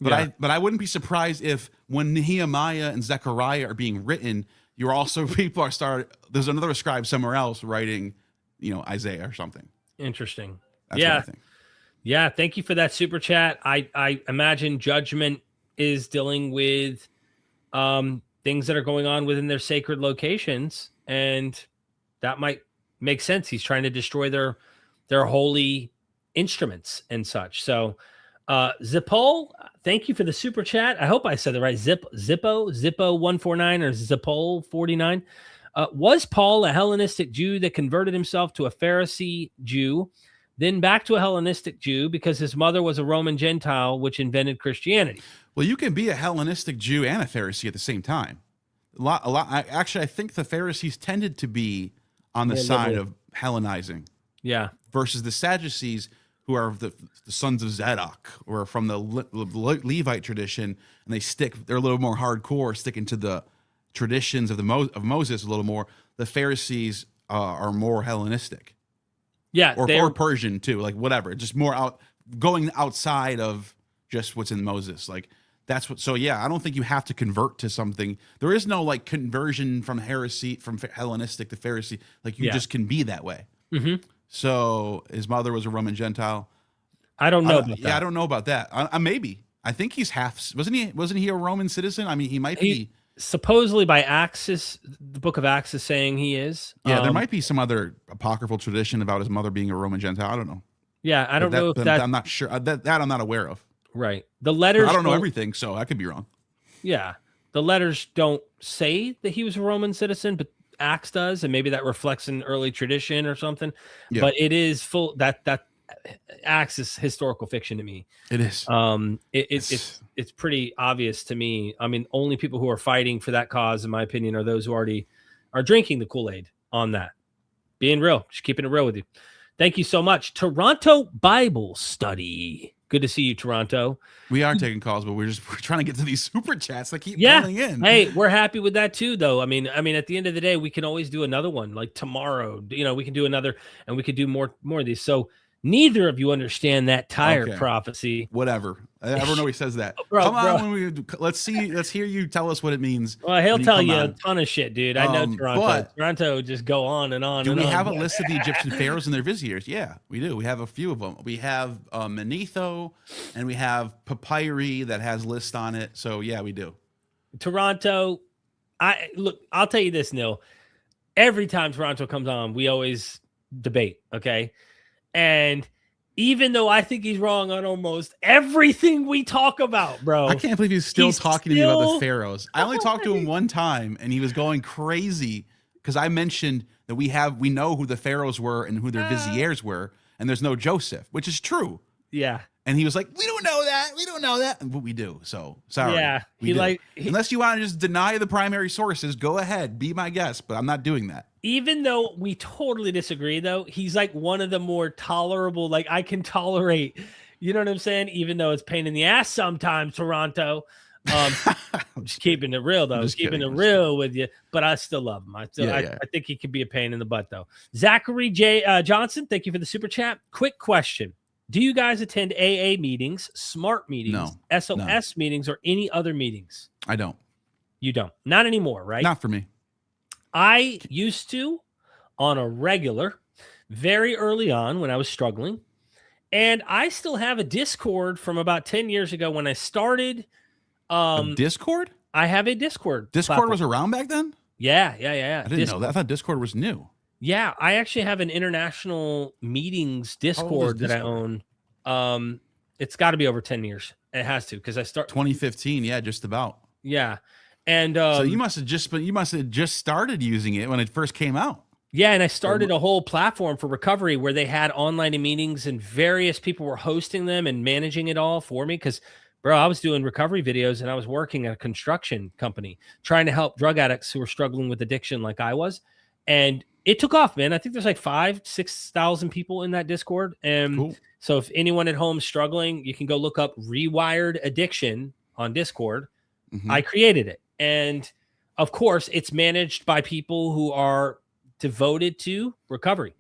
But I wouldn't be surprised if when Nehemiah and Zechariah are being written, there's another scribe somewhere else writing, Isaiah or something. Interesting. That's what I think. Yeah. Thank you for that super chat. I imagine judgment is dealing with things that are going on within their sacred locations, and that might make sense. He's trying to destroy their holy instruments and such. So Zippo, thank you for the super chat. I hope I said it right. Zippo 149 or Zippo 49. Was Paul a Hellenistic Jew that converted himself to a Pharisee Jew, then back to a Hellenistic Jew because his mother was a Roman Gentile, which invented Christianity? Well, you can be a Hellenistic Jew and a Pharisee at the same time. I think the Pharisees tended to be on the side of Hellenizing. Yeah. Versus the Sadducees, who are the sons of Zadok, or from the Levite tradition, and they're a little more hardcore, sticking to the traditions of Moses a little more. The Pharisees are more Hellenistic. Yeah. Or Persian too, like whatever, just more going outside of just what's in Moses. Like that's what, so yeah, I don't think you have to convert to something. There is no like conversion from heresy, from Hellenistic to Pharisee. Like you just can be that way. Mm-hmm. So his mother was a Roman Gentile. I don't know about that. Yeah, I don't know about that. Maybe. I think he's half. Wasn't he a Roman citizen? I mean, he might be. Supposedly by Axis, the book of Acts is saying he is. Yeah, there might be some other apocryphal tradition about his mother being a Roman Gentile. I don't know. Yeah, I don't know if that. I'm not sure. That I'm not aware of. Right. The letters. I don't know everything, so I could be wrong. Yeah, the letters don't say that he was a Roman citizen, but Acts does, and maybe that reflects an early tradition or something. Yeah. But it is full that Acts is historical fiction to me. It is. It's pretty obvious to me. I mean, only people who are fighting for that cause, in my opinion, are those who already are drinking the Kool-Aid on that. Being real, just keeping it real with you. Thank you so much. Toronto Bible Study. Good to see you, Toronto. We are taking calls, but we're trying to get to these super chats that keep coming in. Hey, we're happy with that too, though. I mean, at the end of the day, we can always do another one. Like tomorrow, we can do another, and we could do more of these. So neither of you understand that tire prophecy. Whatever. I never know he says that. Come on, let's hear you tell us what it means. Well, he'll tell you a ton of shit, dude. I know Toronto. Toronto just go on and on. Do we have a list of the Egyptian pharaohs and their viziers? Yeah, we do. We have a few of them. We have Manetho, and we have papyri that has lists on it. So yeah, we do. Toronto. I'll tell you this, Neil. Every time Toronto comes on, we always debate. Okay, and even though I think he's wrong on almost everything we talk about, bro. I can't believe he's still talking to me about the pharaohs. I only talked to him one time, and he was going crazy because I mentioned that we know who the pharaohs were and who their viziers were, and there's no Joseph, which is true. Yeah. And he was like, we don't know that. But we do. So sorry. Yeah. Unless you want to just deny the primary sources, go ahead, be my guest. But I'm not doing that. Even though we totally disagree, though, he's like one of the more tolerable, like I can tolerate, you know what I'm saying? Even though it's pain in the ass sometimes, Toronto. I'm just keeping it real, though. Just keeping it real with you. But I still love him. I think he could be a pain in the butt, though. Zachary J. Johnson, thank you for the super chat. Quick question. Do you guys attend AA meetings, SMART meetings, SOS meetings, or any other meetings? I don't. You don't? Not anymore, right? Not for me. I used to on a regular, very early on when I was struggling. And I still have a Discord from about 10 years ago when I started. Discord? I have a Discord. Discord platform. was around back then? Yeah. I didn't know that. I thought Discord was new. Yeah, I actually have an international meetings Discord that I own. It's got to be over 10 years. It has to, because I start 2015. Yeah, just about. Yeah, and so you must have just started using it when it first came out. Yeah, and I started a whole platform for recovery where they had online meetings and various people were hosting them and managing it all for me. Because, bro, I was doing recovery videos and I was working at a construction company trying to help drug addicts who were struggling with addiction like I was. And it took off, man. I think there's like 5,000-6,000 people in that Discord. And cool. So if anyone at home is struggling, you can go look up Rewired Addiction on Discord. Mm-hmm. I created it. And of course, it's managed by people who are devoted to recovery.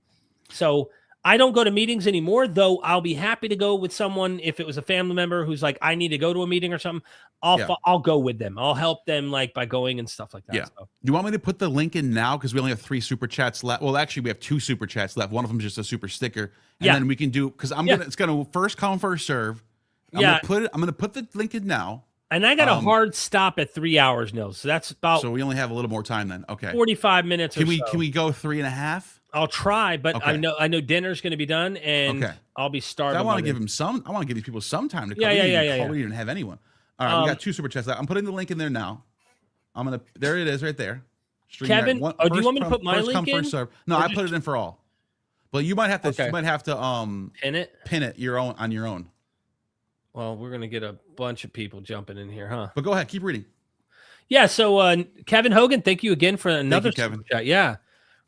So I don't go to meetings anymore, though I'll be happy to go with someone. If it was a family member who's like, I need to go to a meeting or something, I'll go with them. I'll help them like by going and stuff like that. Yeah. So. Do you want me to put the link in now? Because we only have 3 super chats left. Well, actually, we have 2 super chats left. One of them is just a super sticker. And then we can do, because it's gonna first come, first serve. I'm gonna put the link in now. And I got a hard stop at 3 hours now. So that's about. So we only have a little more time then. Okay. 45 minutes. Can we go 3.5? I'll try, but I know dinner's going to be done, and I'll be starving. I want to give him some. I want to give these people some time to come. Yeah. We didn't have anyone. All right, we got 2 super chats. I'm putting the link in there now. There it is, right there. Kevin, do you want me to put my link in? First serve. No, I put it in for all. But you might have to. You might have to pin it on your own. Well, we're gonna get a bunch of people jumping in here, huh? But go ahead, keep reading. Yeah. So Kevin Hogan, thank you again for another Kevin. Super chat. Yeah.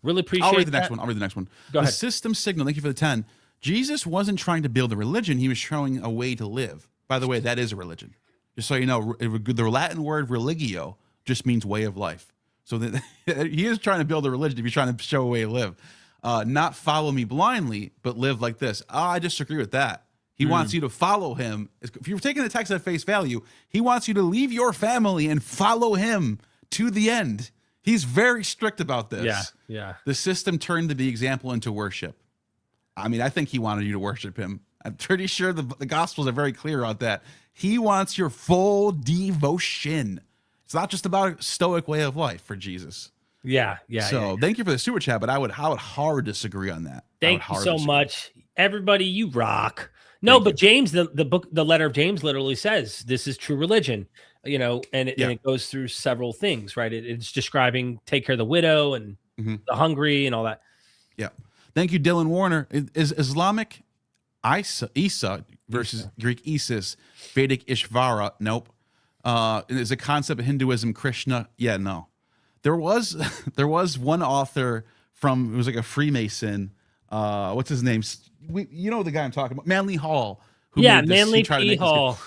Really appreciate it. I'll read the next one. Go ahead. The system signal, thank you for the 10. Jesus wasn't trying to build a religion. He was showing a way to live. By the way, that is a religion. Just so you know, the Latin word religio just means way of life. So he is trying to build a religion if he's trying to show a way to live. Not follow me blindly, but live like this. I disagree with that. He wants you to follow him. If you're taking the text at face value, he wants you to leave your family and follow him to the end. He's very strict about this. Yeah. The system turned the example into worship. I mean, I think he wanted you to worship him. I'm pretty sure the Gospels are very clear on that. He wants your full devotion. It's not just about a stoic way of life for Jesus. Yeah. So thank you for the super chat, but I would hard disagree on that. Thank you so much. Everybody, you rock. No, but James, the book, the letter of James literally says this is true religion, and it goes through several things, right? It's describing take care of the widow and the hungry and all that. Yeah. Thank you, Dylan Warner. Is Islamic Isa versus Greek Isis, Vedic Ishvara? Nope. Is a concept of Hinduism, Krishna? Yeah, no. There was one author it was like a Freemason. What's his name? You know the guy I'm talking about, Manly Hall. Manly P. Hall.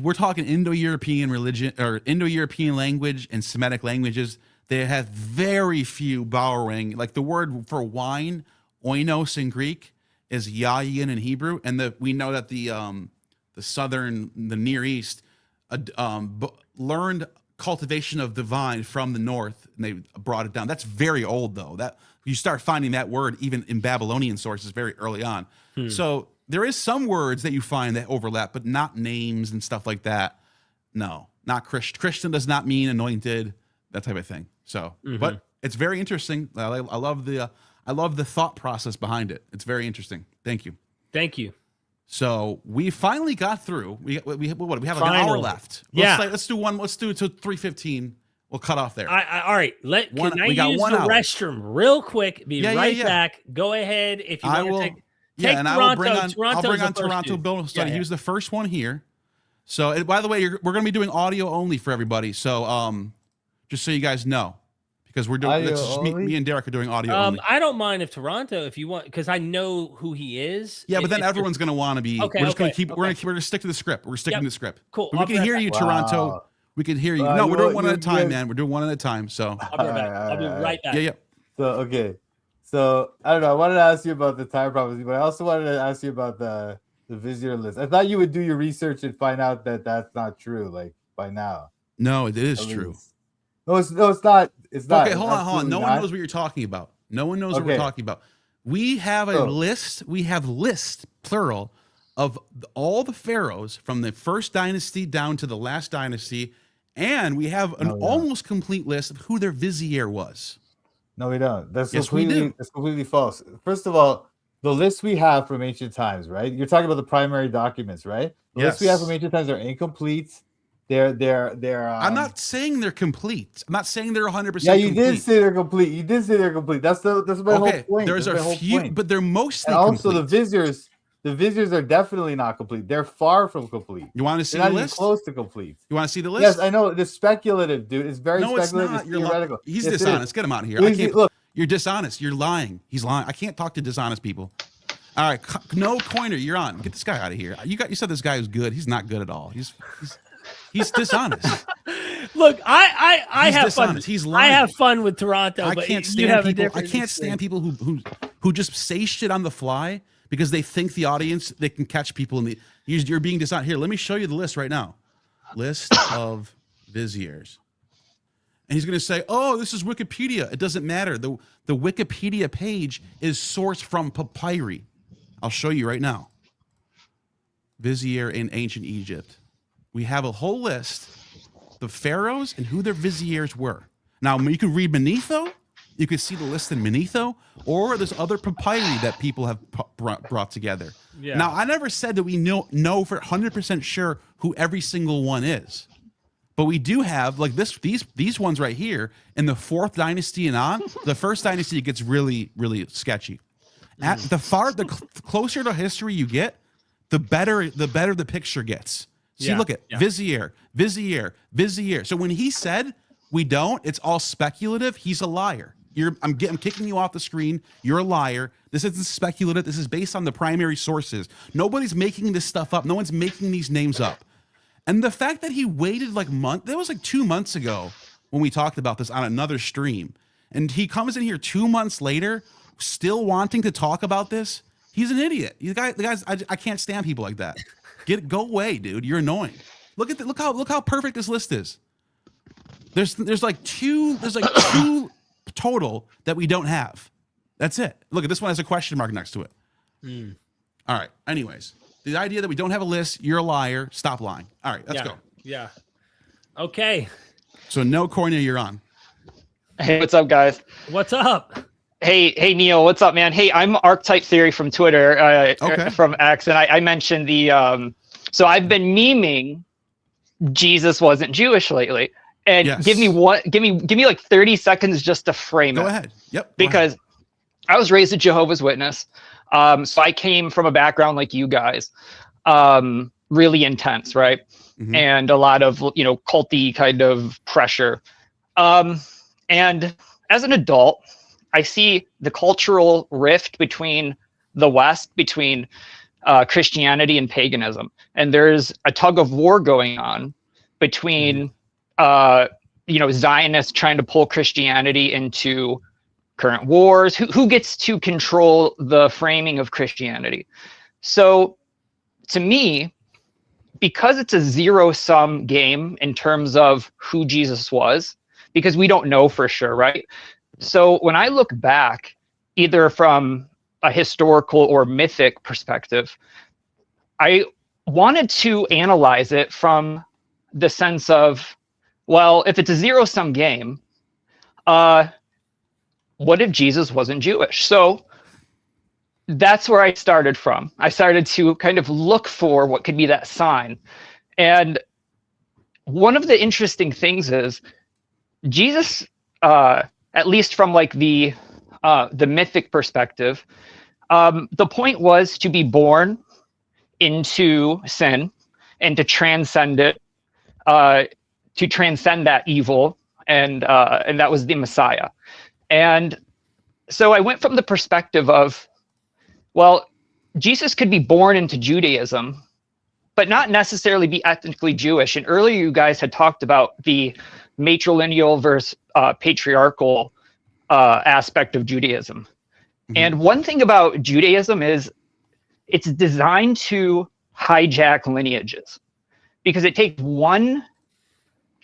We're talking Indo-European religion or Indo-European language and Semitic languages. They have very few borrowing. Like the word for wine, oinos in Greek, is yayin in Hebrew, and we know that the Near East learned cultivation of the vine from the north, and they brought it down. That's very old, though. That you start finding that word even in Babylonian sources very early on. So there is some words that you find that overlap, but not names and stuff like that. No, not Christian. Christian does not mean anointed, that type of thing. So, but it's very interesting. I love the thought process behind it. It's very interesting. Thank you. So we finally got through. We have like an hour left. Let's do one. Let's do it till 3:15. We'll cut off there. All right. Can I use the restroom real quick? Be right back. Go ahead if you want to take and Toronto. I'll bring on Toronto Bill Study. He was the first one here. So by the way, we're going to be doing audio only for everybody. So just so you guys know, because we're doing me and Derek are doing audio only. I don't mind if Toronto, if you want, because I know who he is. Yeah, but then everyone's going to want to be. Okay, we're just going to keep. We're going to stick to the script. We're sticking to the script. Cool. But we can hear you, Toronto. We can hear you. No, we're doing one at a time, man. We're doing one at a time. So I'll be right back. I'll be right back. Yeah. So okay. So I don't know. I wanted to ask you about the time prophecy, but I also wanted to ask you about the visitor list. I thought you would do your research and find out that that's not true. Like by now. No, it is true. No, it's not. It's not. Okay, hold on. No one knows what you're talking about. No one knows what we're talking about. We have a list. We have lists, plural, of all the pharaohs from the first dynasty down to the last dynasty, and we have an almost complete list of who their vizier was. No, we don't. That's Yes, that's completely false. First of all, the list we have from ancient times, right? You're talking about the primary documents, right? The list we have from ancient times are incomplete. They're I'm not saying they're complete. I'm not saying they're 100%. Yeah, you did say they're complete. You did say they're complete. That's my whole point. There's a few, but they're mostly and also complete. the viziers are definitely not complete. They're far from complete. You want to see they're the not list? Even close to complete. You want to see the list? Yes, I know. It's speculative, dude. It's very speculative. It's not. It's theoretical. He's dishonest. Get him out of here. Look, you're dishonest. You're lying. He's lying. I can't talk to dishonest people. All right, no Coiner, you're on. Get this guy out of here. You said this guy was good. He's not good at all. He's dishonest. Look, I have dishonest. fun. He's lying. I have fun with Toronto. I can't stand people who just say shit on the fly because they think the audience, they can catch people in the. You're being dishonest. Here, let me show you the list right now. List of viziers. And he's going to say, "Oh, this is Wikipedia." It doesn't matter. The Wikipedia page is sourced from papyri. I'll show you right now. Vizier in ancient Egypt. We have a whole list, the pharaohs and who their viziers were. Now, you could read Manetho. You could see the list in Manetho, or there's other papyri that people have brought together. Yeah. Now, I never said that we know for 100% sure who every single one is. But we do have, like these ones right here, in the 4th dynasty and on. The 1st dynasty gets really, really sketchy. At the closer to history you get, the better the picture gets. See, look at vizier. So when he said we don't, it's all speculative. He's a liar. I'm kicking you off the screen. You're a liar. This isn't speculative. This is based on the primary sources. Nobody's making this stuff up. No one's making these names up. And the fact that he waited that was like 2 months ago when we talked about this on another stream, and he comes in here 2 months later, still wanting to talk about this. He's an idiot. The guys, I can't stand people like that. Go away, dude. You're annoying. Look how perfect this list is. There's like two total that we don't have. That's it. Look at this one has a question mark next to it. All right. Anyways, the idea that we don't have a list, you're a liar. Stop lying. All right, let's go. Yeah. Okay. So no Cornea, you're on. Hey, what's up, guys? What's up? Hey, Neil, what's up, man? Hey, I'm Archetype Theory from Twitter, from X, and I mentioned so I've been memeing Jesus wasn't Jewish lately, and give me like 30 seconds just to frame it. Go ahead. Yep. Because I was raised a Jehovah's Witness, so I came from a background like you guys, really intense, right? Mm-hmm. And a lot of culty kind of pressure, and as an adult, I see the cultural rift between the West, between Christianity and paganism. And there's a tug of war going on between, Zionists trying to pull Christianity into current wars. Who gets to control the framing of Christianity? So to me, because it's a zero-sum game in terms of who Jesus was, because we don't know for sure, right? So when I look back, either from a historical or mythic perspective, I wanted to analyze it from the sense of, well, if it's a zero-sum game, what if Jesus wasn't Jewish? So that's where I started from. I started to kind of look for what could be that sign. And one of the interesting things is Jesus, at least from like the mythic perspective, the point was to be born into sin and to transcend it, to transcend that evil, and that was the Messiah. And so I went from the perspective of, well, Jesus could be born into Judaism, but not necessarily be ethnically Jewish. And earlier you guys had talked about the matrilineal versus patriarchal aspect of Judaism. Mm-hmm. And one thing about Judaism is it's designed to hijack lineages, because it takes one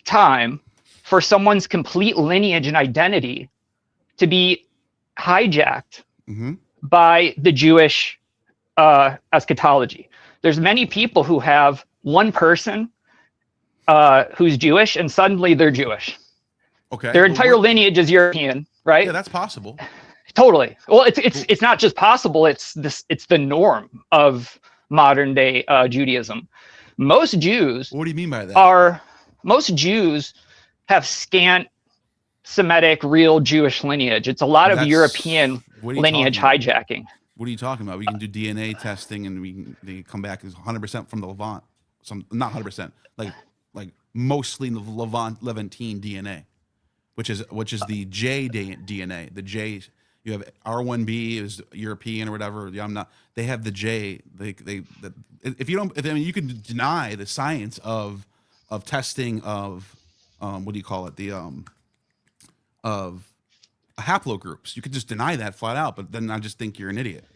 time for someone's complete lineage and identity to be hijacked by the Jewish eschatology. There's many people who have one person who's Jewish, and suddenly they're Jewish. Okay. Their entire lineage is European, right? Yeah, that's possible. Totally. Well, it's not just possible. It's the norm of modern day Judaism. Most Jews. What do you mean by that? Most Jews have scant Semitic, real Jewish lineage. It's a lot of European lineage hijacking. What are you talking about? We can do DNA testing, and they come back as 100% from the Levant. Not 100%, like mostly the Levantine DNA, which is the J DNA. The J, you have R1b is European or whatever. They have the J. You can deny the science of testing of what do you call it? Of haplogroups. You could just deny that flat out, but then I just think you're an idiot.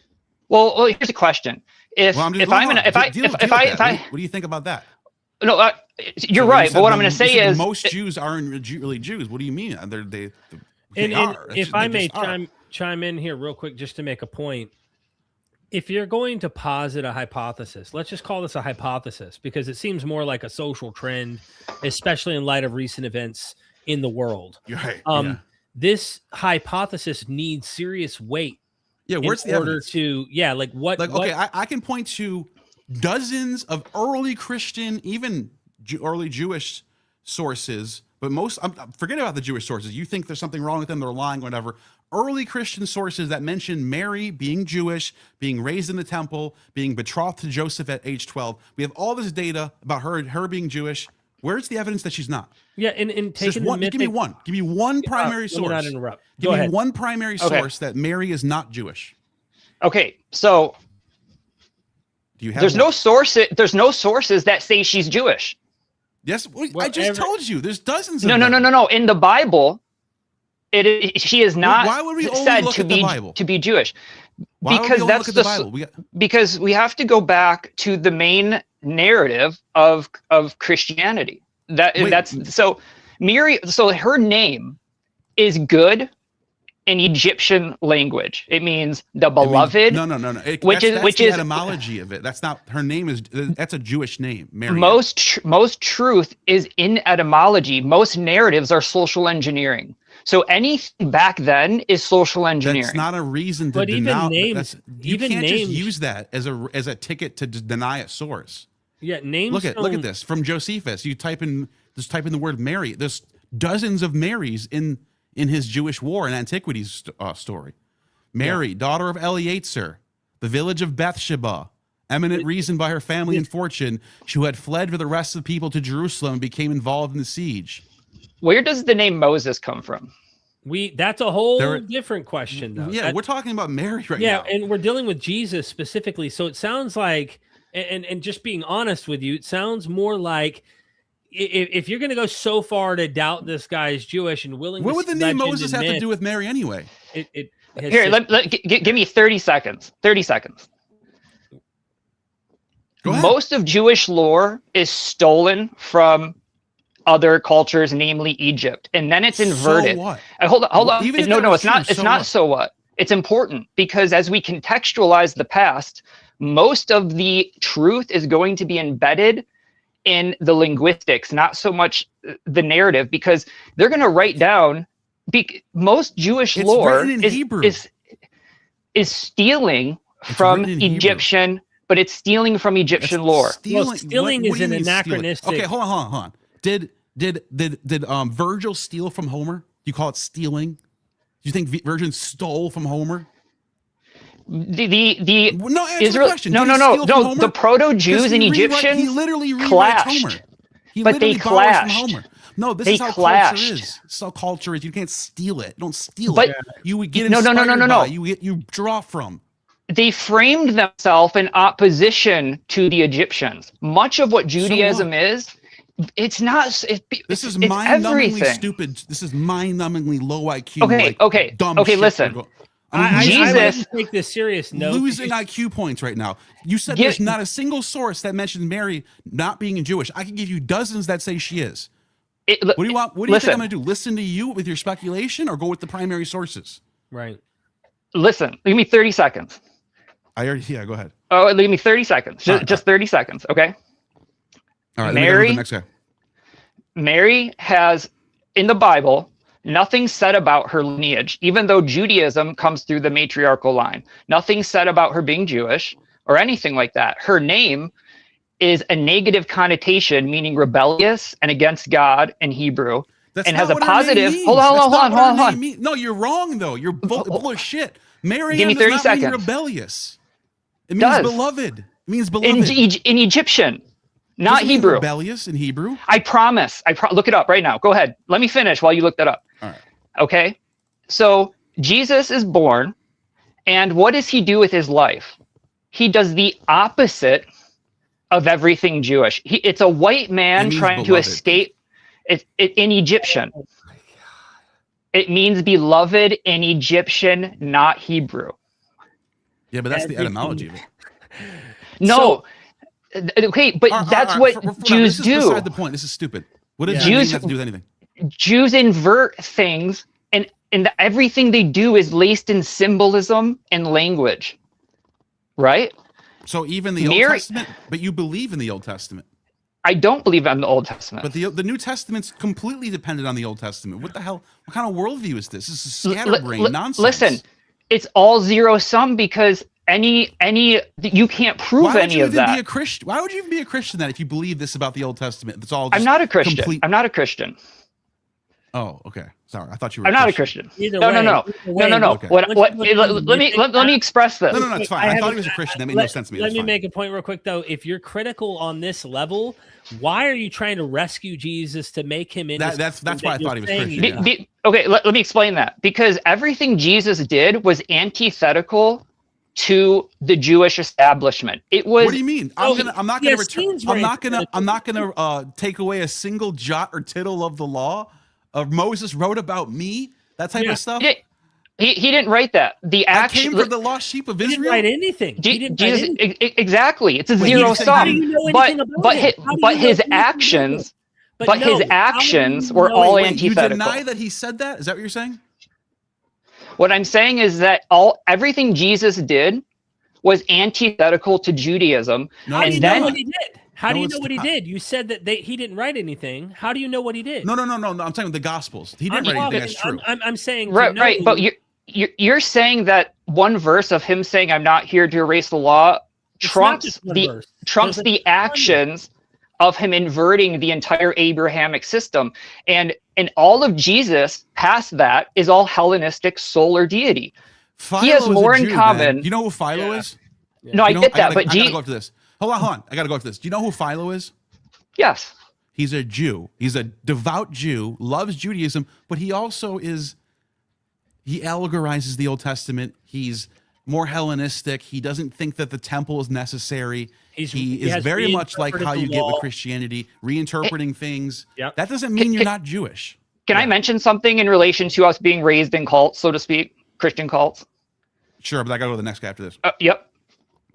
Well, here's a question. What do you think about that? No, you're right. But what I'm going to say is most Jews aren't really Jews. What do you mean? They are. If I may chime in here real quick, just to make a point. If you're going to posit a hypothesis, let's just call this a hypothesis because it seems more like a social trend, especially in light of recent events in the world. You're right. This hypothesis needs serious weight. Yeah, where's the evidence? I can point to dozens of early Christian, even early Jewish sources, but forget about the Jewish sources. You think there's something wrong with them, they're lying, whatever. Early Christian sources that mention Mary being Jewish, being raised in the temple, being betrothed to Joseph at age 12. We have all this data about her being Jewish. Where's the evidence that she's not? Yeah, and taking give me one. Give me one primary source. Let me not interrupt. Give me one primary source that Mary is not Jewish. Okay, so do you have? There's no sources that say she's Jewish. Yes, I just told you. There's dozens. No. In the Bible, she is not said to be Jewish. Because we have to go back to the main narrative of Christianity. Mary. So her name is good in Egyptian language. It means the beloved. No. Which is the etymology of it. That's not her name. That's a Jewish name. Mary. Most truth is in etymology. Most narratives are social engineering. So anything back then is social engineering. That's not a reason to deny. You can't just use that as a ticket to deny a source. Yeah, names. Look at this from Josephus. You type in the word Mary. There's dozens of Marys in his Jewish war and antiquities story. Mary, daughter of Eleazar, the village of Bethsheba, eminent reason by her family and fortune, who had fled with the rest of the people to Jerusalem and became involved in the siege. Where does the name Moses come from? That's a whole different question, though. Yeah, we're talking about Mary right now. Yeah, and we're dealing with Jesus specifically. So it sounds like, and just being honest with you, it sounds more like if you're going to go so far to doubt this guy's Jewish and willing, what would the name Moses have to do with Mary anyway? Give me 30 seconds. 30 seconds. Go ahead. Most of Jewish lore is stolen from other cultures, namely Egypt, and then it's inverted. So what? Hold on. No, it's not. It's not. What? So what? It's important because as we contextualize the past, most of the truth is going to be embedded in the linguistics, not so much the narrative, because they're going to write down. Most Jewish lore is stealing from Egyptian, but it's stealing from Egyptian lore. Stealing is an anachronistic. Okay, hold on. Did Virgil steal from Homer? You call it stealing? Do you think Virgil stole from Homer? The proto-Jews and Egyptians clashed. They clashed. No, this is how culture is. This is how culture is. You can't steal it. Don't steal it. You would get inspired by. You draw from. They framed themselves in opposition to the Egyptians. Much of what Judaism is, it's not. This is mind-numbingly stupid. This is mind-numbingly low IQ. Okay. Listen. Jesus, I take this serious note. Losing IQ points right now. You said there's not a single source that mentions Mary not being Jewish. I can give you dozens that say she is. What do you want? What do you think I'm going to do? Listen to you with your speculation, or go with the primary sources? Right. Listen. Give me 30 seconds. Go ahead. Oh, leave me 30 seconds. Just 30 seconds, okay? All right, Mary, the next guy. Mary has, in the Bible, nothing said about her lineage, even though Judaism comes through the matriarchal line. Nothing said about her being Jewish or anything like that. Her name is a negative connotation, meaning rebellious and against God in Hebrew. That's and not has a what her positive. name means. Hold on. No, you're wrong though. You're full of shit. Mariam Give me 30 does not mean seconds. rebellious. It means beloved. It means beloved. In Egyptian, not Doesn't mean Hebrew. Rebellious in Hebrew. I promise. Look it up right now. Go ahead. Let me finish while you look that up. All right. Okay. So Jesus is born, and what does he do with his life? He does the opposite of everything Jewish. It's a white man trying to escape. In Egyptian. Oh my God. It means beloved in Egyptian, not Hebrew. Yeah, but that's the etymology of it. No. Okay, but that's what Jews do. This is beside the point. This is stupid. What does Jews have to do with anything? Jews invert things, and everything they do is laced in symbolism and language. Right? So even the Old Testament, but you believe in the Old Testament. I don't believe in the Old Testament. But the New Testament's completely dependent on the Old Testament. What the hell? What kind of worldview is this? This is scatterbrain nonsense. Listen, it's all zero sum because you can't prove any of that. Be a Christian? Why would you even be a Christian then if you believe this about the Old Testament? That's all. I'm not a Christian. I'm not a Christian. Oh, okay. Sorry, I thought you were. I'm not a Christian. No. Okay. Let me express this. No, it's fine. I thought he was a Christian. That made no sense to me. Let me make a point real quick though. If you're critical on this level, why are you trying to rescue Jesus to make him into? That's why I thought he was Christian. Okay, let me explain that. Because everything Jesus did was antithetical to the Jewish establishment. It was. What do you mean? I'm not gonna take away a single jot or tittle of the law. Moses wrote about me, that type of stuff. He didn't write that. I came for the lost sheep of Israel. He didn't write anything. Exactly. It's a zero sum. But his actions were all antithetical. You deny that he said that? Is that what you're saying? What I'm saying is that everything Jesus did was antithetical to Judaism. No, and then what he did. How do you know what he did? You said that he didn't write anything. How do you know what he did? No. I'm talking the Gospels. He didn't write anything. That's true. I'm saying right. But you're saying that one verse of him saying "I'm not here to erase the law" trumps the actions of him inverting the entire Abrahamic system, and all of Jesus past that is all Hellenistic solar deity. Philo he has more in common. Man. You know who Philo is? No, I get that, but I gotta go up to this. Hold on. I gotta go to this. Do you know who Philo is? Yes. He's a Jew. He's a devout Jew, loves Judaism, but he also he allegorizes the Old Testament. He's more Hellenistic. He doesn't think that the temple is necessary. He is very much like how you get with Christianity, reinterpreting things. Yep. That doesn't mean you're not Jewish. Can I mention something in relation to us being raised in cults, so to speak, Christian cults? Sure, but I gotta go to the next guy after this. Yep.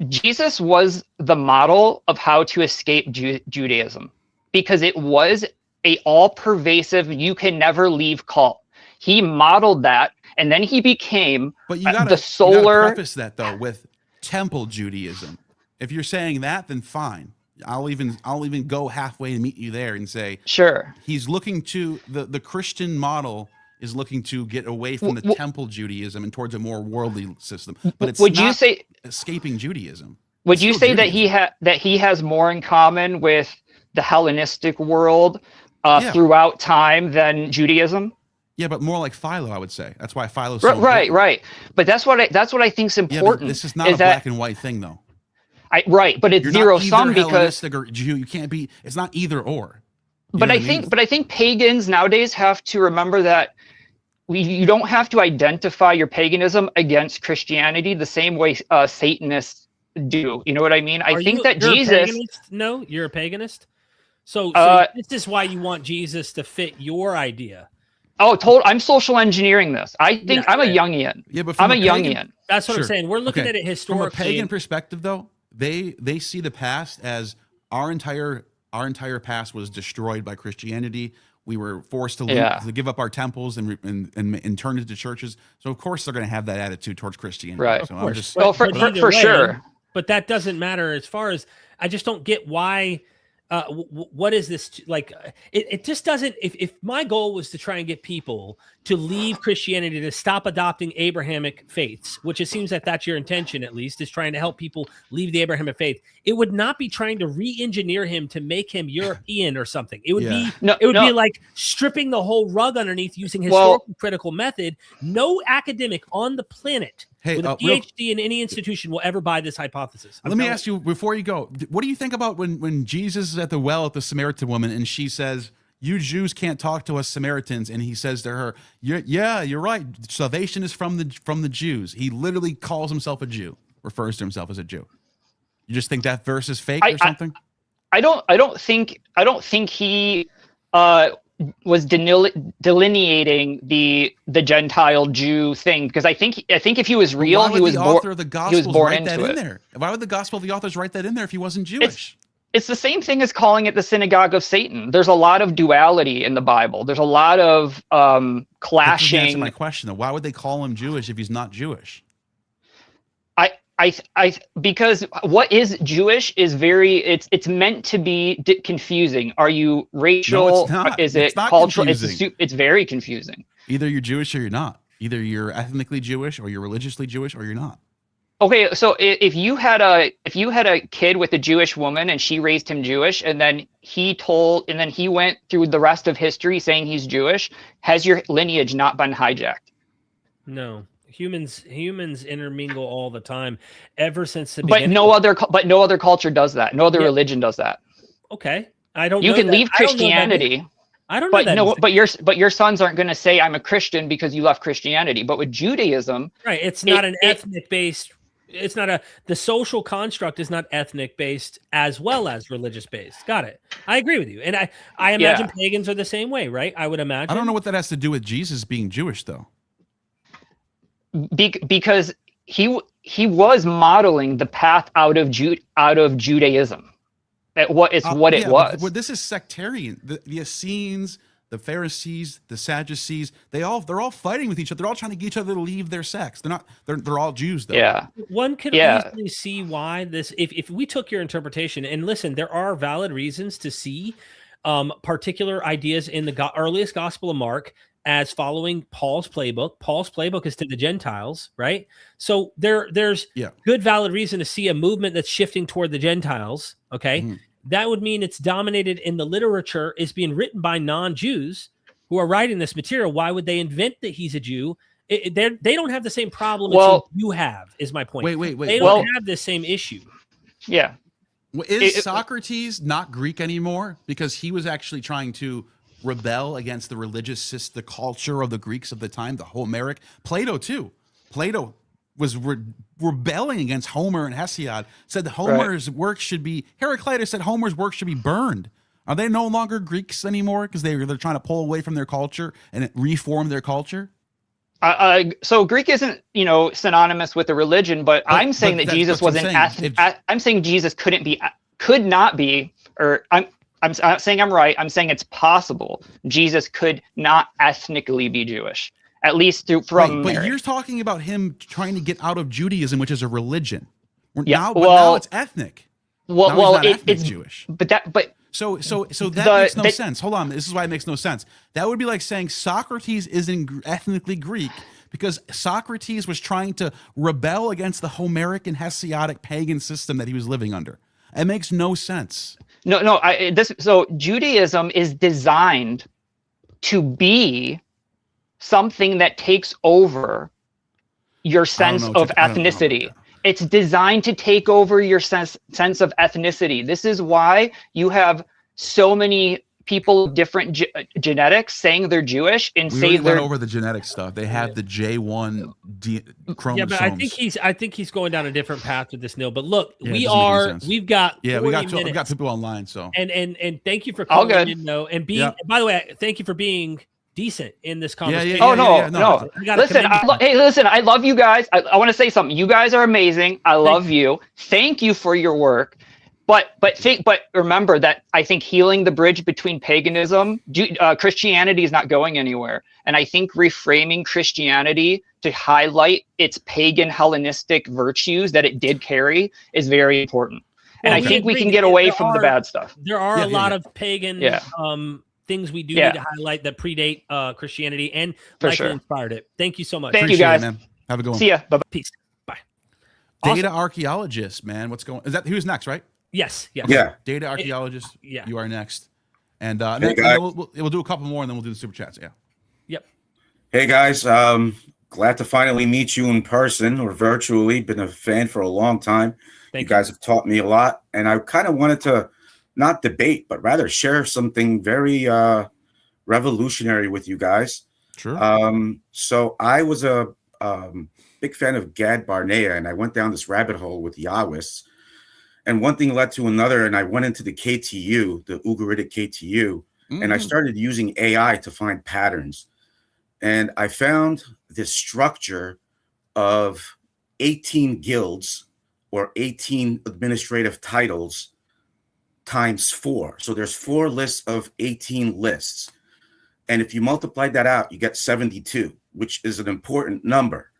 Jesus was the model of how to escape Judaism because it was a all-pervasive, you can never leave cult. He modeled that, and then he became the solar. You gotta preface that though with temple Judaism. If you're saying that, then fine. I'll even go halfway and meet you there and say, sure. He's looking to the Christian model is looking to get away from the temple Judaism and towards a more worldly system. But it's escaping Judaism. Would you say that he has more in common with the Hellenistic world throughout time than Judaism? Yeah, but more like Philo, I would say. That's why Philo's so right. But that's what I think is important. This is not a black and white thing, though. But it's zero sum because Hellenistic or Jew. You can't be. It's not either or. But I think pagans nowadays have to remember that you don't have to identify your paganism against Christianity the same way Satanists do. You know what I mean? I think that Jesus. No, you're a paganist. So this is why you want Jesus to fit your idea. Oh, I'm social engineering this. I think I'm a Jungian. Yeah, but I'm a Jungian. That's what I'm saying. We're looking at it historically. From a pagan perspective, though, they see the past as our entire past was destroyed by Christianity. We were forced to give up our temples and turn into churches. So of course they're going to have that attitude towards Christianity. Right. So I'm just for sure. But that doesn't matter as far as I just don't get why. What is this like? It just doesn't. If my goal was to try and get people to leave Christianity, to stop adopting Abrahamic faiths, which it seems that that's your intention, at least, is trying to help people leave the Abrahamic faith. It would not be trying to re-engineer him to make him European or something. It would be like stripping the whole rug underneath using historical critical method. No academic on the planet with a PhD in any institution will ever buy this hypothesis. Let me ask you before you go, what do you think about when Jesus is at the well at the Samaritan woman and she says, "You Jews can't talk to us Samaritans," and he says to her, "You're right. Salvation is from the Jews." He literally calls himself a Jew, refers to himself as a Jew. You just think that verse is fake or something? I don't think he was delineating the Gentile Jew thing, because I think if he was real, he was author of the Gospels born write that into in there. Why would the Gospel of the authors write that in there if he wasn't Jewish? It's the same thing as calling it the synagogue of Satan. There's a lot of duality in the Bible. There's a lot of clashing. Answer my question though. Why would they call him Jewish if he's not Jewish? Because what is Jewish is it's meant to be confusing. Are you racial? No, it's not. Is it cultural? It's very confusing. Either you're Jewish or you're not. Either you're ethnically Jewish or you're religiously Jewish or you're not. Okay, so if you had a kid with a Jewish woman and she raised him Jewish, and then he went through the rest of history saying he's Jewish, has your lineage not been hijacked? No. Humans intermingle all the time, ever since the beginning. But no other culture does that. No other religion does that. Okay, I don't. You can leave Christianity. I don't know. But your sons aren't going to say I'm a Christian because you left Christianity. But with Judaism, right? It's not an ethnic based. It's not the social construct is not ethnic based as well as religious based. Got it. I agree with you, and I imagine pagans are the same way, right? I would imagine. I don't know what that has to do with Jesus being Jewish, though. Because he was modeling the path out of Judaism. It was. But this is sectarian. The Essenes, the Pharisees, the Sadducees, they're all fighting with each other. They're all trying to get each other to leave their sects. They're all Jews though. Yeah. One could easily see why this, if we took your interpretation, and listen, there are valid reasons to see particular ideas in the earliest Gospel of Mark as following Paul's playbook. Paul's playbook is to the Gentiles, right? So there's good valid reason to see a movement that's shifting toward the Gentiles. Okay. Mm-hmm. That would mean it's dominated in the literature, is being written by non-Jews who are writing this material. Why would they invent that he's a Jew? They don't have the same problem as you have, is my point. Wait. They don't have the same issue. Yeah. Is Socrates not Greek anymore? Because he was actually trying to rebel against the religious the culture of the Greeks of the time, the Homeric. Plato too. Plato was rebelling against Homer and Hesiod, said that Homer's work should be, Heraclitus said Homer's work should be burned. Are they no longer Greeks anymore because they're trying to pull away from their culture and reform their culture? So Greek isn't, synonymous with the religion, but I'm saying that Jesus wasn't. I'm saying Jesus could not be, or I'm not saying I'm right. I'm saying it's possible Jesus could not ethnically be Jewish, at least from. But you're talking about him trying to get out of Judaism, which is a religion. Yeah. Now it's ethnic. It's Jewish. So that makes no sense. Hold on. This is why it makes no sense. That would be like saying Socrates isn't ethnically Greek because Socrates was trying to rebel against the Homeric and Hesiodic pagan system that he was living under. It makes no sense. So Judaism is designed to be something that takes over your sense of ethnicity. It's designed to take over your sense of ethnicity. This is why you have so many people of different genetics saying they're Jewish and we went over the genetic stuff. They have the J1 chromosomes. Yeah, but I think he's going down a different path with this, Neil. But look, we've got people online. So and thank you for calling in, though, and being. By the way, thank you for being decent in this conversation. No. Listen, I love you guys. I want to say something. You guys are amazing. I love you. Thank you for your work. But remember that I think healing the bridge between paganism, Christianity is not going anywhere, and I think reframing Christianity to highlight its pagan Hellenistic virtues that it did carry is very important. And I think we can get away from the bad stuff. There are a lot of pagan things we do need to highlight that predate Christianity and likely inspired it. Thank you so much. Thank you, guys. Man. Have a good one. See ya. Bye-bye. Peace. Bye. Data archaeologist, man. What's going? Is that who's next? Right? Yes. Yeah. Data archaeologist. Yeah. You are next. And, Hey, and then we'll do a couple more, and then we'll do the super chats. Yeah. Yep. Hey guys, glad to finally meet you in person or virtually. Been a fan for a long time. Thank you guys have taught me a lot, and I kind of wanted to not debate, but rather share something very revolutionary with you guys. Sure. So I was a big fan of Gad Barnea, and I went down this rabbit hole with Yahwist, and one thing led to another, and I went into the KTU, the Ugaritic KTU, and I started using AI to find patterns. And I found this structure of 18 guilds or 18 administrative titles times 4. So there's 4 lists of 18 lists. And if you multiply that out, you get 72, which is an important number.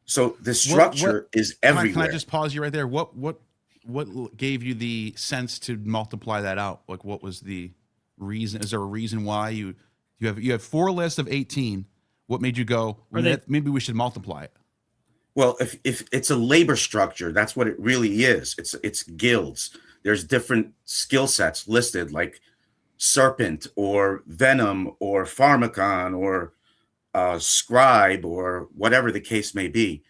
So the structure is everywhere. Can I just pause you right there? What gave you the sense to multiply that out? Like, what was the reason? Is there a reason why you have 4 lists of 18? What made you go, maybe we should multiply it? Well, if it's a labor structure, that's what it really is. It's guilds. There's different skill sets listed, like serpent or venom or pharmacon or scribe or whatever the case may be.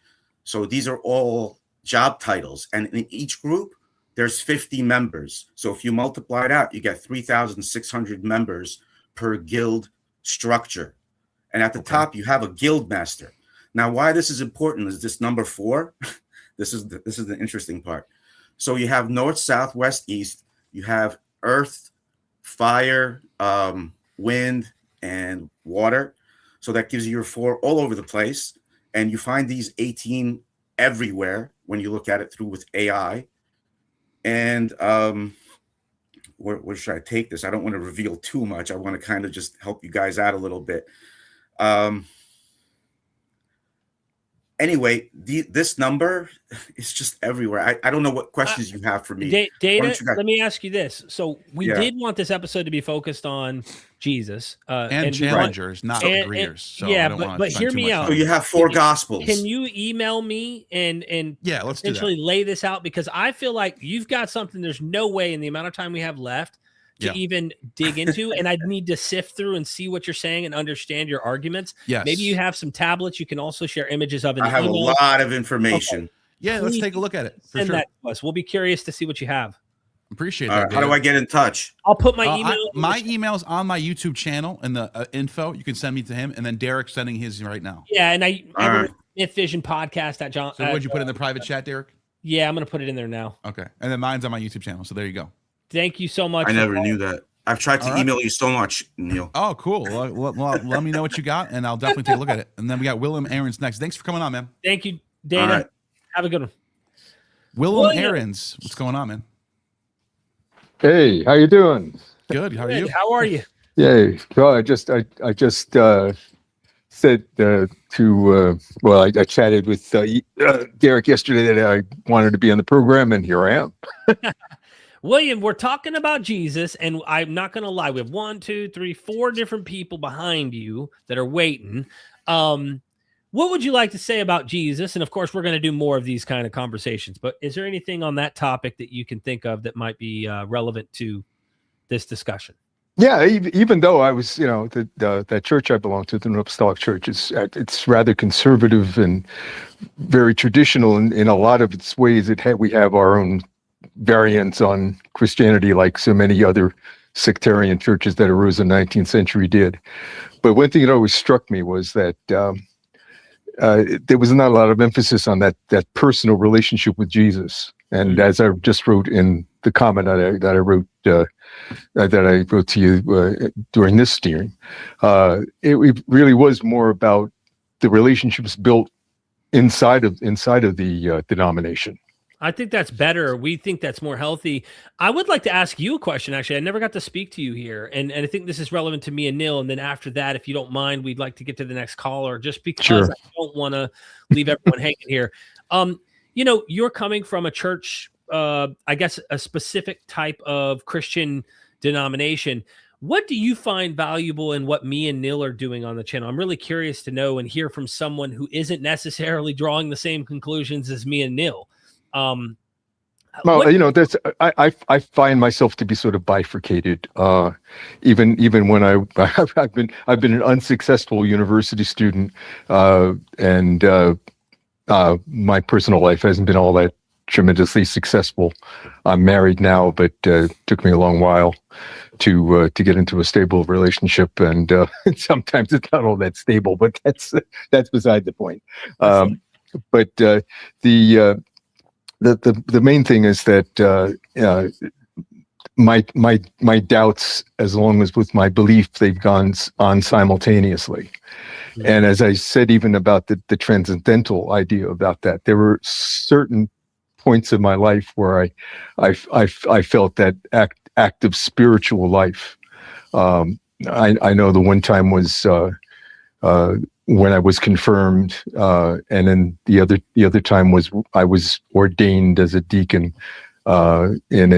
So these are all job titles, and in each group there's 50 members. So if you multiply it out, you get 3,600 members per guild structure. And at the top you have a guild master. Now, why this is important is this number 4. This is the interesting part. So you have north, south, west, east. You have earth, fire, wind, and water. So that gives you your 4 all over the place. And you find these 18 everywhere when you look at it through with AI. And where should I take this? I don't want to reveal too much. I want to kind of just help you guys out a little bit. Anyway, this number is just everywhere. I don't know what questions you have for me. Data, let me ask you this. So we did want this episode to be focused on Jesus. And challengers, not agreeers. So but hear me out. So you have 4 gospels. Can you email me and let's essentially lay this out? Because I feel like you've got something there's no way in the amount of time we have left to even dig into, and I'd need to sift through and see what you're saying and understand your arguments. Yes. Maybe you have some tablets you can also share images of. I have a lot of information. Okay. Yeah, let's take a look at it. Send that to us. We'll be curious to see what you have. Appreciate that. How do I get in touch? I'll put my email. My email's on my YouTube channel and the info. You can send me to him, and then Derek's sending his right now. Yeah, and I MythVision podcast at John. So would you put in the private chat, Derek? Yeah, I'm gonna put it in there now. Okay, and then mine's on my YouTube channel. So there you go. Thank you so much. I never knew that. I've tried to email you so much, Neil. Oh, cool. Well, let me know what you got, and I'll definitely take a look at it. And then we got Willem Aarons next. Thanks for coming on, man. Thank you, Dana. Right. Have a good one. Willem Aarons, what's going on, man? Hey, how you doing? Good. How are you? How are you? Yay. Well, I just said I chatted with Derek yesterday that I wanted to be on the program, and here I am. William, we're talking about Jesus, and I'm not going to lie. We have 1, 2, 3, 4 different people behind you that are waiting. What would you like to say about Jesus? And of course, we're going to do more of these kind of conversations, but is there anything on that topic that you can think of that might be relevant to this discussion? Yeah, even though I was, that church I belong to, the New Apostolic Church, it's rather conservative and very traditional in a lot of its ways. We have our own variants on Christianity, like so many other sectarian churches that arose in the 19th century did. But one thing that always struck me was that there was not a lot of emphasis on that personal relationship with Jesus. And as I just wrote in the comment that I wrote to you during this steering, it really was more about the relationships built inside of the denomination. I think that's better. We think that's more healthy. I would like to ask you a question, actually. I never got to speak to you here. And I think this is relevant to me and Neil. And then after that, if you don't mind, we'd like to get to the next caller just because Sure. I don't want to leave everyone hanging here. You know, you're coming from a church, I guess, a specific type of Christian denomination. What do you find valuable in what me and Neil are doing on the channel? I'm really curious to know and hear from someone who isn't necessarily drawing the same conclusions as me and Neil. Well, you know, that's I find myself to be sort of bifurcated. Even when I've been an unsuccessful university student, and my personal life hasn't been all that tremendously successful. I'm married now, but took me a long while to get into a stable relationship, and sometimes it's not all that stable. But that's beside the point. But the main thing is that my doubts, as long as with my belief, they've gone on simultaneously. And as I said, even about the transcendental idea about that, there were certain points in my life where I felt that active spiritual life. I know the one time was when I was confirmed, and then the other time was I was ordained as a deacon in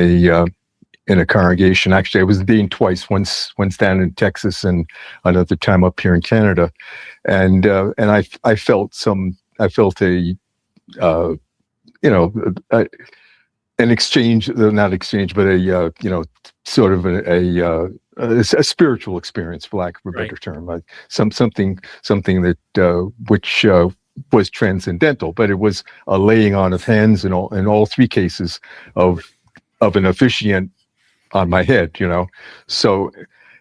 a congregation. Actually, I was ordained twice. Once down in Texas, and another time up here in Canada. And I felt an exchange, not exchange, but a sort of a spiritual experience, for lack of a better term, something that which was transcendental, but it was a laying on of hands in all three cases of an officiant on my head, So,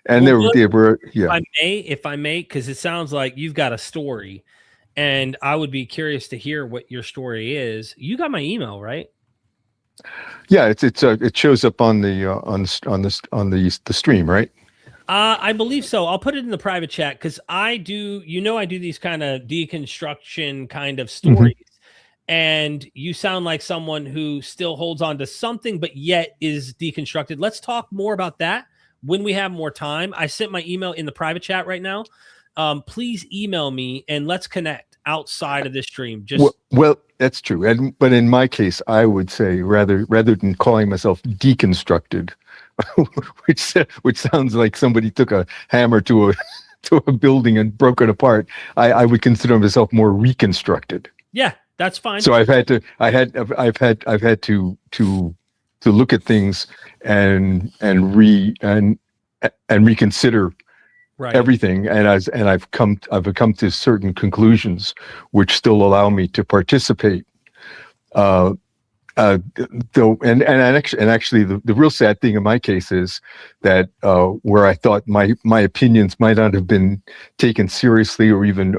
and there were if I may, because it sounds like you've got a story, and I would be curious to hear what your story is. You got my email, right? Yeah, it shows up on the stream, right? I believe so. I'll put it in the private chat because I do these kind of deconstruction kind of stories, and you sound like someone who still holds on to something, but yet is deconstructed. Let's talk more about that when we have more time. I sent my email in the private chat right now. Please email me and let's connect outside of this stream. Well, that's true. But in my case, I would say rather than calling myself deconstructed, which sounds like somebody took a hammer to a building and broke it apart, I would consider myself more reconstructed. Yeah, that's fine. So I've had to look at things and reconsider everything, and I've come to certain conclusions which still allow me to participate. Though, and actually, the real sad thing in my case is that where I thought my opinions might not have been taken seriously, or even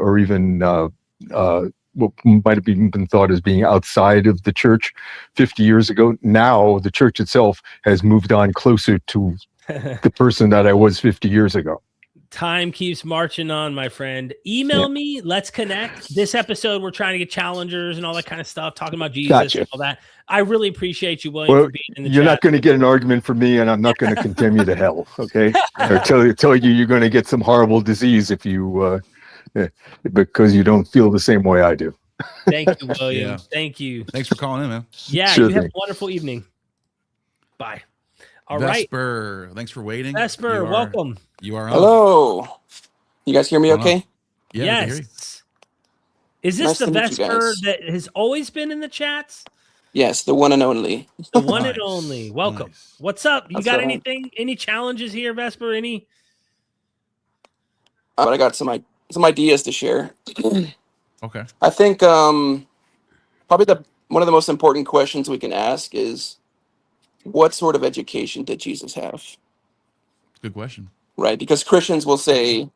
what might have been thought as being outside of the church 50 years ago, now the church itself has moved on closer to the person that I was 50 years ago. Time keeps marching on, my friend. Email me. Let's connect. This episode, we're trying to get challengers and all that kind of stuff, talking about Jesus and all that. I really appreciate you, William, for being in the chat. You're not going to get an argument from me, and I'm not going to condemn you to hell, okay? I tell you you're going to get some horrible disease if you because you don't feel the same way I do. Thank you, William. Thank you. Thanks for calling in, man. Yeah, you have a wonderful evening. Bye. All Vesper, right. Thanks for waiting. Vesper, welcome. You are on. Hello. You guys hear me okay? Yeah, yes. Is this the Vesper that has always been in the chats? Yes, the one and only. The one and only. Welcome. Nice. What's up? You got anything? Any challenges here, Vesper? Any? But I got some ideas to share. Okay. I think probably one of the most important questions we can ask is, what sort of education did Jesus have? Good question. Right, because Christians will say,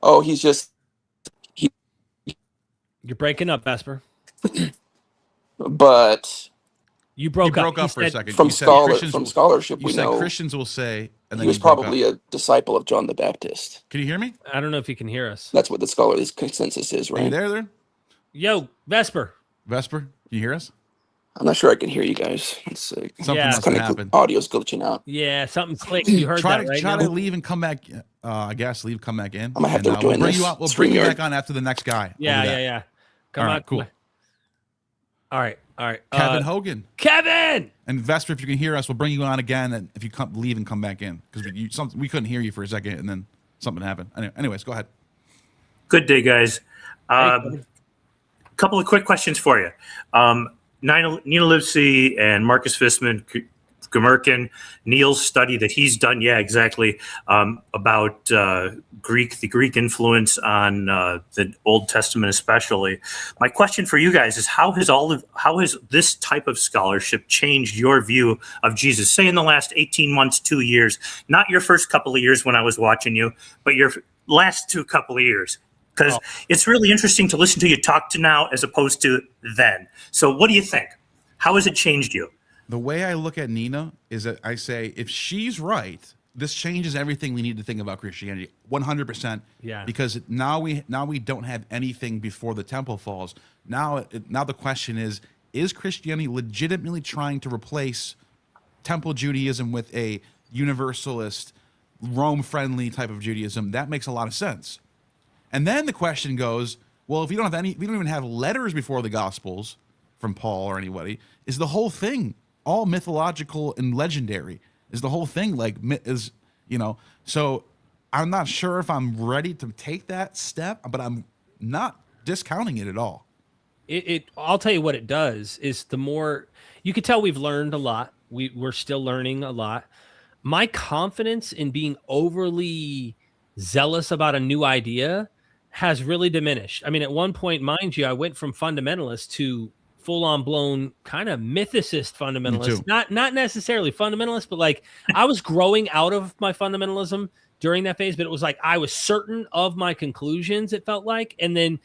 "Oh, he's just." You're breaking up, Vesper. But you broke up for a second. From scholarship, we know Christians will say, and then he was probably a disciple of John the Baptist. Can you hear me? I don't know if you can hear us. That's what the scholarly consensus is, right? Are you there? Yo, Vesper. Vesper, can you hear us? I'm not sure I can hear you guys. It's Something Yeah. must have happened. audio's glitching out. Yeah, something clicked. You heard Try that, right? to Now? leave and come back. I guess leave, come back in. I might have to we'll join bring this you out. We'll bring you StreamYard. back on after the next guy. Yeah. Come All on. right, cool. All right. Kevin Hogan Kevin. and Vesper, if you can hear us, we'll bring you on again. And if you come, leave and come back in because we couldn't hear you for a second, and then something happened. Anyways, go ahead. Good day, guys. Couple of quick questions for you. Nina Livesey and Marcus Fissman, Gmerkin, Neil's study that he's done, exactly, about the Greek influence on the Old Testament especially. My question for you guys is how has this type of scholarship changed your view of Jesus, say in the last 18 months, 2 years, not your first couple of years when I was watching you, but your last couple of years? Because it's really interesting to listen to you talk to now as opposed to then. So what do you think? How has it changed you? The way I look at Nina is that I say, if she's right, this changes everything we need to think about Christianity 100%. Yeah. Because now we don't have anything before the temple falls. Now the question is Christianity legitimately trying to replace temple Judaism with a universalist, Rome-friendly type of Judaism? That makes a lot of sense. And then the question goes, well, if we don't even have letters before the Gospels from Paul or anybody, is the whole thing all mythological and legendary? Is the whole thing so I'm not sure if I'm ready to take that step, but I'm not discounting it at all. I'll tell you what it does is the more you can tell we've learned a lot. We're still learning a lot. My confidence in being overly zealous about a new idea has really diminished. I mean, at one point, mind you, I went from fundamentalist to full-on blown kind of mythicist fundamentalist. Not necessarily fundamentalist, but like I was growing out of my fundamentalism during that phase, but it was like I was certain of my conclusions, it felt like. And then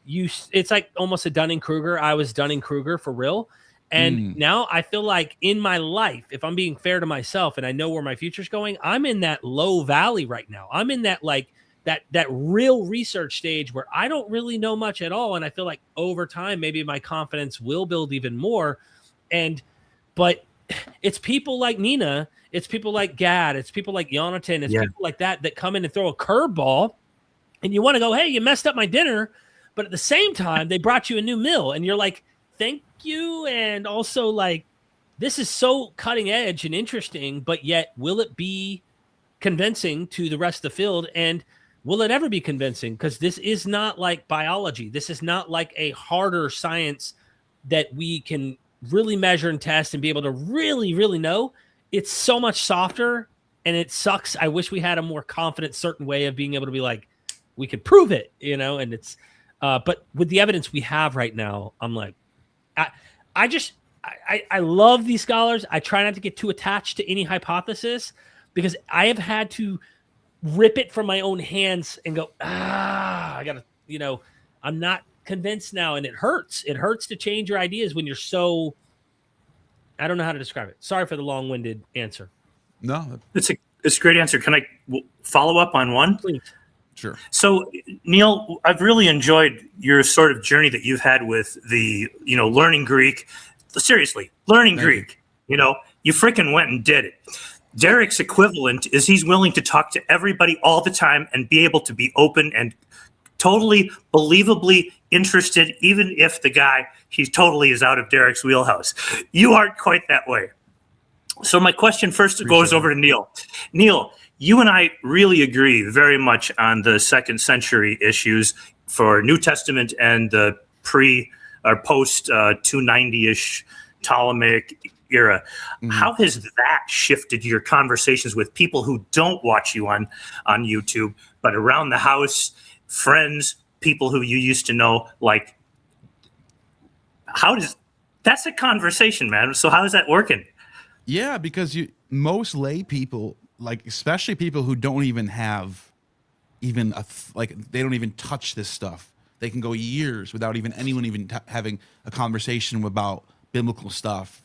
it's like almost a Dunning-Kruger. I was Dunning-Kruger for real. And now I feel like in my life, if I'm being fair to myself and I know where my future's going, I'm in that low valley right now. I'm in that like that real research stage where I don't really know much at all. And I feel like over time, maybe my confidence will build even more. But it's people like Nina, it's people like Gad, it's people like Jonathan, it's people like that come in and throw a curveball and you want to go, hey, you messed up my dinner. But at the same time, they brought you a new meal and you're like, thank you. And also like, this is so cutting edge and interesting, but yet will it be convincing to the rest of the field? And will it ever be convincing? Because this is not like biology. This is not like a harder science that we can really measure and test and be able to really, really know. It's so much softer and it sucks. I wish we had a more confident, certain way of being able to be like, we could prove it, and it's, but with the evidence we have right now, I'm like, I love these scholars. I try not to get too attached to any hypothesis because I have had to rip it from my own hands and go, I gotta, I'm not convinced now. And it hurts. It hurts to change your ideas when you're so, I don't know how to describe it. Sorry for the long-winded answer. No, it's a great answer. Can I follow up on one? Please. Sure. So, Neil, I've really enjoyed your sort of journey that you've had with the, learning Greek. Seriously, learning Greek. You freaking went and did it. Derek's equivalent is he's willing to talk to everybody all the time and be able to be open and totally believably interested, even if the guy he totally is out of Derek's wheelhouse. You aren't quite that way. So my question first goes over to Neil. Neil, you and I really agree very much on the 2nd century issues for New Testament and the pre or post 290-ish Ptolemaic era. How has that shifted your conversations with people who don't watch you on YouTube, but around the house, friends, people who you used to know? Like, that's a conversation, man. So how is that working? Yeah, because most lay people, like especially people who don't even have they don't even touch this stuff. They can go years without anyone even having a conversation about biblical stuff.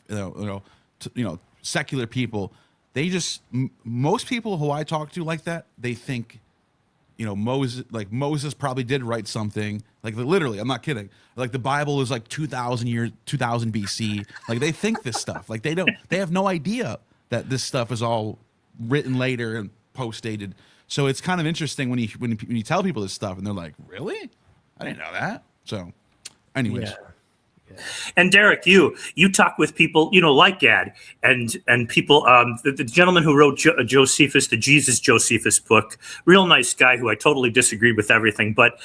Secular people. They just most people who I talk to like that, they think you know, Moses probably did write something, like literally, I'm not kidding. Like the Bible is like 2000 BC. Like they think this stuff, like they have no idea that this stuff is all written later and post dated. So it's kind of interesting when you tell people this stuff and they're like, really? I didn't know that. So anyways. Yeah. And Derek, you talk with people, you know, like Gad and people. The gentleman who wrote Josephus, the Jesus Josephus book, real nice guy who I totally disagreed with everything. But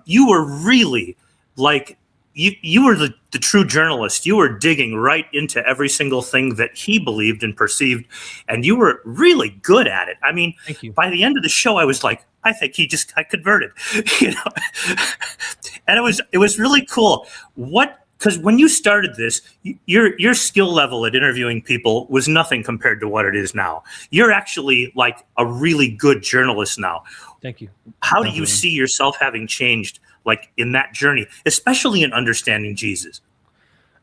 you were really like you were the true journalist. You were digging right into every single thing that he believed and perceived, and you were really good at it. I mean, Thank you. By the end of the show, I was like, I think he just got converted, you know. And it was really cool. Because when you started this, your skill level at interviewing people was nothing compared to what it is now. You're actually like a really good journalist now. Thank you. How do you see yourself having changed, like in that journey, especially in understanding Jesus?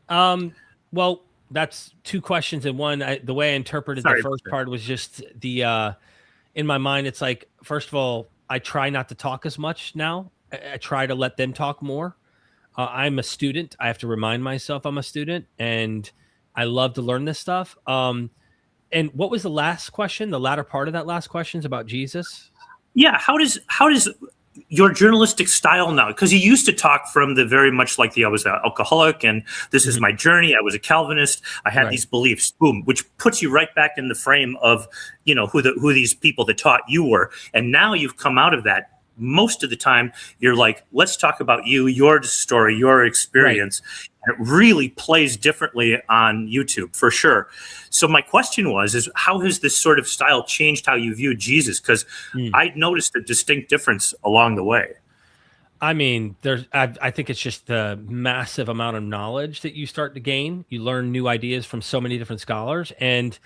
Well, that's two questions in one. The way I interpreted the first part was just in my mind, it's like, first of all, I try not to talk as much now. I try to let them talk more. I'm a student. I have to remind myself I'm a student, and I love to learn this stuff. And what was the last question? The latter part of that last question is about Jesus. Yeah. How does your journalistic style now? Because you used to talk from the very much like I was an alcoholic and this is my journey. I was a Calvinist. I had these beliefs, boom, which puts you right back in the frame of, you know, who these people that taught you were. And now you've come out of that. Most of the time you're like, let's talk about you, your story, your experience. Right. And it really plays differently on YouTube for sure. So my question is how has this sort of style changed how you view Jesus? Because I noticed a distinct difference along the way. I mean, I think it's just the massive amount of knowledge that you start to gain. You learn new ideas from so many different scholars, and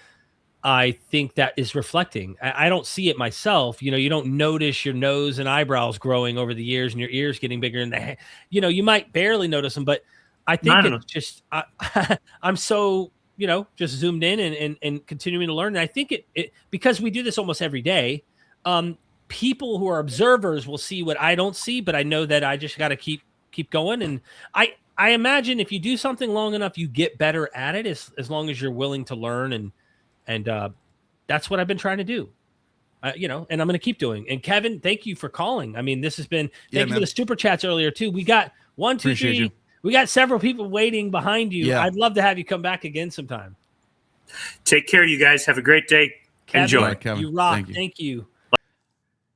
I think that is reflecting. I don't see it myself. You know, you don't notice your nose and eyebrows growing over the years and your ears getting bigger. And, you know, you might barely notice them, but I think it's just, I'm so, you know, just zoomed in and continuing to learn. And I think it because we do this almost every day, people who are observers will see what I don't see, but I know that I just got to keep going. And I imagine if you do something long enough, you get better at it as long as you're willing to learn. And that's what I've been trying to do, you know, and I'm going to keep doing. And Kevin, thank you for calling. I mean, this has been, thank you for the super chats earlier too. We got 1, 2, 3. We got several people waiting behind you. Yeah. I'd love to have you come back again sometime. Take care, you guys. Have a great day. Kevin, enjoy. Kevin. You rock. Thank you.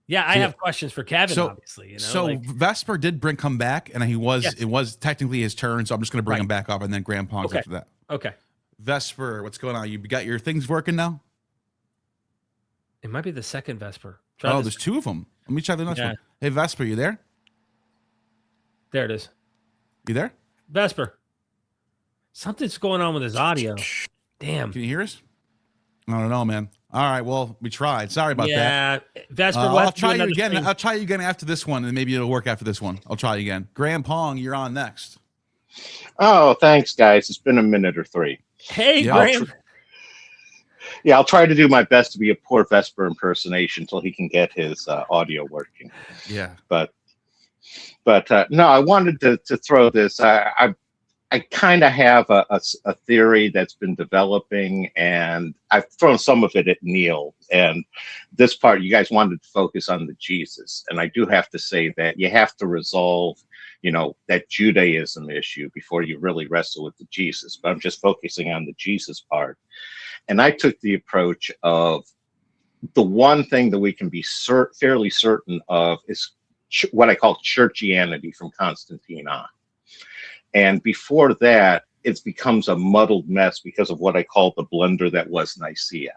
Yeah, I have questions for Kevin, obviously. You know, so Vesper did come back, and it was technically his turn, so I'm just going to bring him back up, and then Grandpa's after that. Okay. Vesper, what's going on? You got your things working now? It might be the second Vesper. There's two of them. Let me try the next one. Hey, Vesper, you there? There it is. You there? Vesper. Something's going on with his audio. Damn. Can you hear us? I don't know, man. All right, well, we tried. Sorry about that. Yeah, Vesper. I'll try you again. I'll try you again after this one, and maybe it'll work after this one. I'll try you again. Graham Pong, you're on next. Oh, thanks, guys. It's been a minute or three. Hey, Graham. I'll try to do my best to be a poor Vesper impersonation until he can get his audio working. Yeah. But no, I wanted to throw this. I kind of have a theory that's been developing, and I've thrown some of it at Neil. And this part, you guys wanted to focus on the Jesus. And I do have to say that you have to resolve, you know, that Judaism issue before you really wrestle with the Jesus. But I'm just focusing on the Jesus part. And I took the approach of the one thing that we can be fairly certain of is what I call churchianity from Constantine on. And before that, it becomes a muddled mess because of what I call the blunder that was Nicaea,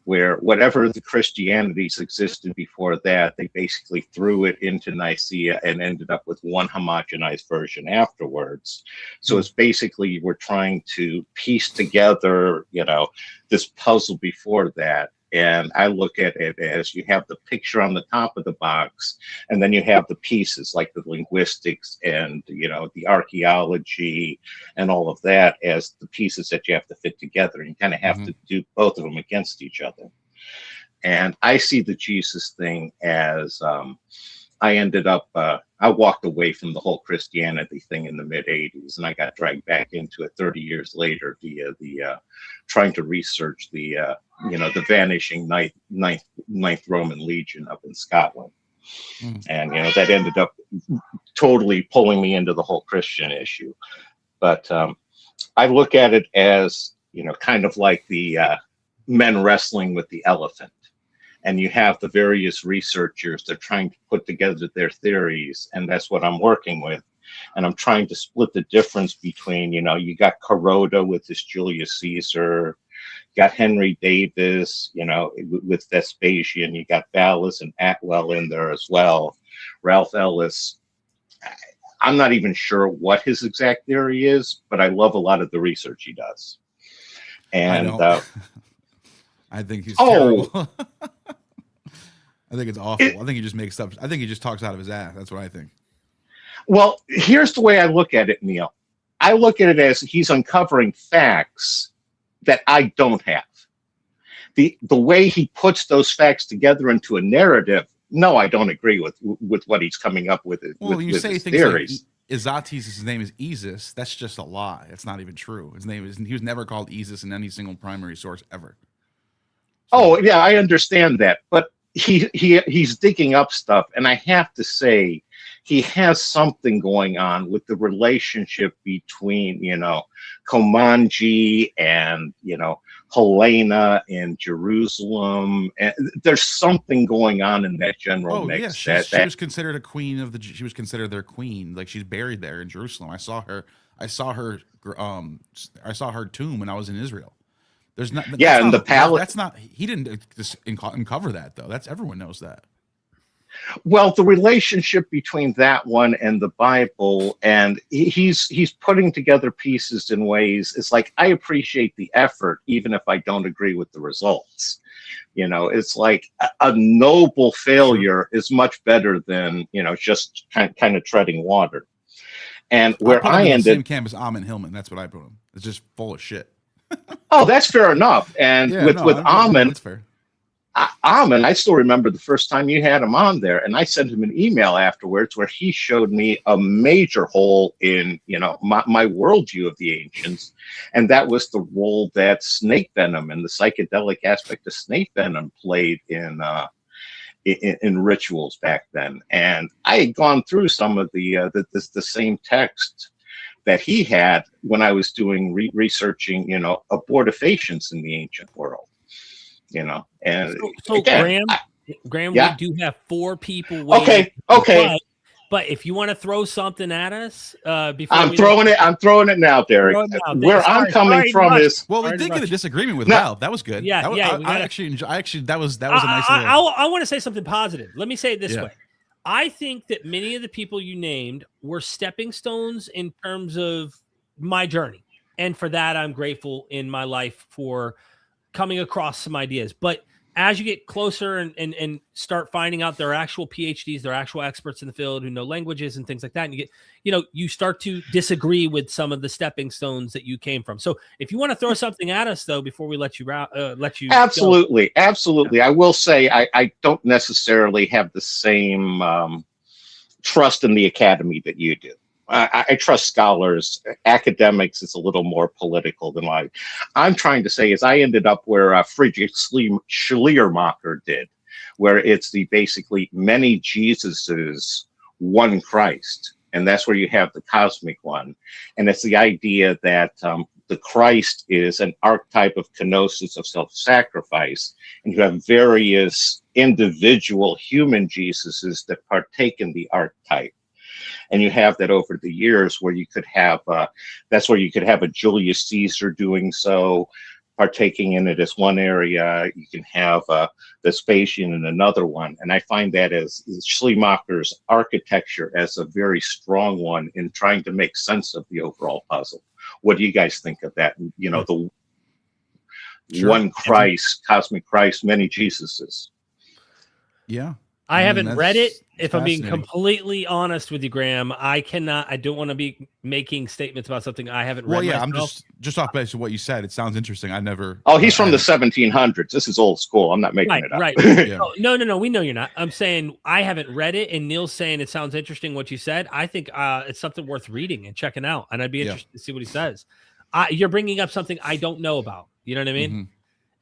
where whatever the Christianities existed before that, they basically threw it into Nicaea and ended up with one homogenized version afterwards. So it's basically we're trying to piece together, you know, this puzzle before that. And I look at it as you have the picture on the top of the box, and then you have the pieces like the linguistics and, you know, the archaeology and all of that as the pieces that you have to fit together. And you kind of have to do both of them against each other. And I see the Jesus thing as I ended up, I walked away from the whole Christianity thing in the mid 80s, and I got dragged back into it 30 years later via the trying to research the the vanishing ninth Roman Legion up in Scotland. And that ended up totally pulling me into the whole Christian issue. But I look at it as kind of like the men wrestling with the elephant. And you have the various researchers that are trying to put together their theories, and that's what I'm working with. And I'm trying to split the difference between, you got Kuroda with his Julius Caesar, got Henry Davis, with Vespasian, you got Vallis and Atwell in there as well. Ralph Ellis, I'm not even sure what his exact theory is, but I love a lot of the research he does. And I think he's terrible. I think it's awful. I think he just makes stuff. I think he just talks out of his ass. That's what I think. Well, here's the way I look at it, Neil. I look at it as he's uncovering facts that I don't have. The way he puts those facts together into a narrative, no, I don't agree with what he's coming up with. Well, with you say his things theories. like Izates, his name is Isis. That's just a lie. That's not even true. He was never called Isis in any single primary source ever. Oh yeah, I understand that, but he's digging up stuff, and I have to say he has something going on with the relationship between Comanche and Helena in Jerusalem, and there's something going on in that general mix. Yeah, she was considered a queen of she was considered their queen. Like, she's buried there in Jerusalem. I saw her tomb when I was in Israel. There's not, in the palace. That's not. He didn't just uncover that though. That's everyone knows that. Well, the relationship between that one and the Bible, and he's putting together pieces in ways. It's like, I appreciate the effort, even if I don't agree with the results. It's like a noble failure is much better than just kind of treading water. And where I ended, same camp as Amon Hillman. That's what I put him. It's just full of shit. Oh, that's fair enough. And with Amon, that's fair. Amon, I still remember the first time you had him on there, and I sent him an email afterwards where he showed me a major hole in my worldview of the ancients, and that was the role that snake venom and the psychedelic aspect of snake venom played in rituals back then. And I had gone through some of the same text that he had when I was doing researching, abortifacients in the ancient world, and so again, Graham, yeah. We do have 4 people waiting. Okay. But if you want to throw something at us, before I'm throwing it now, Derek. Where I'm coming from is, well, we did get a disagreement with Ralph. That was good. Yeah, I actually that was a nice. I want to say something positive. Let me say it this way. I think that many of the people you named were stepping stones in terms of my journey. And for that, I'm grateful in my life for coming across some ideas. But as you get closer and start finding out they're actual PhDs, they're actual experts in the field who know languages and things like that, and you get, you start to disagree with some of the stepping stones that you came from. So if you want to throw something at us, though, before we let you absolutely go. Absolutely. I will say I don't necessarily have the same trust in the academy that you do. I trust scholars. Academics is a little more political than I'm trying to say is I ended up where Friedrich Schleiermacher did, where it's the basically many Jesuses, one Christ. And that's where you have the cosmic one. And it's the idea that the Christ is an archetype of kenosis, of self-sacrifice. And you have various individual human Jesuses that partake in the archetype. And you have that over the years where you could have, that's where you could have a Julius Caesar doing so, partaking in it as one area. You can have Vespasian in another one. And I find that as Schleiermacher's architecture as a very strong one in trying to make sense of the overall puzzle. What do you guys think of that? The one Christ, cosmic Christ, many Jesuses. Yeah. I haven't read it. If I'm being fascinating. completely honest with you, Graham, I don't want to be making statements about something I haven't read. Well, yeah, myself. I'm just off base of what you said. It sounds interesting. I never. Oh, he's from the 1700s. This is old school. I'm not making it up. Right. Yeah. No. We know you're not. I'm saying I haven't read it, and Neil's saying it sounds interesting what you said. I think it's something worth reading and checking out, and I'd be interested to see what he says. You're bringing up something I don't know about. You know what I mean?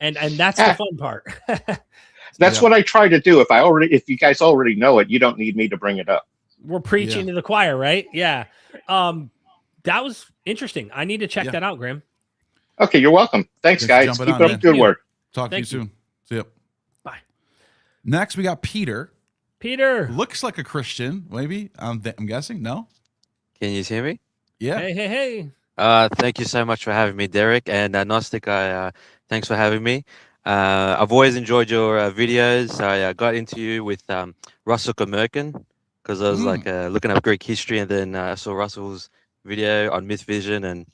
And that's the fun part. That's what I try to do. If you guys already know it, you don't need me to bring it up. We're preaching to the choir, right? Yeah. That was interesting. I need to check that out, Graham. Okay, you're welcome. Thanks guys. Keep up good work. Talk to you soon. See you. Bye. Next, we got Peter. Peter looks like a Christian, maybe. I'm guessing. No. Can you hear me? Yeah. Hey. Thank you so much for having me, Derek, and Gnostic. Thanks for having me. I've always enjoyed your videos. I got into you with Russell Merkin because I was like looking up Greek history, and then I saw Russell's video on MythVision, and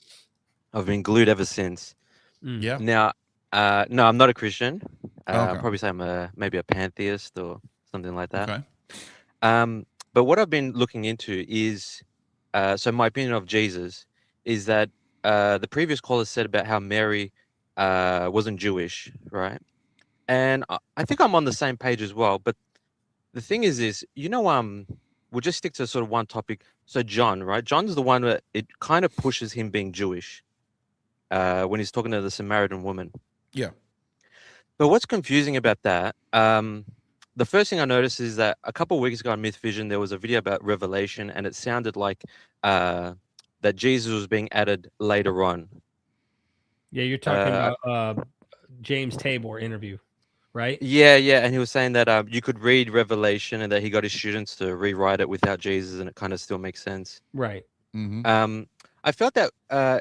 I've been glued ever since. Yeah. Now, no, I'm not a Christian. Okay. I'll probably say I'm maybe a pantheist or something like that. Okay. But what I've been looking into is, so my opinion of Jesus is that the previous caller said about how Mary wasn't Jewish, right? And I think I'm on the same page as well. But the thing is this, we'll just stick to sort of one topic. So John, right? John's the one that it kind of pushes him being Jewish when he's talking to the Samaritan woman. Yeah. But what's confusing about that, the first thing I noticed is that a couple of weeks ago on MythVision, there was a video about Revelation, and it sounded like that Jesus was being added later on. Yeah, you're talking about James Tabor interview, right? Yeah, and he was saying that you could read Revelation and that he got his students to rewrite it without Jesus, and it kind of still makes sense. Right. I felt that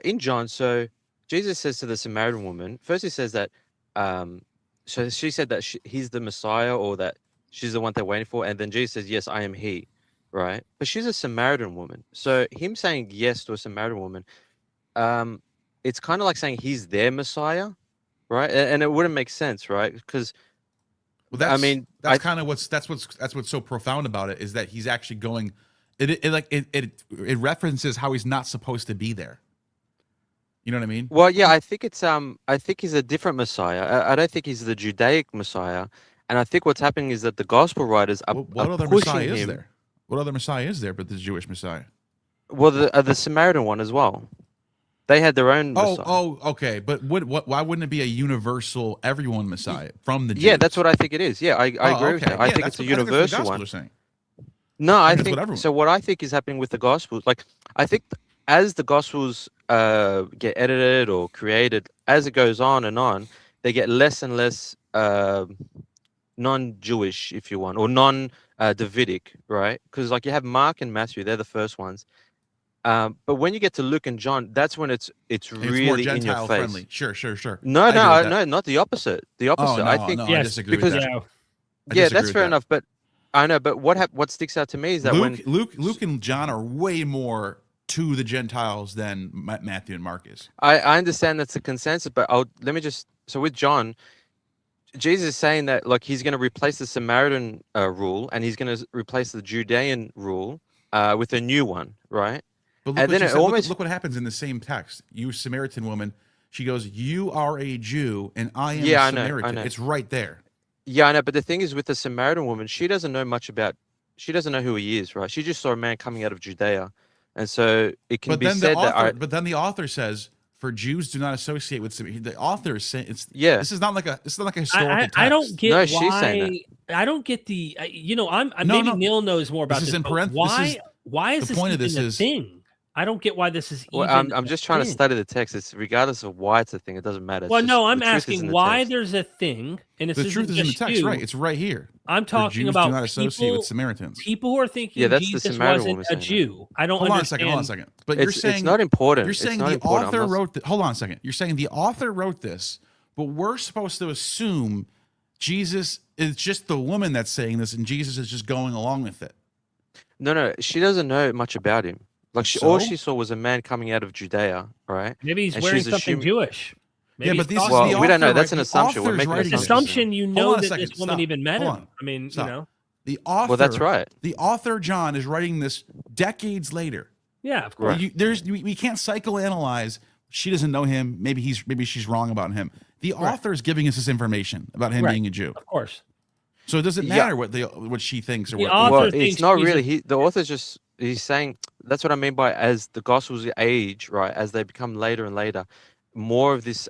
in John, so Jesus says to the Samaritan woman, first he says that, so she said that he's the Messiah, or that she's the one they're waiting for, and then Jesus says, yes, I am he, right? But she's a Samaritan woman. So him saying yes to a Samaritan woman, it's kind of like saying he's their Messiah, right? And it wouldn't make sense, right? Because, that's kind of what's so profound about it, is that he's actually going. It references how he's not supposed to be there. You know what I mean? Well, yeah, I think he's a different Messiah. I don't think he's the Judaic Messiah. And I think what's happening is that the gospel writers are what other pushing Messiah him. is there? What other Messiah is there but the Jewish Messiah? Well, the Samaritan one as well. They had their own Messiah. Oh, okay. But why wouldn't it be a universal everyone Messiah from the Jews? Yeah, that's what I think it is. Yeah, I agree with that. I think it's a universal one. No, I think so. What I think is happening with the Gospels, like I think as the Gospels get edited or created, as it goes on and on, they get less and less non-Jewish, if you want, or non-Davidic, right? Because like you have Mark and Matthew, they're the first ones. But when you get to Luke and John, that's when it's really more in your Gentile face. friendly. Sure. No, not the opposite. The opposite. No, I think I disagree with that. Yeah, that's fair enough. But I know. But what sticks out to me is that Luke and John are way more to the Gentiles than Matthew and Mark is. I understand that's the consensus, but let me just. So with John, Jesus is saying that like he's going to replace the Samaritan rule, and he's going to replace the Judean rule with a new one, right? But look what happens in the same text. You Samaritan woman, she goes, "You are a Jew, and I am a Samaritan." I know. It's right there. Yeah, I know. But the thing is, with the Samaritan woman, she doesn't know much about. She doesn't know who he is, right? She just saw a man coming out of Judea, and so it can be said that. But then the author says, "For Jews do not associate with." The author is saying, "It's This is not like a historical text." I don't get why. She's saying that. I don't get the. Maybe Neil knows more about this. Why is this even a thing? I don't get why this is even. I'm just trying to study the text. It's regardless of why it's a thing. It doesn't matter. Well, no, I'm asking why there's a thing, and the truth is in the text, right? It's right here. I'm talking Jews about do not associate with Samaritans. People who are thinking Jesus wasn't a Jew. I don't understand. Hold on a second. But you're saying it's not important. You're saying the author wrote. Hold on a second. You're saying the author wrote this, but we're supposed to assume Jesus is just the woman that's saying this, and Jesus is just going along with it. No, she doesn't know much about him. Like all she saw was a man coming out of Judea, right? Maybe he's wearing something Jewish. Maybe we don't know. That's an assumption. We're making an assumption. You know that this woman even met him. I mean, The author, Well, that's right. The author John is writing this decades later. Yeah, of course. We can't psychoanalyze. She doesn't know him. Maybe she's wrong about him. The author is giving us this information about him being a Jew. Of course. So it doesn't matter what she thinks or what. Well, it's not really. The author's he's saying that's what I mean by as the Gospels age, right? As they become later and later, more of this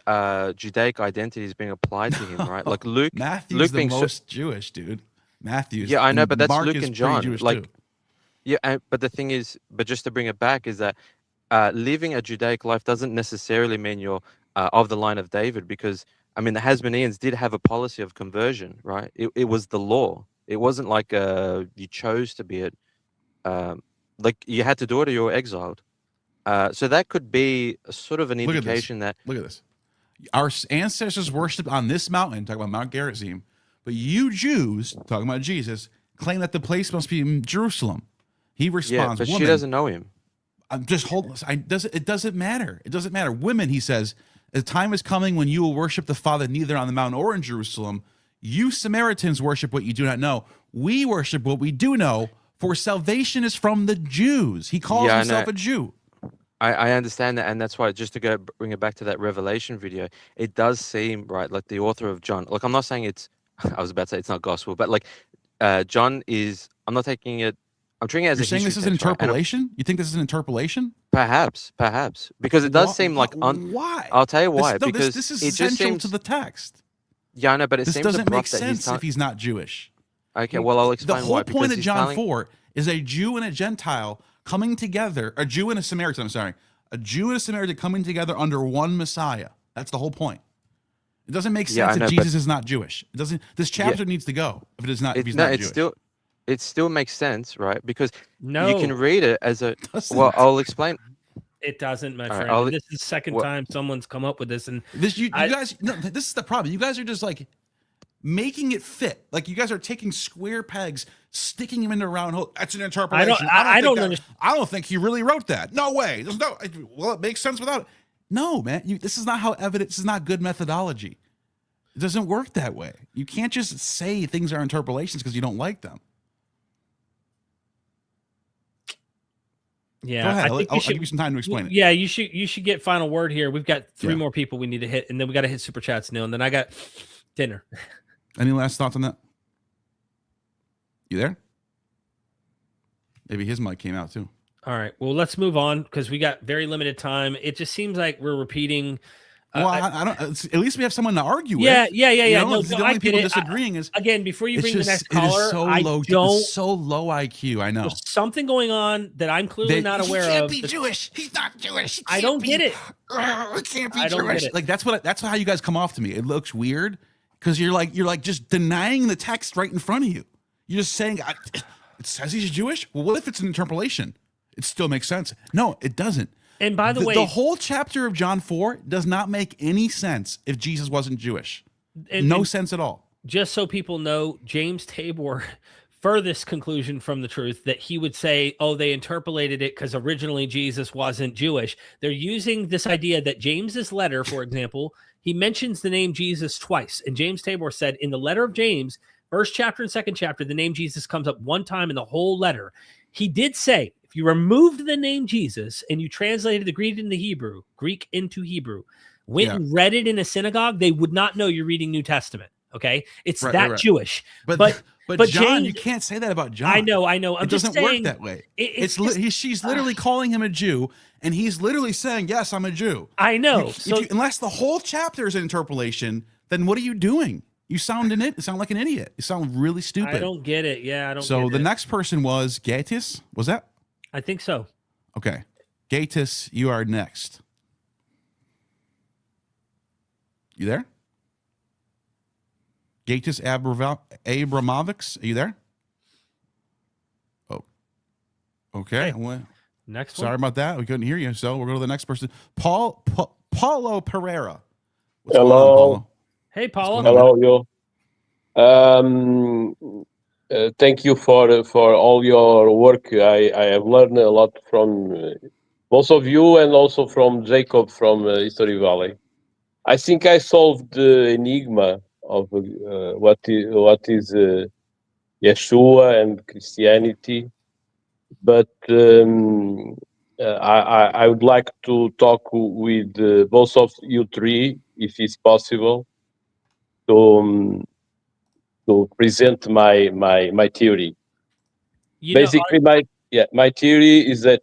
Judaic identity is being applied to him, right? Like Luke. Matthew's the most Jewish, dude. Matthew's. Yeah, I know, but that's Mark Luke and John. Like, too. yeah, but the thing is, but just to bring it back is that living a Judaic life doesn't necessarily mean you're of the line of David, because I mean the Hasmoneans did have a policy of conversion, right? It was the law. It wasn't like you chose to be it. Like you had to do it or you were exiled. So that could be a sort of an indication that. Look at this. Our ancestors worshipped on this mountain, talking about Mount Gerizim, but you Jews, talking about Jesus, claim that the place must be in Jerusalem. He responds, but she doesn't know him. I'm just holding. It doesn't matter. It doesn't matter. Women, he says, the time is coming when you will worship the Father neither on the mountain or in Jerusalem. You Samaritans worship what you do not know. We worship what we do know, for salvation is from the Jews. He calls himself a Jew. I understand that, and that's why, just to bring it back to that Revelation video, it does seem, right, like the author of John, like I'm not saying it's, I was about to say it's not gospel, but like John is, I'm not taking it, I'm treating it as You're saying this is an interpolation? You think this is an interpolation? Perhaps, because it does seem like, why? I'll tell you why, because this is it just central seems, to the text. Yeah, I know, but it this seems doesn't make abrupt that sense if he's not Jewish. Okay, well, I'll explain why. The whole point of John 4 is a Jew and a Gentile coming together, a Jew and a Samaritan, I'm sorry, a Jew and a Samaritan coming together under one Messiah. That's the whole point. It doesn't make sense if Jesus is not Jewish. It doesn't. This chapter needs to go if it is not. If he's not Jewish. It still makes sense, right? Because you No. can read it as a. Well, I'll explain. It doesn't, my All right, friend. This is the second time someone's come up with this, and you guys. No, this is the problem. You guys are just like making it fit. Like you guys are taking square pegs, sticking them into a round hole. That's an interpolation. I don't understand. I don't think he really wrote that. No way. There's no. Well, it makes sense without it. No, man. This is not how evidence. This is not good methodology. It doesn't work that way. You can't just say things are interpolations because you don't like them. Yeah, go ahead. I'll give you some time to explain it. Yeah, you should get final word here. We've got three more people we need to hit, and then we got to hit super chats now, and then I got dinner. Any last thoughts on that? You there? Maybe his mic came out too. All right. Well, let's move on because we got very limited time. It just seems like we're repeating. Well, I don't. At least we have someone to argue with. Yeah. You know, No, the only people disagreeing is again. Before you bring just, the next caller, it's so low IQ. I know there's something going on that I'm clearly not aware of. He can't be Jewish. He's not Jewish. I don't get it. He can't be Jewish. Like that's how you guys come off to me. It looks weird because you're like just denying the text right in front of you. You're just saying it says he's Jewish. Well, what if it's an interpolation? It still makes sense. No, it doesn't. And by the way, the whole chapter of John 4 does not make any sense if Jesus wasn't Jewish. No sense at all. Just so people know, James Tabor furthest conclusion from the truth that he would say, oh, they interpolated it because originally Jesus wasn't Jewish. They're using this idea that James's letter, for example, he mentions the name Jesus twice. And James Tabor said in the letter of James, first chapter and second chapter, the name Jesus comes up one time in the whole letter. He did say, if you removed the name Jesus and you translated the Greek into Hebrew, went and read it in a synagogue, they would not know you're reading New Testament. Okay, it's right. Jewish. But John, James, you can't say that about John. I know. It doesn't work that way. She's literally calling him a Jew, and he's literally saying, "Yes, I'm a Jew." I know. Unless the whole chapter is an interpolation, then what are you doing? You sound like an idiot. You sound really stupid. I don't get it. Yeah, I don't. So the next person was Gatis. Was that? I think so. Okay, Gatis, you are next. You there? Gatis Abramovics, are you there? Oh, okay. Hey, next Sorry about that. We couldn't hear you. So we'll go to the next person. Paulo Pereira. What's going on, Paulo? Hey, Paulo. Hello, yo. Thank you for all your work. I have learned a lot from both of you and also from Jacob from History Valley. I think I solved the enigma of what is YESHUA and Christianity. But I would like to talk with both of you three, if it's possible, to present my theory. Basically, my theory is that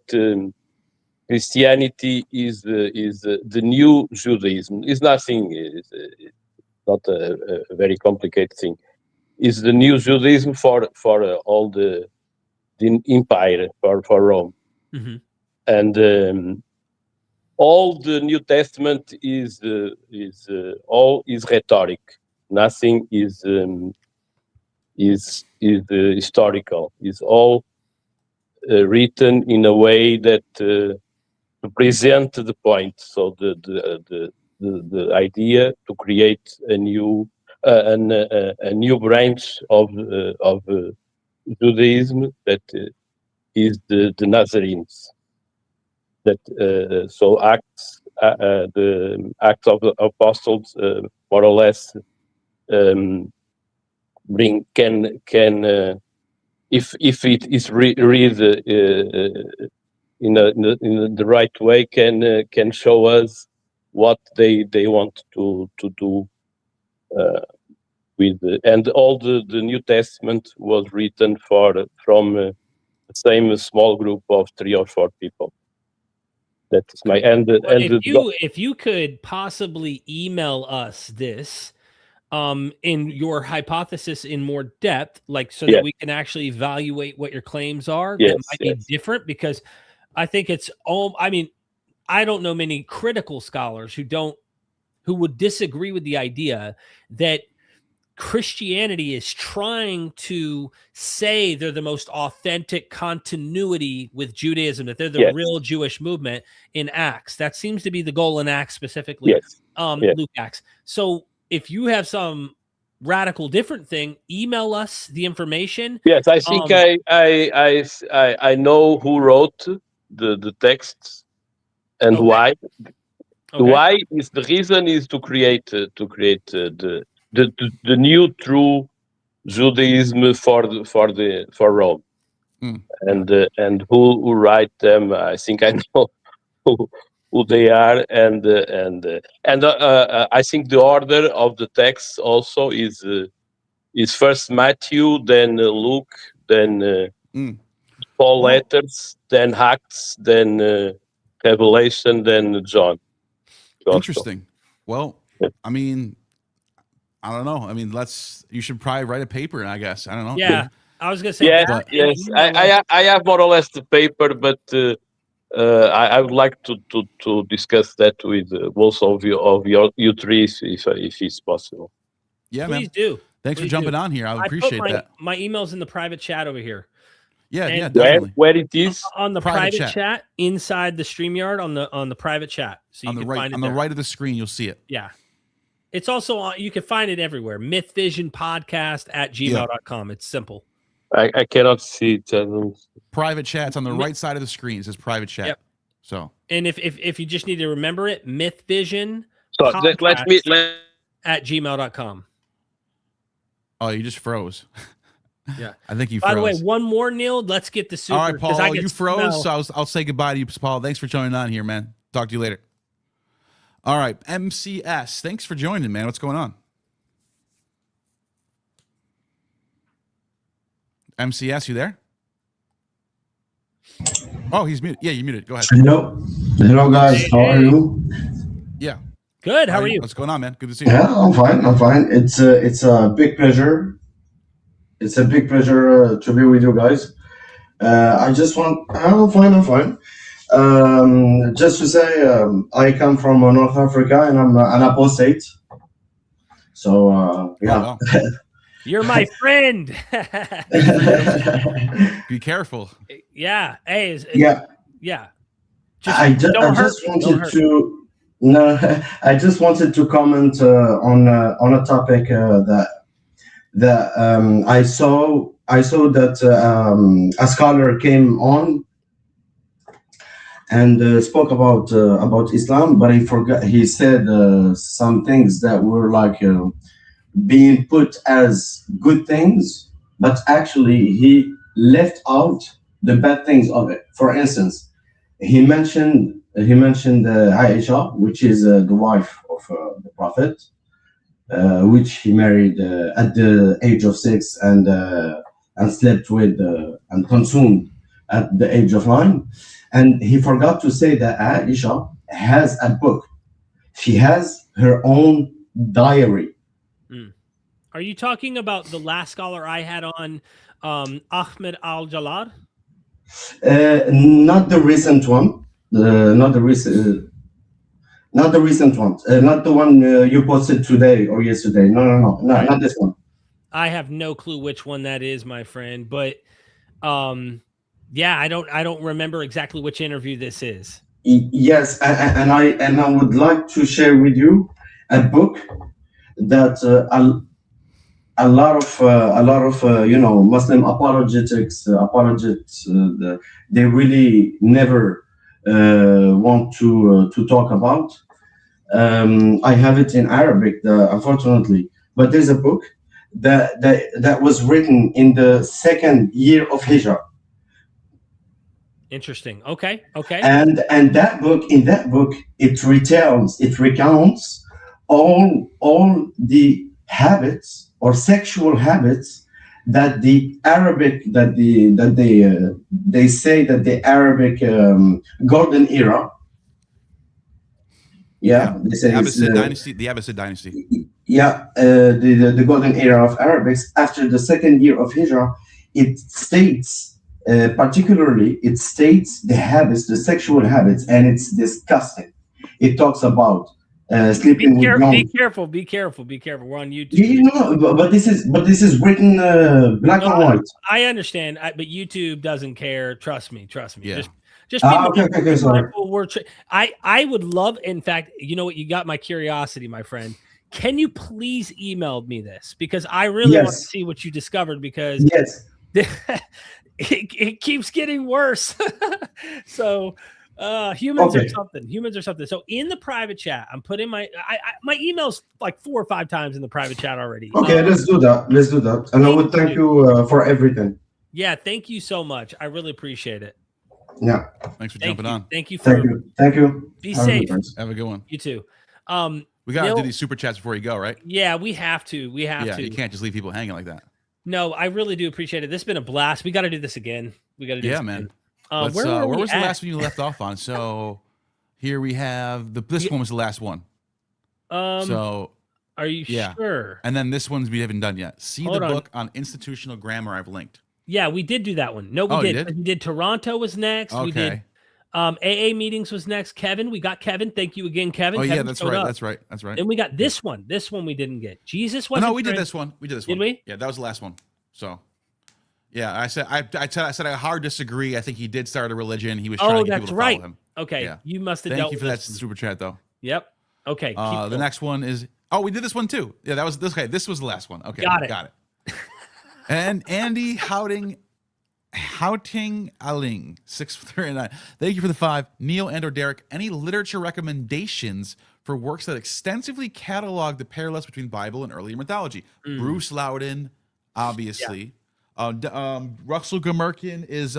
Christianity is the new Judaism. It's nothing. It's not a very complicated thing. It's the new Judaism for all the empire for Rome. Mm-hmm. And all the New Testament is all is rhetoric. Nothing is historical. It's all written in a way that to present the point. So the idea to create a new branch of Judaism that is the Nazarenes. That so Acts, the Acts of the Apostles, more or less, if it is read in the right way, can show us what they want to do with, and all the New Testament was written from the same small group of 3 or 4 people. That's my end. If you could possibly email us this in your hypothesis in more depth, like so that we can actually evaluate what your claims are, that might be different, because I think it's all. I mean, I don't know many critical scholars who would disagree with the idea that Christianity is trying to say they're the most authentic continuity with Judaism, that they're the real Jewish movement in Acts. That seems to be the goal in Acts specifically, Luke Acts. So if you have some radical different thing, email us the information. Yes, I think I know who wrote the texts and why. Okay. Why is the reason is to create the new true Judaism for Rome, and who write them. I think I know who they are, and I think the order of the text also is first Matthew, then Luke, then Paul letters, then Acts, then Revelation, then John. Interesting. Well, I mean, I don't know. I mean, you should probably write a paper, I guess. I don't know. Yeah, I was going to say. Yes. I have more or less the paper, but I would like to discuss that with both of you three, if it's possible. Yeah, please do. Thanks for jumping on here. I appreciate that. My email's in the private chat over here. Yeah, definitely. Where it is on the private chat inside the StreamYard on the private chat. So you can find it on the right of the screen. You'll see it. Yeah, it's also on. You can find it everywhere. mythvisionpodcast@gmail.com. It's simple. I cannot see it. Private chat's on the right side of the screen. It says private chat. Yep. So, and if you just need to remember it, mythvision @gmail.com. Oh, you just froze. Yeah, I think you froze. By the way, one more, Neil. Let's get the super. All right, Paul, you froze, so I'll say goodbye to you, Paul. Thanks for joining on here, man. Talk to you later. All right, MCS, thanks for joining, man. What's going on? MCS, you there? Oh, he's muted. Yeah, you're muted. Go ahead. Hello, guys. How are you? Yeah. Good. How are you? What's going on, man? Good to see you. Yeah, I'm fine. It's a big pleasure. It's a big pleasure to be with you guys. I'm fine. Just to say, I come from North Africa and I'm an apostate. So, yeah. Oh, wow. You're my friend. Be careful. Yeah. Hey. Yeah. I just wanted to comment on a topic that I saw that a scholar came on and spoke about Islam, but he forgot. He said some things that were like being put as good things, but actually he left out the bad things of it. For instance, he mentioned Aisha, which is the wife of the Prophet, which he married at the age of 6 and slept with and consumed at the age of 9. And he forgot to say that Aisha has a book. She has her own diary. Are you talking about the last scholar I had on, Ahmed Al-Jalad? Not the recent one. Not the recent one. Not the one you posted today or yesterday. No. Not this one. I have no clue which one that is, my friend. But yeah, I don't remember exactly which interview this is. Yes, and I would like to share with you a book that a lot of Muslim apologets they really never want to talk about. I have it in Arabic, unfortunately, but there's a book that was written in the 2nd year of Hijrah. Interesting. Okay. And in that book, it recounts all the habits or sexual habits that the Arabic they say that the Arabic golden era. Yeah, they say the Abbasid dynasty. Yeah, the golden era of Arabics after the 2nd year of Hijrah. It states. Particularly, it states the habits, the sexual habits, and it's disgusting. It talks about sleeping with young. Be careful. We're on YouTube. You know, but this is written black and white. I understand, but YouTube doesn't care. Trust me. Yeah. Just okay, sorry. I would love. In fact, you know what? You got my curiosity, my friend. Can you please email me this, because I really want to see what you discovered, because it keeps getting worse. So humans are something. So in the private chat, I'm putting my emails like 4 or 5 times in the private chat already. Okay, let's do that. And I would thank you for everything. Yeah, thank you so much. I really appreciate it. Yeah. Thanks for jumping on. Thank you. Thank you. Be safe. Have a good one. You too. We gotta do these super chats before you go, right? Yeah, we have to. Yeah, you can't just leave people hanging like that. No, I really do appreciate it. This has been a blast. We got to do this again. Man. Where was the last one you left off on? So here we have this one was the last one. So are you sure? And then this one's we haven't done yet. See the book on institutional grammar I've linked. Yeah, we did do that one. No, we did. We did Toronto was next. Okay. We did AA meetings was next. Kevin, we got Kevin. Thank you again, Kevin. Oh, Kevin yeah, that's right. That's right. And we got this one. This one we didn't get. Jesus was. No, we did this one. Did we? Yeah, that was the last one. So, yeah, I said I hard disagree. I think he did start a religion. He was trying to get people to follow him. Okay, yeah. You must have. Thank you for that super chat, though. Yep. Okay. The next one is. Oh, we did this one too. Yeah, that was this. Okay, this was the last one. Okay, got it. And Andy Houting Aling 639. Thank you for the 5. Neil and or Derek, any literature recommendations for works that extensively catalog the parallels between Bible and earlier mythology? Bruce Loudon, obviously. Russell Gamerkin is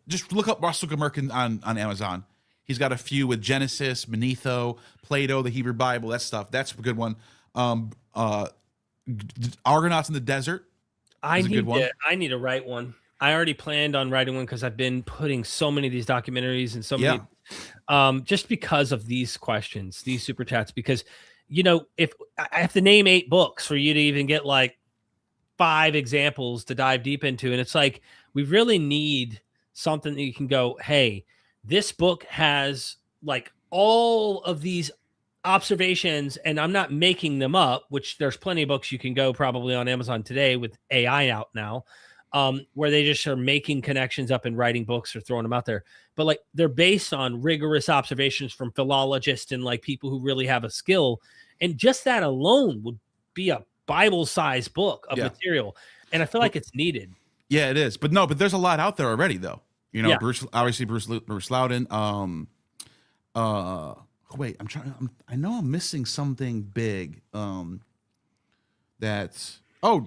just look up Russell Gamerkin on Amazon. He's got a few with Genesis, Manetho, Plato, the Hebrew Bible, that stuff. That's a good one. Argonauts in the Desert. I need to write one. I already planned on writing one because I've been putting so many of these documentaries and so many, just because of these questions, these super chats. Because, if I have to name 8 books for you to even get like 5 examples to dive deep into, and it's like we really need something that you can go, hey, this book has like all of these observations, and I'm not making them up, which there's plenty of books you can go probably on Amazon today with AI out now, where they just are making connections up and writing books or throwing them out there. But like they're based on rigorous observations from philologists and like people who really have a skill. And just that alone would be a Bible-sized book of material. And I feel like it's needed. Yeah, it is. But there's a lot out there already though. Bruce Loudon, wait, I know I'm missing something big. That's Oh,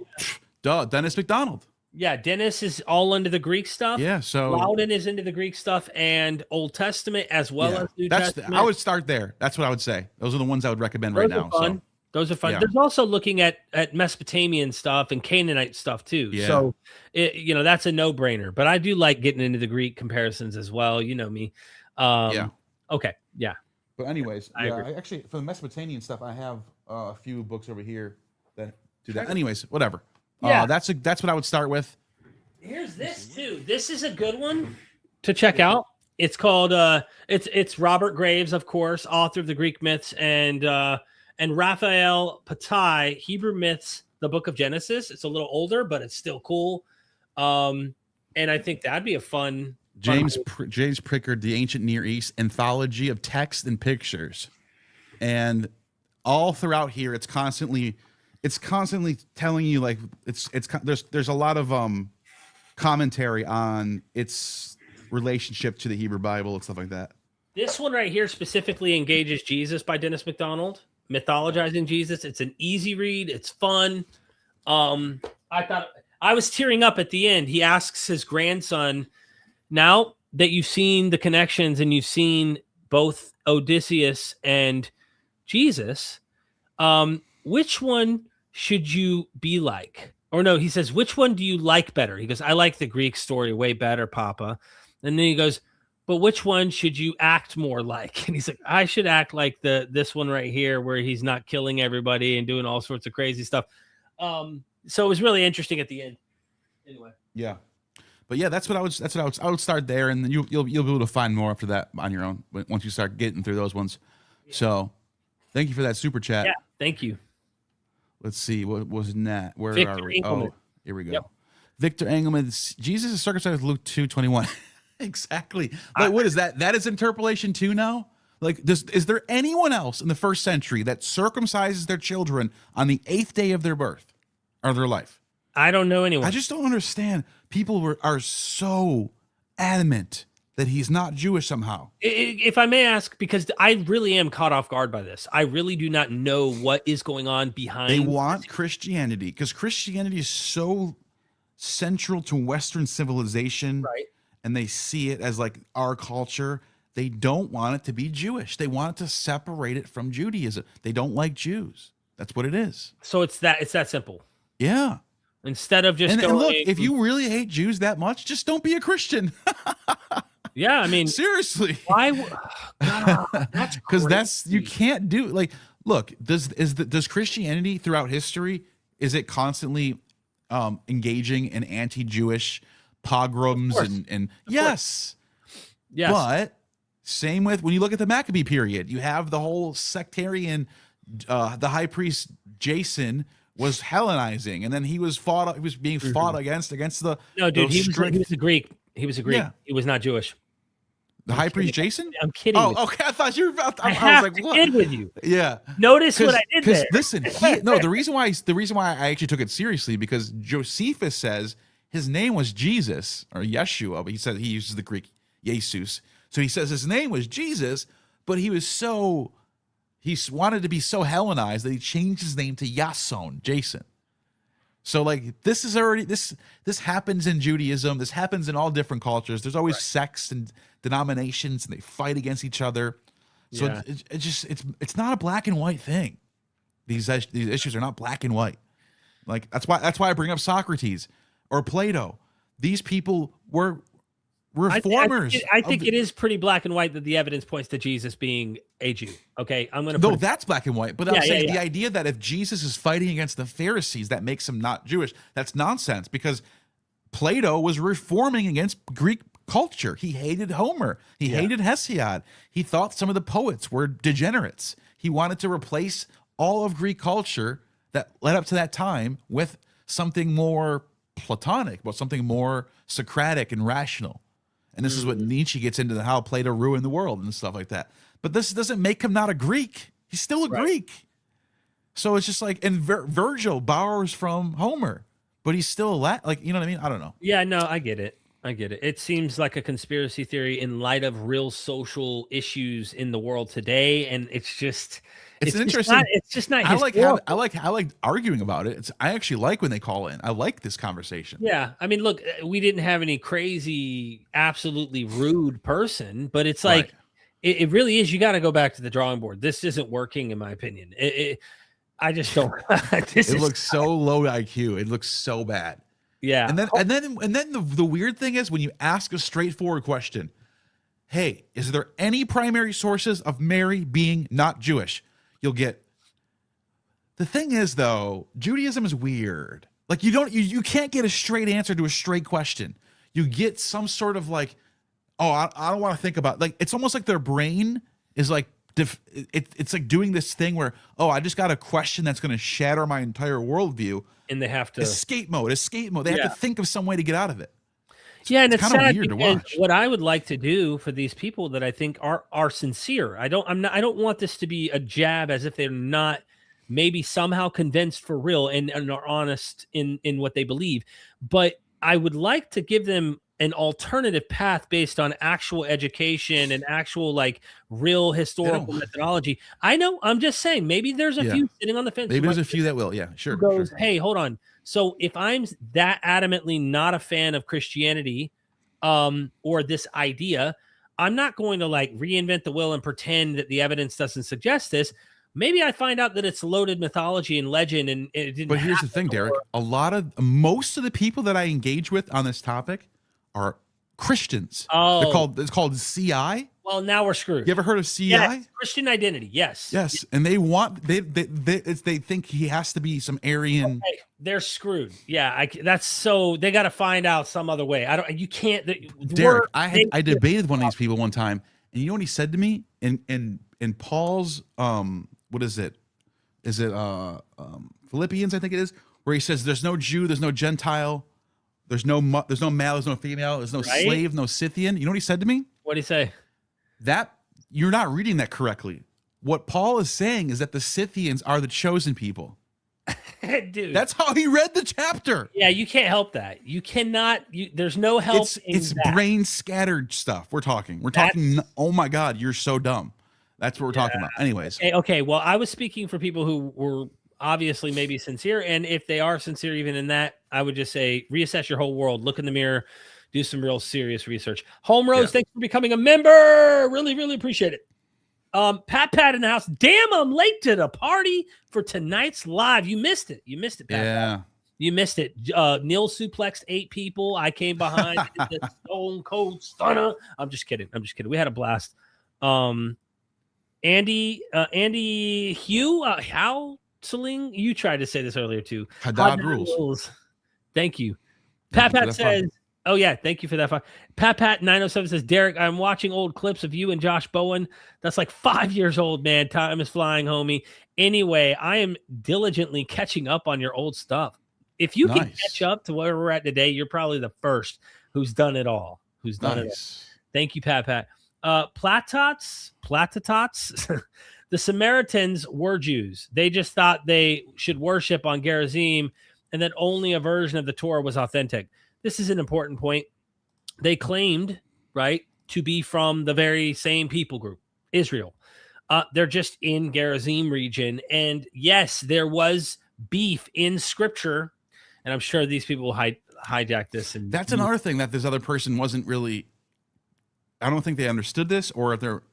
duh, Dennis McDonald. Yeah, Dennis is all into the Greek stuff. Yeah, so Loudon is into the Greek stuff and Old Testament as well as New Testament. I would start there. That's what I would say. Those are the ones I would recommend right now. Fun. So. Those are fun. Yeah. There's also looking at Mesopotamian stuff and Canaanite stuff too. Yeah. So, that's a no-brainer. But I do like getting into the Greek comparisons as well. You know me. Yeah. Okay. Yeah. But anyways, I actually, for the Mesopotamian stuff, I have a few books over here that do that. Anyways, whatever. Yeah. That's what I would start with. Here's this too. This is a good one to check out. It's called it's Robert Graves, of course, author of the Greek myths, and Raphael Patai, Hebrew Myths, the Book of Genesis. It's a little older, but it's still cool. And I think that'd be a fun. James Prickard, The Ancient Near East, Anthology of Text and Pictures. And all throughout here, it's constantly telling you, like, there's a lot of commentary on its relationship to the Hebrew Bible and stuff like that. This one right here specifically engages Jesus by Dennis McDonald. Mythologizing Jesus. It's an easy read. It's fun. I thought I was tearing up at the end. He asks his grandson, now that you've seen the connections and you've seen both Odysseus and Jesus, which one should you be like? Or no, he says, which one do you like better? He goes, I like the Greek story way better, Papa. And then he goes, but which one should you act more like? And he's like, I should act like this one right here, where he's not killing everybody and doing all sorts of crazy stuff. So it was really interesting at the end. Anyway. Yeah. But yeah, I would start there, and then you'll be able to find more after that on your own once you start getting through those ones. Yeah. So thank you for that super chat. Yeah, thank you. Let's see, what was that? Where Victor are we? Engelman. Oh, here we go. Yep. Victor Engelman, Jesus is circumcised with Luke 2:21. Exactly. But what is that? That is interpolation too now? Like, is there anyone else in the first century that circumcises their children on the 8th day of their birth or their life? I don't know anyone. I just don't understand. People are so adamant that he's not Jewish somehow. If I may ask, because I really am caught off guard by this. I really do not know what is going on behind. They want Christianity because Christianity is so central to Western civilization. Right. And they see it as like our culture. They don't want it to be Jewish. They want it to separate it from Judaism. They don't like Jews. That's what it is. So it's that simple. Yeah. Instead of just and look, if you really hate Jews that much, just don't be a Christian. Yeah, I mean, seriously. Why? That's because you can't do, like, look, does Christianity throughout history, is it constantly engaging in anti-Jewish pogroms and yes. But same with when you look at the Maccabee period, you have the whole sectarian, the high priest Jason was Hellenizing, and then he was being fought against the no dude. He was a Greek. He was a Greek. Yeah. He was not Jewish. The high priest Jason? I'm kidding. Oh, okay. I thought you were about. I was like, what? Kid with you. Yeah. Notice what I did there. Listen, the reason why I actually took it seriously, because Josephus says his name was Jesus or Yeshua, but he said he uses the Greek Jesus. So he says his name was Jesus, but he wanted to be so Hellenized that he changed his name to Jason. So like this happens in Judaism. This happens in all different cultures. There's always sects and denominations, and they fight against each other. So it's not a black and white thing. These issues are not black and white. Like that's why I bring up Socrates or Plato. These people were reformers. I think it is pretty black and white that the evidence points to Jesus being a Jew. Okay, that's black and white. But I'm saying the idea that if Jesus is fighting against the Pharisees, that makes him not Jewish. That's nonsense, because Plato was reforming against Greek culture. He hated Homer. He hated Hesiod. He thought some of the poets were degenerates. He wanted to replace all of Greek culture that led up to that time with something more Platonic, but something more Socratic and rational. And this is what Nietzsche gets into, how Plato ruined the world and stuff like that. But this doesn't make him not a Greek. He's still a Greek. So it's just like, and Virgil borrows from Homer, but he's still you know what I mean? I don't know. Yeah, no, I get it. I get it. It seems like a conspiracy theory in light of real social issues in the world today, and it's just interesting. It's just not. I like arguing about it. I actually like when they call in. I like this conversation. Yeah, I mean, look, we didn't have any crazy, absolutely rude person, but it's like it really is. You got to go back to the drawing board. This isn't working, in my opinion. I just don't. It looks so low IQ. It looks so bad. Yeah. And then the weird thing is when you ask a straightforward question, hey, is there any primary sources of Mary being not Jewish? You'll get. The thing is, though, Judaism is weird. Like you can't get a straight answer to a straight question. You get some sort of like, oh, I don't want to think about, like, it's almost like their brain is like it's like doing this thing where, oh, I just got a question that's going to shatter my entire worldview. And they have to escape mode. They have to think of some way to get out of it. Yeah, and it's kind of sad weird to because watch. what I would like to do for these people that I think are sincere. I don't want this to be a jab as if they're not maybe somehow convinced for real and are honest in what they believe. But I would like to give them an alternative path based on actual education and actual like real historical methodology. I know, I'm just saying, maybe there's a few sitting on the fence. Maybe there's a few that will. Yeah, sure. Goes, sure. Hey, hold on. So if I'm that adamantly not a fan of Christianity, or this idea, I'm not going to like reinvent the wheel and pretend that the evidence doesn't suggest this. Maybe I find out that it's loaded mythology and legend, and it didn't. But here's the thing, Derek. Most of the people that I engage with on this topic are Christians. Oh, it's called CI. Well, now we're screwed. You ever heard of CI? Yes, Christian identity. Yes. Yes, and they think he has to be some Aryan. Okay. They're screwed. Yeah, that's so they got to find out some other way. You can't. Derek, I debated one of these people one time, and you know what he said to me in Paul's what is it? Is it Philippians? I think it is, where he says, "There's no Jew, there's no Gentile, there's no male, there's no female, there's no slave, no Scythian." You know what he said to me? What did he say? That you're not reading that correctly. What Paul is saying is that the Scythians are the chosen people. Dude, that's how he read the chapter. Yeah, you can't help that. You cannot. There's no help. It's brain scattered stuff. We're talking. Oh my God, you're so dumb. That's what we're talking about. Anyways. Okay. Well, I was speaking for people who were obviously maybe sincere, and if they are sincere, even in that, I would just say reassess your whole world. Look in the mirror. Do some real serious research. Home Rose, thanks for becoming a member. Really, really appreciate it. Pat in the house. Damn, I'm late to the party for tonight's live. You missed it. Pat. Yeah. You missed it. Neil suplexed 8 people. I came behind did the stone cold stunner. I'm just kidding. We had a blast. Andy Hugh, Houseling, you tried to say this earlier too. Haddad rules. Thank you. Pat says, oh yeah, thank you for that. Pat 907 says, Derek, I'm watching old clips of you and Josh Bowen. That's like 5 years old, man. Time is flying, homie. Anyway, I am diligently catching up on your old stuff. If you can catch up to where we're at today, you're probably the first who's done it all. It all. Thank you, Pat. Platots, the Samaritans were Jews. They just thought they should worship on Gerizim, and that only a version of the Torah was authentic. This is an important point. They claimed, to be from the very same people group, Israel. They're just in Gerizim region. And yes, there was beef in scripture. And I'm sure these people will hijack this. And that's another thing that this other person wasn't really, I don't think they understood this, or if they're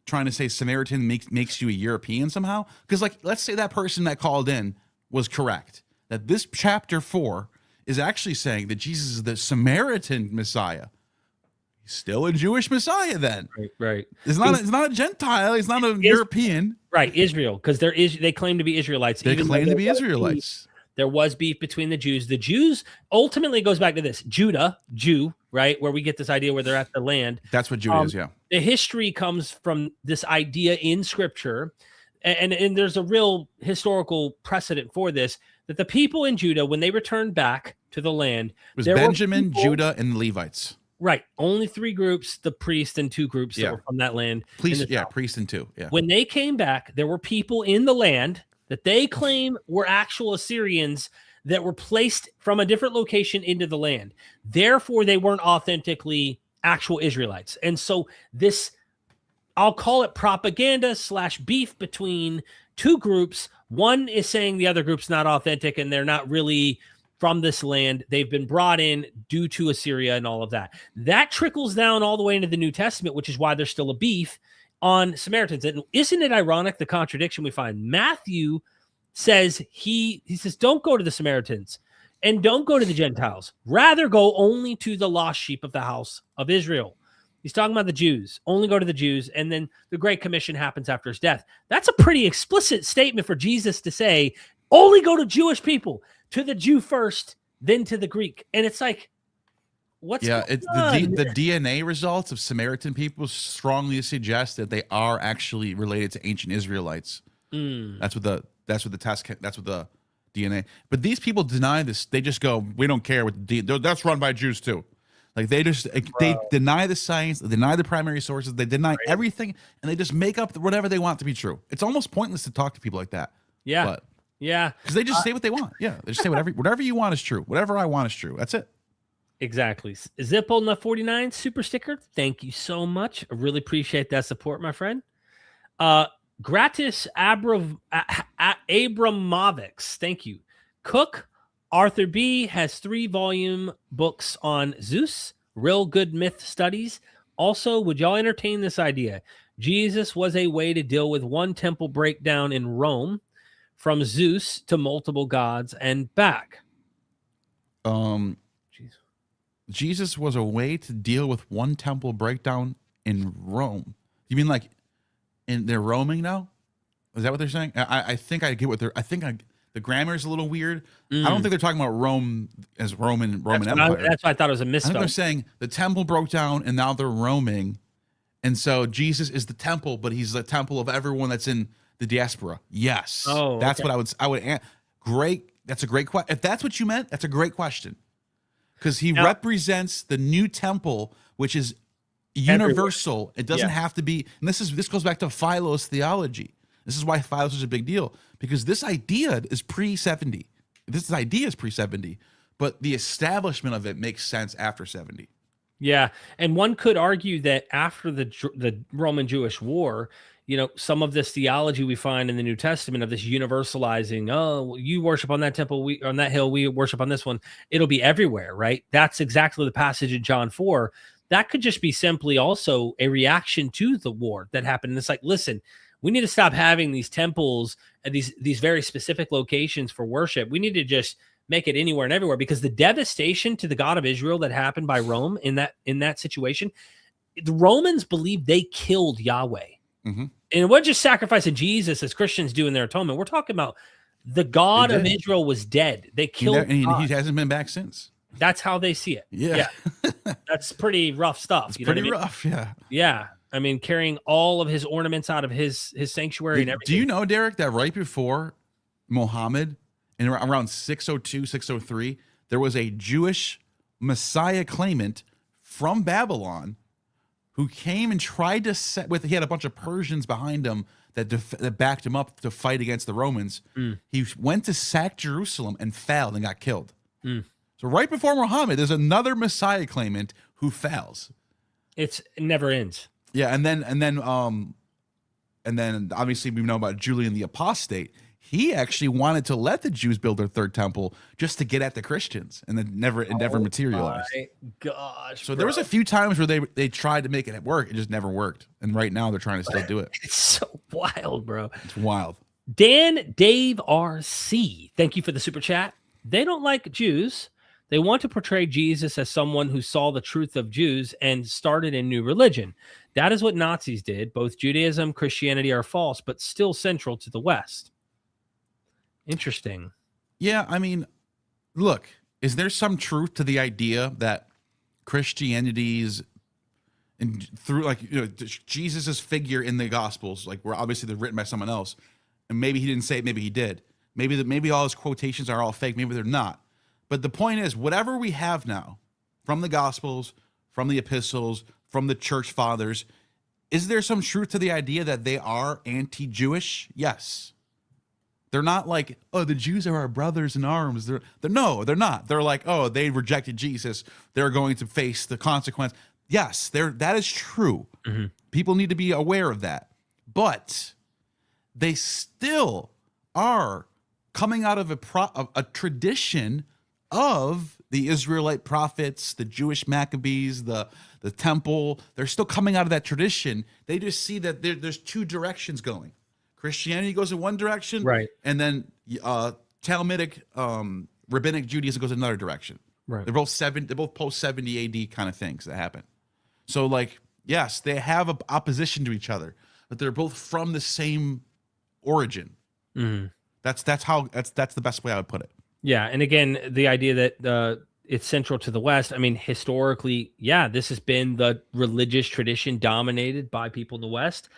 trying to say Samaritan makes you a European somehow. Because let's say that person that called in was correct. That this chapter 4 is actually saying that Jesus is the Samaritan Messiah. He's still a Jewish Messiah then. Right. He's not a Gentile. He's not a European. Right, Israel, because they claim to be Israelites. They claim to be Israelites. There was beef between the Jews. The Jews ultimately goes back to this. Jew, right, where we get this idea where they're at the land. That's what Jew is, yeah. The history comes from this idea in Scripture, and there's a real historical precedent for this, that the people in Judah, when they returned back to the land, it was Benjamin, Judah, and the Levites. Right. Only 3 groups, the priest and 2 groups that were from that land. Priest and 2. Yeah. When they came back, there were people in the land that they claim were actual Assyrians that were placed from a different location into the land. Therefore, they weren't authentically actual Israelites. And so this, I'll call it propaganda / beef between two groups. One is saying the other group's not authentic and they're not really from this land. They've been brought in due to Assyria and all of that. That trickles down all the way into the New Testament, which is why there's still a beef on Samaritans. And isn't it ironic, the contradiction we find? Matthew says, he says, don't go to the Samaritans and don't go to the Gentiles. Rather go only to the lost sheep of the house of Israel. He's talking about the Jews. Only go to the Jews. And then the Great Commission happens after his death. That's a pretty explicit statement for Jesus to say, only go to Jewish people, to the Jew first, then to the Greek. And it's like, what's going on? The DNA results of Samaritan people strongly suggest that they are actually related to ancient Israelites. That's what the DNA. But these people deny this. They just go, we don't care what the DNA. That's run by Jews too. Like they deny the science, they deny the primary sources, they deny everything, and they just make up whatever they want to be true. It's almost pointless to talk to people like that. Yeah. But, yeah. Because they just say what they want. Yeah. They just say whatever you want is true. Whatever I want is true. That's it. Exactly. Zippo49 super sticker. Thank you so much. I really appreciate that support, my friend. Gratis Abramovics. Thank you. Cook Arthur B. has 3-volume books on Zeus, real good myth studies. Also, would y'all entertain this idea? Jesus was a way to deal with one temple breakdown in Rome, from Zeus to multiple gods and back. Jesus was a way to deal with one temple breakdown in Rome. You mean like they're roaming now? Is that what they're saying? I think I get what they're. The grammar is a little weird. I don't think they're talking about Rome as Roman Empire. That's why I thought it was a misspell. I think they're saying the temple broke down and now they're roaming, and so Jesus is the temple, but he's the temple of everyone that's in the diaspora. Yes. Oh, that's okay. what I would. Great. That's a great question. If that's what you meant, that's a great question, because he represents the new temple, which is universal. It doesn't have to be. And this goes back to Philo's theology. This is why Philos is a big deal, because this idea is pre-70. This idea is pre-70, but the establishment of it makes sense after 70. Yeah, and one could argue that after the Roman Jewish War, you know, some of this theology we find in the New Testament of this universalizing, oh, you worship on that temple, we on that hill, we worship on this one, it'll be everywhere, right? That's exactly the passage in John 4. That could just be simply also a reaction to the war that happened. And it's like, listen, we need to stop having these temples at these very specific locations for worship. We need to just make it anywhere and everywhere, because the devastation to the God of Israel that happened by Rome in that situation, the Romans believed they killed Yahweh. Mm-hmm. And it wasn't just sacrificing Jesus as Christians do in their atonement. We're talking about the God of Israel was dead. They killed him. He hasn't been back since. That's how they see it. Yeah. That's pretty rough stuff. It's pretty rough. Yeah. Yeah. I mean, carrying all of his ornaments out of his sanctuary and everything. Do you know, Derek, that right before Muhammad, in around 602, 603, there was a Jewish Messiah claimant from Babylon who came and tried to he had a bunch of Persians behind him that backed him up to fight against the Romans. He went to sack Jerusalem and failed and got killed. So right before Muhammad, there's another Messiah claimant who fails. It never ends. Yeah, and then obviously we know about Julian the Apostate. He actually wanted to let the Jews build their third temple just to get at the Christians, and then never materialized. My gosh! So there was a few times where they tried to make it work, it just never worked. And right now they're trying to still do it. It's so wild, bro. It's wild. Dave RC, thank you for the super chat. They don't like Jews. They want to portray Jesus as someone who saw the truth of Jews and started a new religion. That is what Nazis did. Both Judaism, Christianity are false, but still central to the West. Interesting. Yeah, I mean, look, is there some truth to the idea that Christianity's and through, like, you know, Jesus's figure in the Gospels, like, where obviously they're written by someone else, and maybe he didn't say it, maybe he did. Maybe all his quotations are all fake, maybe they're not. But the point is, whatever we have now from the Gospels, from the epistles, from the church fathers, is there some truth to the idea that they are anti-Jewish? Yes. They're not like, oh, the Jews are our brothers in arms. No, they're not. They're like, oh, they rejected Jesus. They're going to face the consequence. Yes, that is true. Mm-hmm. People need to be aware of that. But they still are coming out of a tradition of the Israelite prophets, the Jewish Maccabees, the temple. They're still coming out of that tradition. They just see that there's two directions going. Christianity goes in one direction, right, and then Talmudic, rabbinic Judaism goes in another direction. Right. They're both post 70 AD kind of things that happen. So, like, yes, they have an opposition to each other, but they're both from the same origin. Mm-hmm. That's the best way I would put it. Yeah, and again, the idea that it's central to the West. I mean, historically, yeah, this has been the religious tradition dominated by people in the West.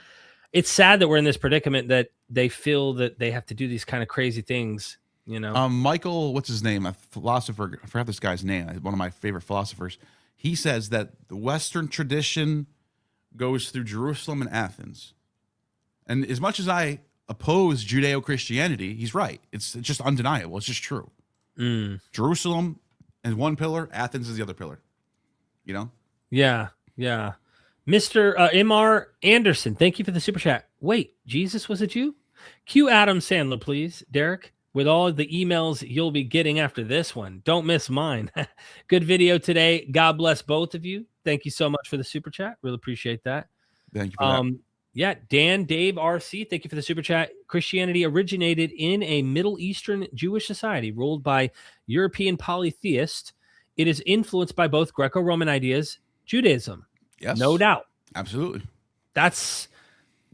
It's sad that we're in this predicament that they feel that they have to do these kind of crazy things, you know. Michael, what's his name? A philosopher. I forgot this guy's name. One of my favorite philosophers. He says that the Western tradition goes through Jerusalem and Athens. And as much as I oppose Judeo-Christianity, he's right. It's just undeniable. It's just true. Jerusalem is one pillar. Athens is the other pillar. You know? Yeah, yeah. Mr. M.R. Anderson, thank you for the super chat. Wait, Jesus was a Jew? Cue Adam Sandler, please, Derek, with all the emails you'll be getting after this one. Don't miss mine. Good video today. God bless both of you. Thank you so much for the super chat. Really appreciate that. Thank you for that. Yeah, Dave RC, thank you for the super chat. Christianity originated in a Middle Eastern Jewish society ruled by European polytheists. It is influenced by both Greco-Roman ideas, Judaism. Yes. No doubt. Absolutely. That's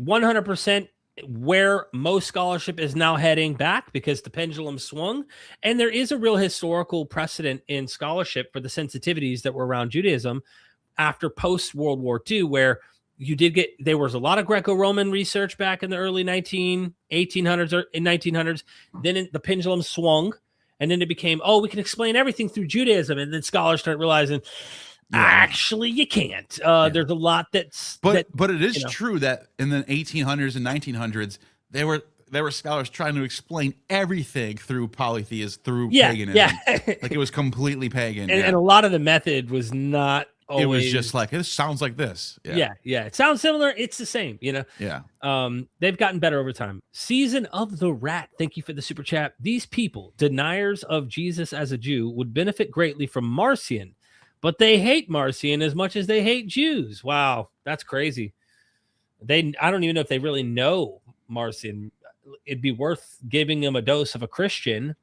100% where most scholarship is now heading back because the pendulum swung. And there is a real historical precedent in scholarship for the sensitivities that were around Judaism after post-World War II, where there was a lot of Greco-Roman research back in the early 1800s or in 1900s. Then the pendulum swung, and then it became, we can explain everything through Judaism. And then scholars start realizing, actually, you can't. There's a lot but it is true that in the 1800s and 1900s, there were scholars trying to explain everything through polytheism, through paganism. Yeah. Like it was completely pagan. And a lot of the method was not always. It was just like, it sounds like this. Yeah. It sounds similar. It's the same, you know? Yeah. They've gotten better over time. Season of the Rat. Thank you for the super chat. These people, deniers of Jesus as a Jew, would benefit greatly from Marcion, but they hate Marcion as much as they hate Jews. Wow, that's crazy. I don't even know if they really know Marcion. It'd be worth giving them a dose of a Christian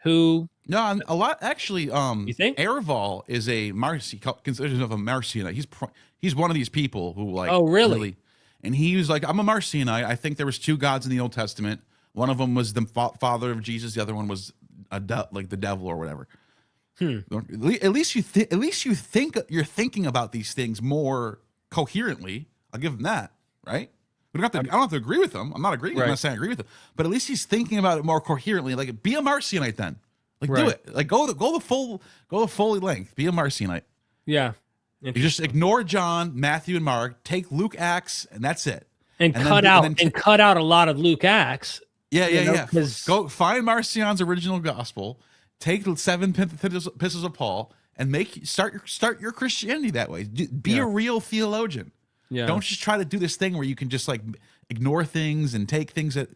who... No, a lot, actually, you think? Erval is a Marcion, considered of a Marcionite. He's one of these people who like... Oh, really? And he was like, I'm a Marcionite. I think there was two gods in the Old Testament. One of them was the father of Jesus. The other one was like the devil or whatever. At least you think you're thinking about these things more coherently. I'll give him that, right? I don't have to agree with him. I'm not agreeing. Right. I'm not saying I agree with him, but at least he's thinking about it more coherently. Like, be a Marcionite then. Like, do it. Like, go the full length. Be a Marcionite. Yeah. You just ignore John, Matthew, and Mark. Take Luke, Acts, and that's it. And cut out a lot of Luke, Acts. Yeah. Go find Marcion's original gospel. Take the 7 epistles of Paul and start your Christianity that way. Be a real theologian. Yeah. Don't just try to do this thing where you can just like ignore things and take things that,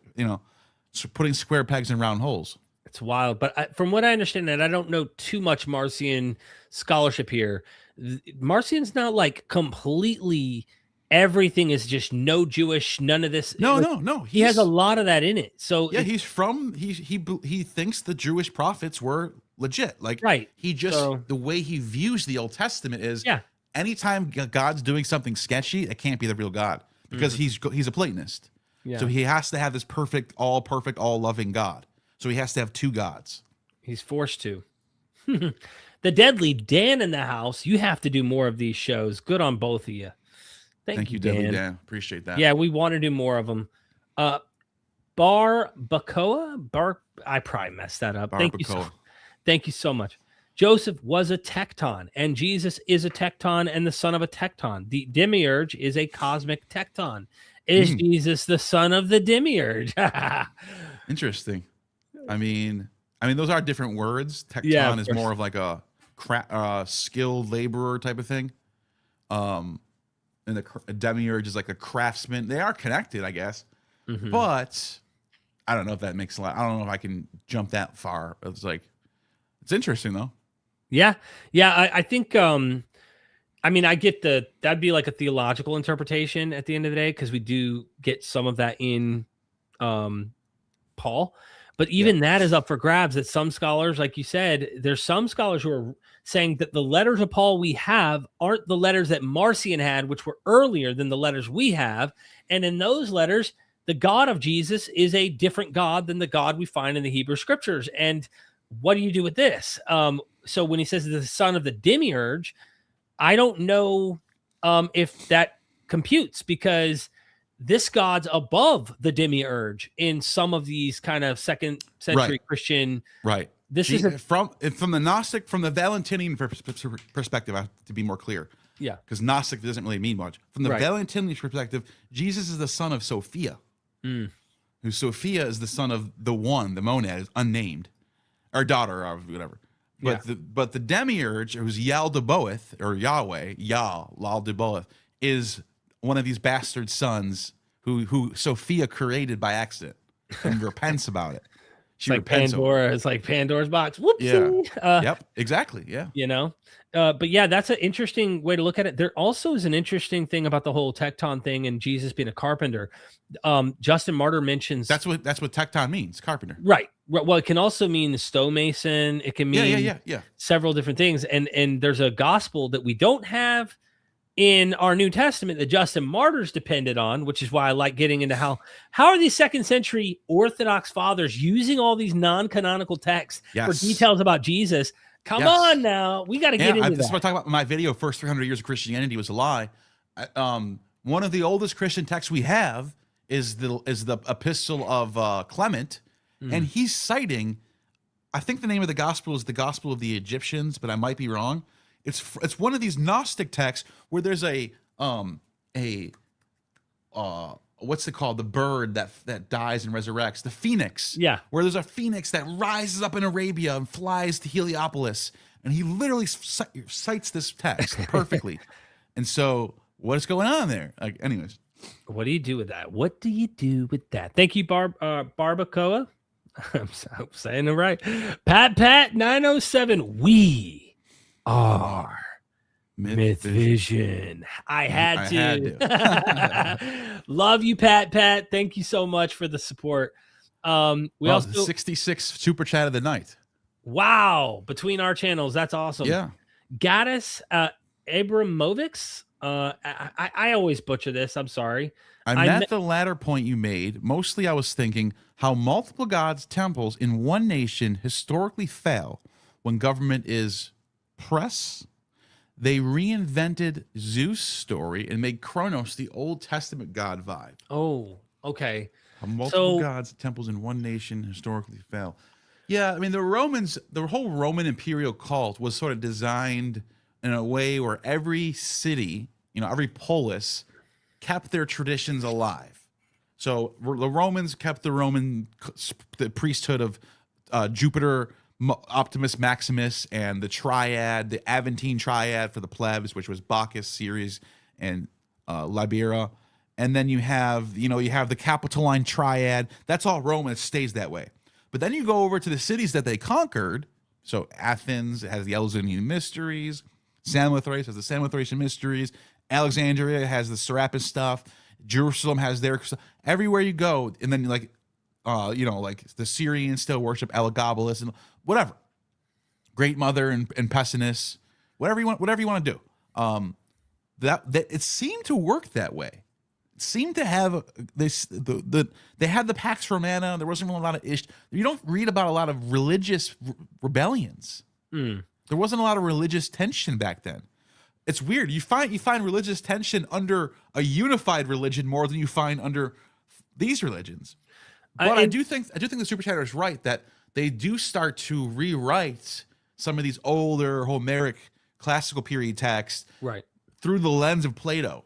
putting square pegs in round holes. It's wild. But from what I understand, and I don't know too much Marcion scholarship here, Marcion's not like completely everything is just no Jewish, none of this. No. He has a lot of that in it. So yeah, he thinks the Jewish prophets were legit. Like, right. The way he views the Old Testament is, anytime God's doing something sketchy, it can't be the real God because he's a Platonist. Yeah. So he has to have this perfect, all loving God. So he has to have two gods. He's forced to. The Deadly Dan in the house. You have to do more of these shows. Good on both of you. Thank you, Deadly Dan. Appreciate that. Yeah, we want to do more of them. Barbacoa? I probably messed that up. Thank you so much. Joseph was a tecton, and Jesus is a tecton and the son of a tecton. The demiurge is a cosmic tecton. Is Jesus the son of the demiurge? Interesting. I mean, those are different words. Tecton is more of like a skilled laborer type of thing. And a demiurge is like a craftsman. They are connected, I guess. But I don't know if that makes a lot. I don't know if I can jump that far. It's like, it's interesting though. Yeah. I think. I mean, I get that'd be like a theological interpretation at the end of the day, because we do get some of that in Paul. But even that is up for grabs. That some scholars, like you said, there's some scholars who are saying that the letters of Paul we have aren't the letters that Marcion had, which were earlier than the letters we have. And in those letters, the God of Jesus is a different God than the God we find in the Hebrew scriptures. And what do you do with this? So when he says the son of the demiurge, I don't know if that computes, because this God's above the demiurge in some of these kind of second century Christian. Right. This is from the Gnostic, from the Valentinian perspective, I have to be more clear. Yeah. Because Gnostic doesn't really mean much. From the Valentinian perspective, Jesus is the son of Sophia. Who Sophia is the son of the one, the monad, is unnamed, or daughter, or whatever. But the demiurge, who's Yaldabaoth, or Yahweh, Yaldabaoth, is one of these bastard sons who Sophia created by accident and repents about it. She like repents Pandora. It's like Pandora's box. Whoopsie. Yeah. Yep. Exactly. Yeah. You know, but yeah, that's an interesting way to look at it. There also is an interesting thing about the whole tecton thing and Jesus being a carpenter. Justin Martyr mentions that's what tecton means, carpenter. Right. Well, it can also mean stonemason. It can mean several different things. And there's a gospel that we don't have in our New Testament that Justin Martyr's depended on, which is why I like getting into how are these second century Orthodox fathers using all these non-canonical texts for details about Jesus. Come on now. We got to get into that. That's what I talk about in my video, First 300 Years of Christianity Was a Lie. One of the oldest Christian texts we have is the epistle of Clement, and he's citing, I think the name of the gospel is the Gospel of the Egyptians, but I might be wrong. It's one of these Gnostic texts where there's what's it called? The bird that dies and resurrects, the phoenix. Yeah. Where there's a phoenix that rises up in Arabia and flies to Heliopolis, and he literally cites this text perfectly. And so, what's going on there? Like, anyways, what do you do with that? What do you do with that? Thank you, Barbacoa. I'm saying it right. Pat 907. We are MythVision. I had to. Love you, Pat. Thank you so much for the support. We also 66 super chat of the night. Wow, between our channels, that's awesome. Yeah. Gaddis Abramovics. I always butcher this. I'm sorry. I met the latter point you made. Mostly I was thinking how multiple gods' temples in one nation historically fail when government is press. They reinvented Zeus' story and made Kronos the Old Testament god vibe. Oh, okay. How multiple gods' temples in one nation historically fail. Yeah, I mean, the Romans, the whole Roman imperial cult was sort of designed in a way where every city, every polis kept their traditions alive. So the Romans kept the priesthood of Jupiter, Optimus Maximus, and the triad, the Aventine triad for the plebs, which was Bacchus, Ceres, and Libera. And then you have the Capitoline triad. That's all Roman. It stays that way. But then you go over to the cities that they conquered. So Athens has the Eleusinian mysteries. Samothrace has the Samothracian mysteries. Alexandria has the Serapis stuff. Jerusalem has their stuff. Everywhere you go, and then like the Syrians still worship Elagabalus and whatever. Great Mother and Pessinus, whatever you want to do. That it seemed to work that way. It seemed to have they had the Pax Romana. There wasn't a lot of You don't read about a lot of religious rebellions. There wasn't a lot of religious tension back then. It's weird. You find religious tension under a unified religion more than you find under these religions. But I do think the Super Chatter is right that they do start to rewrite some of these older Homeric classical period texts through the lens of Plato.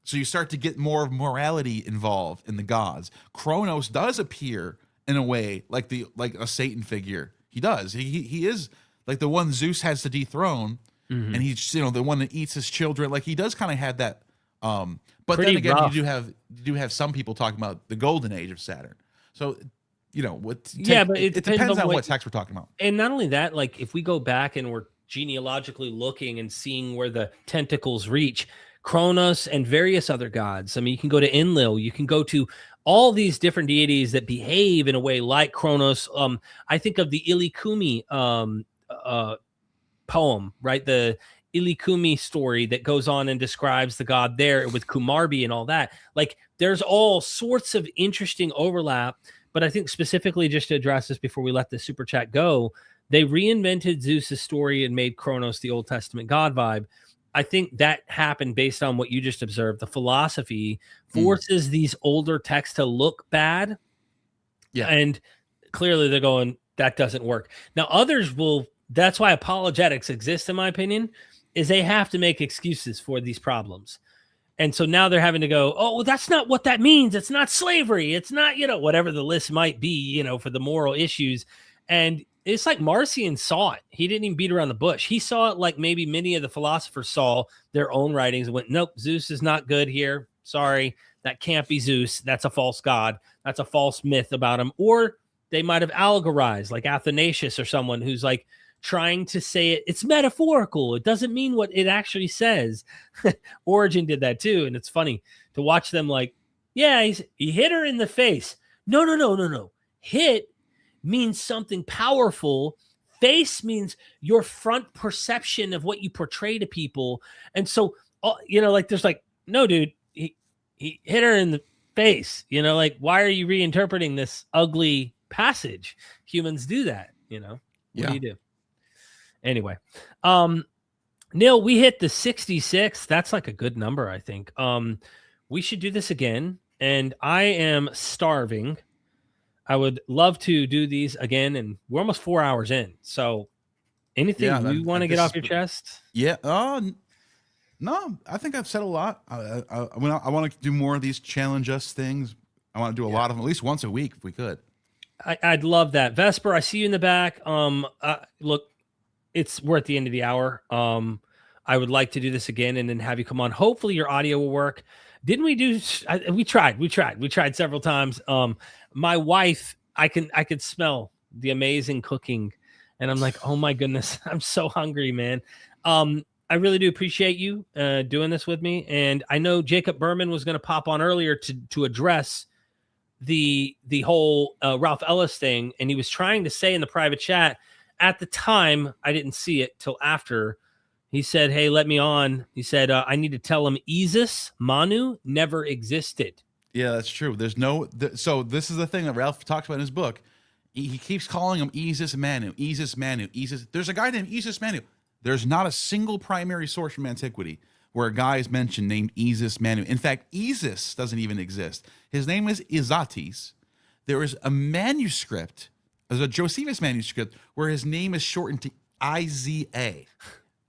So you start to get more of morality involved in the gods. Kronos does appear in a way, like a Satan figure. He does. He is like the one Zeus has to dethrone, and he's the one that eats his children. Like he does kind of have that. But Pretty then again, rough. you do have some people talking about the golden age of Saturn. So but it depends on what text we're talking about. And not only that, like if we go back and we're genealogically looking and seeing where the tentacles reach, Kronos and various other gods. I mean, you can go to Enlil, you can go to all these different deities that behave in a way like Kronos. I think of the Ilikumi poem, right? The Ilikumi story that goes on and describes the god there with Kumarbi and all that. Like there's all sorts of interesting overlap. But I think specifically, just to address this before we let the super chat go, they reinvented Zeus's story and made Kronos the Old Testament god vibe. I think that happened based on what you just observed. The philosophy forces these older texts to look bad. Yeah. And clearly they're going, that doesn't work. Now others will, that's why apologetics exist, in my opinion, is they have to make excuses for these problems. And so now they're having to go, oh, well, that's not what that means. It's not slavery. It's not, whatever the list might be, for the moral issues. And it's like Marcion saw it. He didn't even beat around the bush. He saw it like maybe many of the philosophers saw their own writings and went, nope, Zeus is not good here. Sorry, that can't be Zeus. That's a false god. That's a false myth about him. Or they might have allegorized like Athanasius or someone who's like trying to say it's metaphorical. It doesn't mean what it actually says. Origen did that too. And it's funny to watch them like, yeah, he hit her in the face. No. Hit means something powerful. Face means your front perception of what you portray to people. And so, like there's like, no, dude, he hit her in the face, like, why are you reinterpreting this ugly passage? Humans do that, What do you do? Anyway, Neil, we hit the 66. That's like a good number, I think. We should do this again. And I am starving. I would love to do these again, and we're almost 4 hours in. So anything you want to get off your chest? Yeah. No, I think I've said a lot. I want to do more of these challenge us things. I want to do a lot of them, at least once a week if we could. I'd love that. Vesper, I see you in the back. Look, we're at the end of the hour. I would like to do this again and then have you come on. Hopefully your audio will work. Didn't we do? We tried several times. My wife, I could smell the amazing cooking, and I'm like, oh my goodness, I'm so hungry, man. I really do appreciate you doing this with me, and I know Jacob Berman was going to pop on earlier to address the whole Ralph Ellis thing, and he was trying to say in the private chat at the time. I didn't see it till after. He said, hey, let me on. He said, I need to tell him Isis, Manu, never existed. Yeah, that's true. There's no... so this is the thing that Ralph talks about in his book. He keeps calling him Isis Manu, Isis Manu, Isis. There's a guy named Isis Manu. There's not a single primary source from antiquity where a guy is mentioned named Isis Manu. In fact, Isis doesn't even exist. His name is Izates. There is a manuscript, there's a Josephus manuscript, where his name is shortened to Iza.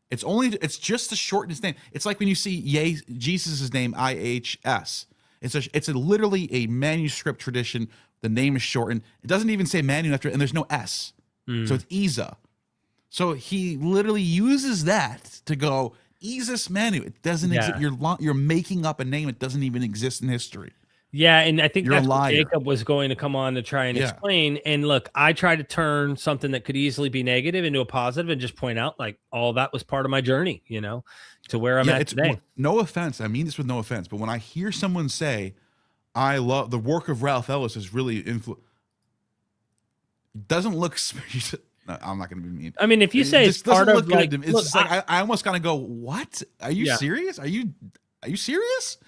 It's just to shorten his name. It's like when you see Jesus' name, IHS. It's literally a manuscript tradition. The name is shortened. It doesn't even say Manu after, and there's no S. So it's Iza. So he literally uses that to go, Isis Manu. It doesn't exist. You're making up a name. It doesn't even exist in history. Yeah, and I think that's what Jacob was going to come on to try and explain. And look, I try to turn something that could easily be negative into a positive and just point out like all that was part of my journey, to where I'm at today. No offense. I mean this with no offense. But when I hear someone say, I love the work of Ralph Ellis is really it doesn't look... No, I'm not going to be mean. I mean, if you say it's part of like... It's just like, I almost kind of go, what? Are you serious? Are you serious?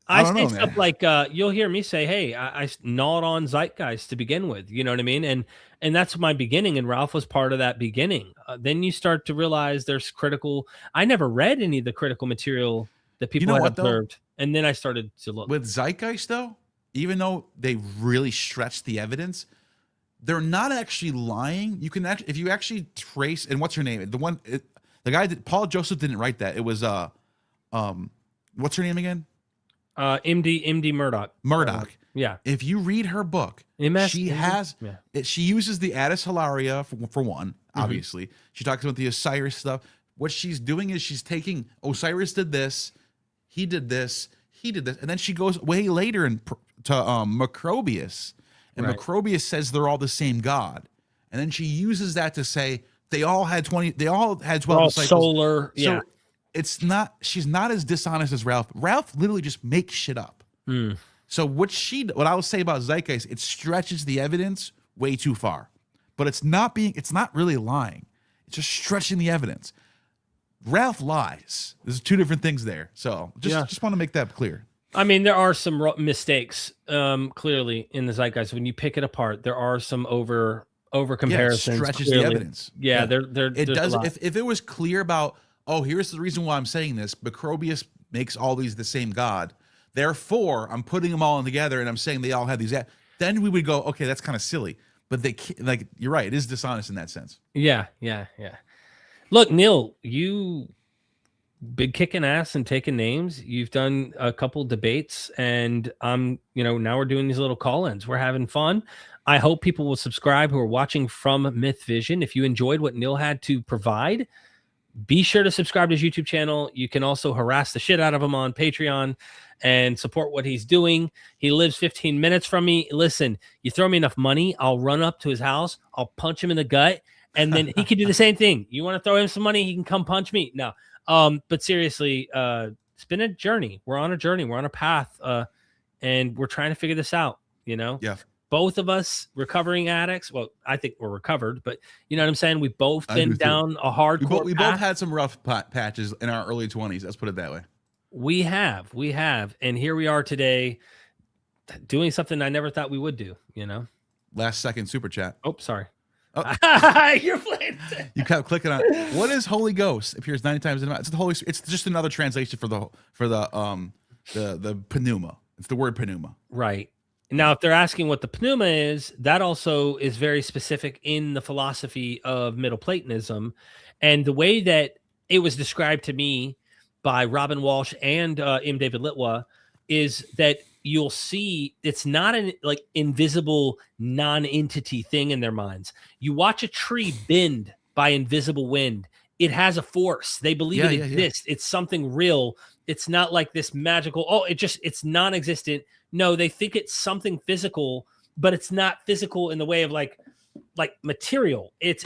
I say stuff like you'll hear me say, hey, I gnawed on zeitgeist to begin with. You know what I mean? And that's my beginning. And Ralph was part of that beginning. Then you start to realize there's critical. I never read any of the critical material that people had observed. And then I started to look. With zeitgeist, though, even though they really stretch the evidence, they're not actually lying. You can actually, if you actually trace, and what's her name? The guy that Paul Joseph didn't write that. It was what's her name again? MD Murdoch. Yeah. If you read her book, she uses the Addis Hilaria for one, obviously. She talks about the Osiris stuff. What she's doing is she's taking Osiris did this, he did this, he did this, and then she goes way later to Macrobius, and Macrobius says they're all the same God, and then she uses that to say they all had 12 disciples. Solar, so she's not as dishonest as Ralph. Ralph literally just makes shit up. So what I will say about Zeitgeist, it stretches the evidence way too far, but it's not really lying. It's just stretching the evidence. Ralph lies. There's two different things there. So just want to make that clear. I mean, there are some mistakes clearly in the Zeitgeist. When you pick it apart, there are some over comparisons. Yeah, stretches the evidence. Yeah, it does. If it was clear about, here's the reason why I'm saying this, Macrobius makes all these the same God. Therefore, I'm putting them all in together and I'm saying they all have these. Then we would go, okay, that's kind of silly. But you're right. It is dishonest in that sense. Yeah. Look, Neil, you been kicking ass and taking names. You've done a couple debates, and now we're doing these little call-ins. We're having fun. I hope people will subscribe who are watching from MythVision. If you enjoyed what Neil had to provide, be sure to subscribe to his YouTube channel. You can also harass the shit out of him on Patreon and support what he's doing. He lives 15 minutes from me. Listen, you throw me enough money, I'll run up to his house, I'll punch him in the gut, and then he can do the same thing. You want to throw him some money, he can come punch me. No. But seriously, it's been a journey. We're on a journey. We're on a path, and we're trying to figure this out, Yeah. Both of us recovering addicts. Well, I think we're recovered, but you know what I'm saying? We've both been down a hardcore We both had some rough patches in our early 20s. Let's put it that way. We have. And here we are today doing something I never thought we would do, Last second super chat. Oh, sorry. Oh. You're playing. You kept clicking on it. What is Holy Ghost? Appears 90 times in the Bible. It's the Holy. It's just another translation for the pneuma. It's the word pneuma. Right. Now, if they're asking what the pneuma is, that also is very specific in the philosophy of Middle Platonism, and the way that it was described to me by Robin Walsh and M. David Litwa is that you'll see it's not an invisible non-entity thing in their minds. You watch a tree bend by invisible wind. It has a force. They believe it exists. It's something real. It's not like this magical, it's non-existent. No, they think it's something physical, but it's not physical in the way of like material. It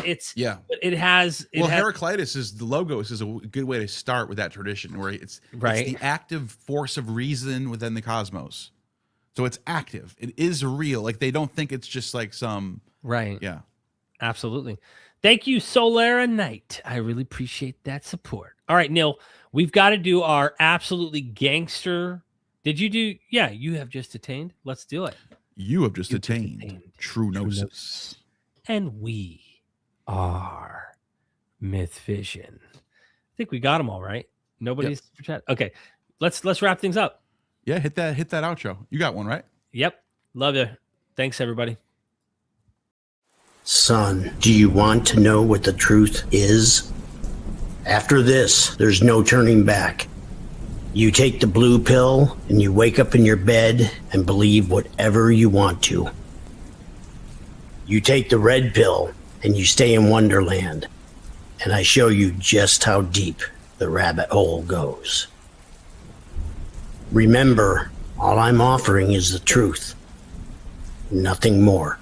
has Heraclitus is the Logos is a good way to start with that tradition where it's the active force of reason within the cosmos. So it's active. It is real. Like they don't think it's just like some Yeah. Absolutely. Thank you, Solara Knight. I really appreciate that support. All right, Neil, we've got to do our absolutely gangster. Did you do? Yeah, you have just attained. Let's do it. You have just attained true gnosis. And we are MythVision. I think we got them all right. Nobody's super chat. Okay, let's wrap things up. Yeah, hit that outro. You got one, right? Yep. Love you. Thanks, everybody. Son, do you want to know what the truth is? After this, there's no turning back. You take the blue pill and you wake up in your bed and believe whatever you want to. You take the red pill and you stay in Wonderland, and I show you just how deep the rabbit hole goes. Remember, all I'm offering is the truth, nothing more.